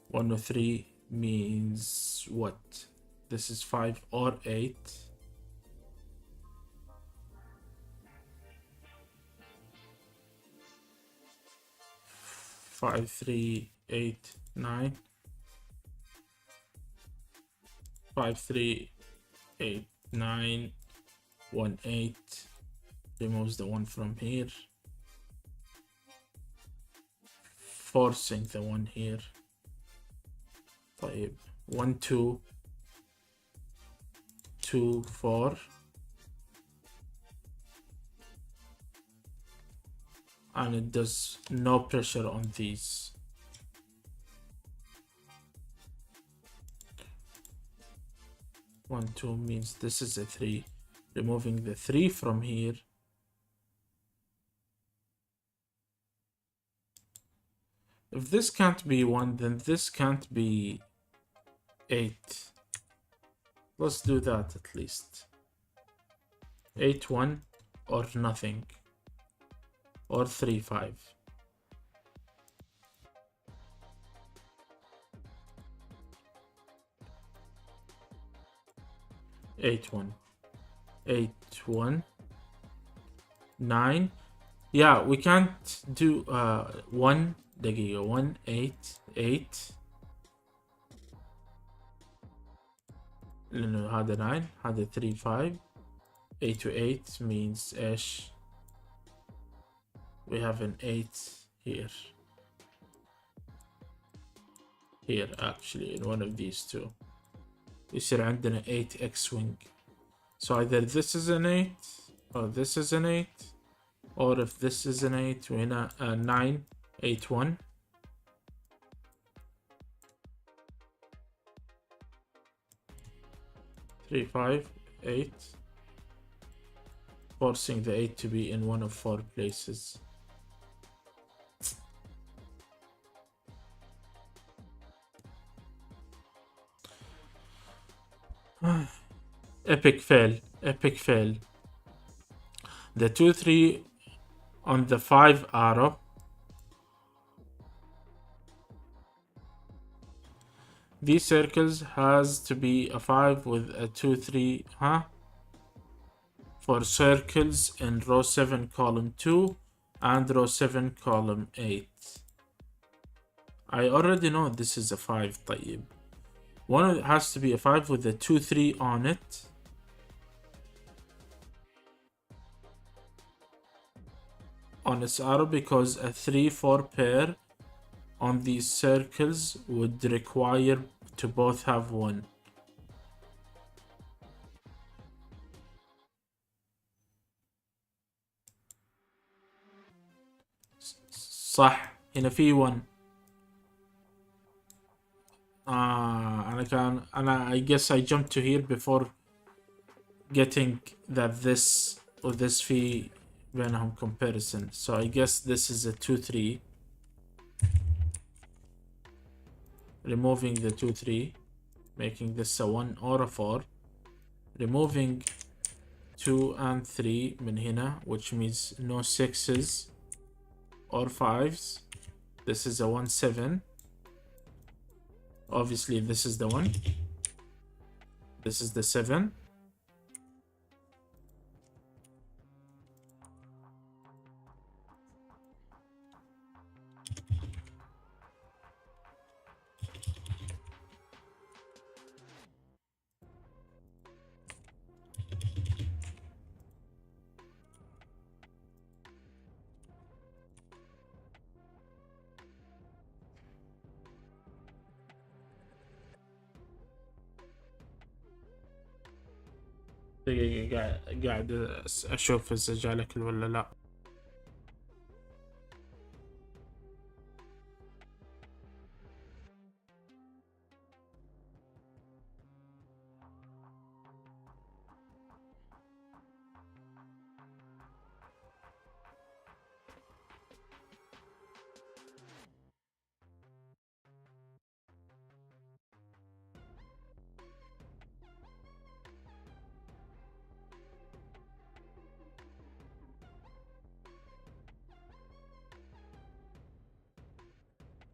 1 or 3 means what? This is 5 or 8. Five, 3, 8, 9. 5, 3, 8, 9, 1, 8. Removes the 1 from here. Forcing the 1 here. طيب 1, 2, 2, 4. And it does no pressure on these. One, 2 means this is a 3. Removing the 3 from here. If this can't be 1, then this can't be 8. Let's do that at least. 8, 1 or nothing. Or 3, 5. Eight, 1. 8, 1. 9. Yeah, we can't do 1. دقيقة 1 8 8 لأنه هذا 9 هذا 3 5 8 to 8 means إيش we have an 8 here actually in one of these two يصير عندنا 8 X-wing. So either this is an 8 or this is an 8, or if this is an 8 وهنا 9 8 1. Three, 5, 8. Forcing the 8 to be in one of 4 places. Epic fail. Epic fail. The 2, 3 on the 5 arrow. These circles has to be a 5 with a 2, 3, for circles in row 7, column 2 and row 7, column 8. I already know this is a 5. طيب. One has to be a 5 with a 2, 3 on it. On its arrow, because a 3, 4 pair on these circles would require to both have 1. صح هنا في 1. I guess I jumped to here before getting that this or this في بينهم comparison. So I guess this is a 2, 3. Removing the 2, 3, making this a 1 or a 4. Removing 2 and 3 من هنا, which means no 6s or 5s. This is a 1, 7. Obviously this is the 1. This is the 7. دقيقة قاعد أشوف إذا جالك ولا لا.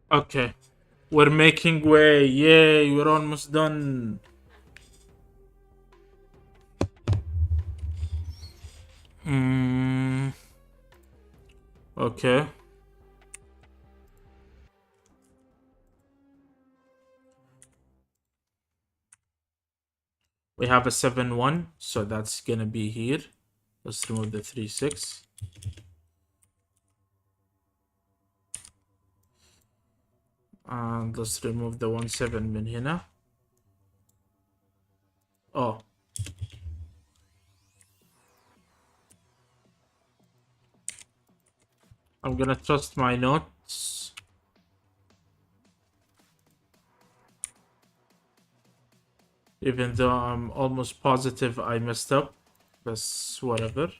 Okay, we're making way. Yay, we're almost done. Okay. We have a 7 1, so that's gonna be here. Let's remove the 3 6. And let's remove the 1 7 من هنا. Oh. I'm gonna trust my notes. Even though I'm almost positive I messed up. But whatever.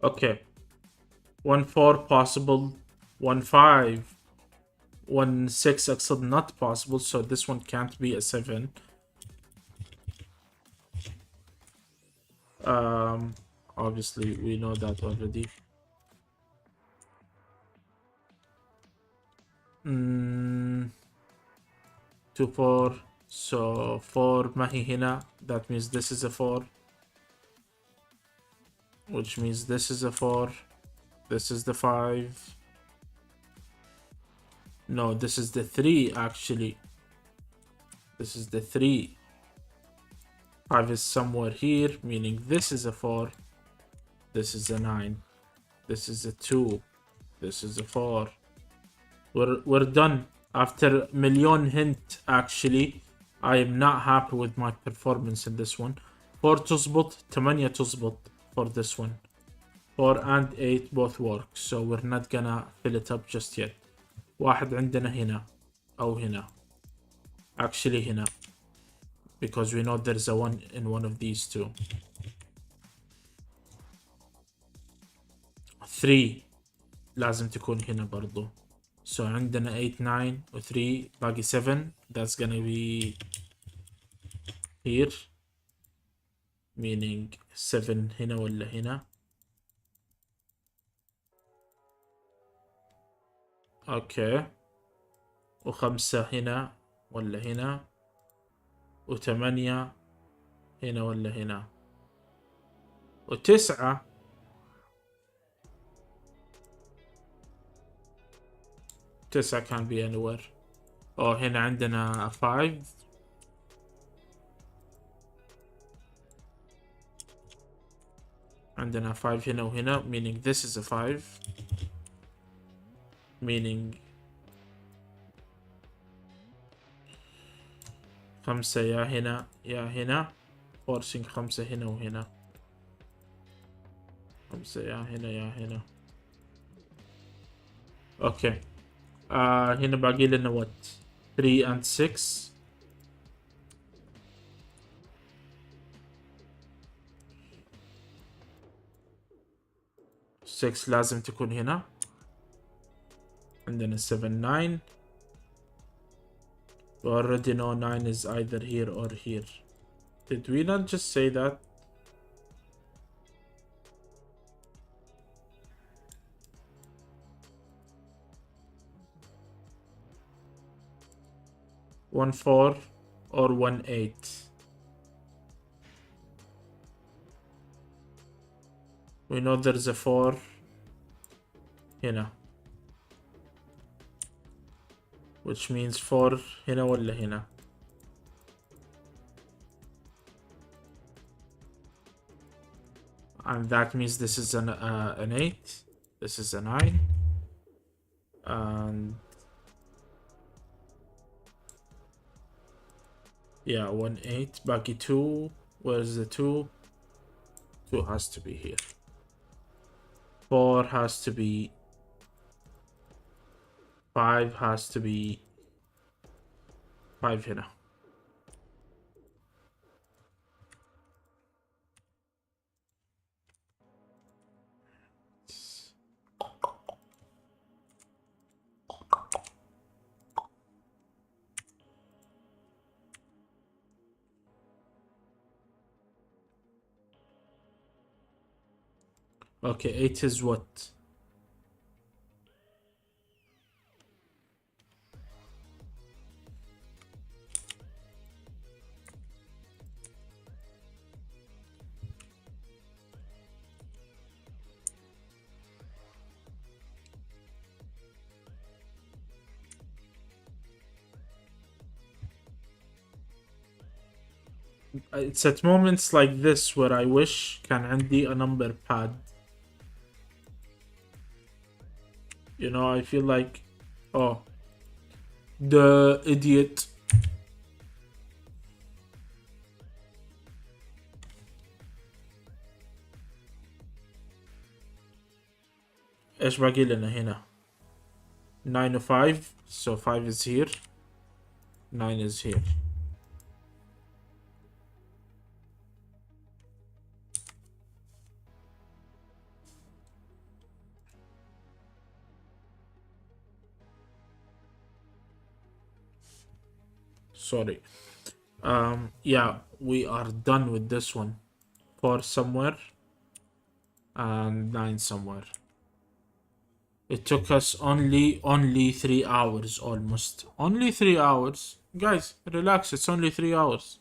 Okay. 1 4 possible. 1 5. 1 6 أقصد not possible, so this one can't be a 7. Obviously we know that already. 2 4, so 4 ما هي هنا. That means this is a 4, which means this is a 4. This is the 5. No, this is the 3 actually. This is the 3. 5 is somewhere here, meaning this is a 4. This is a 9. This is a 2. This is a 4. We're done. After million hint actually, I am not happy with my performance in this one. 4 تزبط, 8 تزبط for this one. 4 and 8 both work, so we're not gonna fill it up just yet. واحد عندنا هنا أو هنا. Actually هنا, because we know there's a 1 in one of these two. 3 لازم تكون هنا برضو. So عندنا 8 9 و 3 باقي 7. That's gonna be here, meaning 7 هنا ولا هنا. اوكي. و5 هنا ولا هنا. و8 هنا ولا هنا. و9 9 can be anywhere. هنا عندنا 5. عندنا 5 هنا وهنا, meaning this is a 5. meaning 5 يا هنا يا هنا. forcing 5 هنا وهنا. 5 يا هنا يا هنا. اوكي. هنا باقي لنا what 3 and 6. six لازم تكون هنا. عندنا 7 9. We already know 9 is either here or here. Did we not just say that? One 4 or 1 8. We know there's a 4 هنا, which means 4 هنا ولا هنا. And that means this is an 8. This is a 9. And yeah, 1 8. باقي 2. Where's the 2? 2 has to be here. 4 has to be. 5 has to be. 5 هنا. Okay, 8 is what? it's at moments like this where I wish كان عندي a number pad. You know, I feel like, oh, the idiot. ايش باقي لنا هنا؟ 9 و 5, so 5 is here, 9 is here. Sorry. Yeah, we are done with this one. 4 somewhere and 9 somewhere. It took us only 3 hours almost. Only 3 hours. Guys, relax, it's only 3 hours.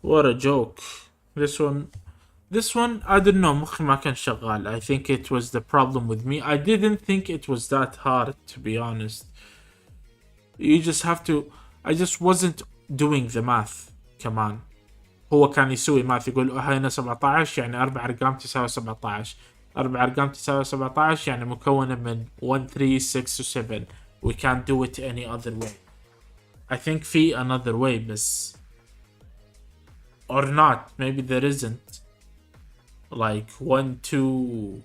What a joke. This one, I don't know, مخي ما كان شغال. I think it was the problem with me. I didn't think it was that hard, to be honest. You just have to... I just wasn't doing the math كمان. هو كان يسوي ماث يقول هنا 17 يعني 4 أرقام تساوي 17. 4 أرقام تساوي 17 يعني مكونة من 1, 3, 6 و 7. We can't do it any other way. I think في another way بس... Or not. Maybe there isn't. Like 1, 2,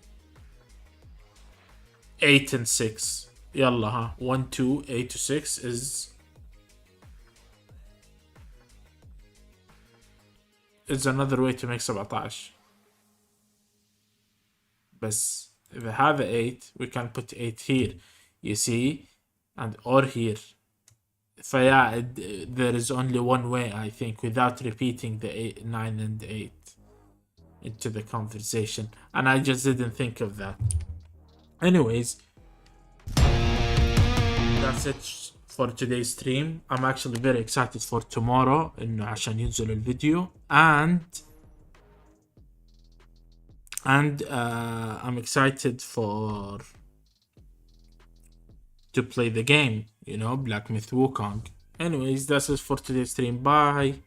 8 and 6. يلا ها. 1, 2, 8 to 6 is another way to make 17. بس إذا هذا 8 we can put 8 here. You see? And or here. So yeah, there is only one way, I think, without repeating the 8, 9 and 8 into the conversation. And I just didn't think of that. Anyways, that's it for today's stream. I'm actually very excited for tomorrow إنه عشان ينزل الفيديو. And I'm excited to play the game, you know, Black Myth Wukong. Anyways, that's it for today's stream. Bye.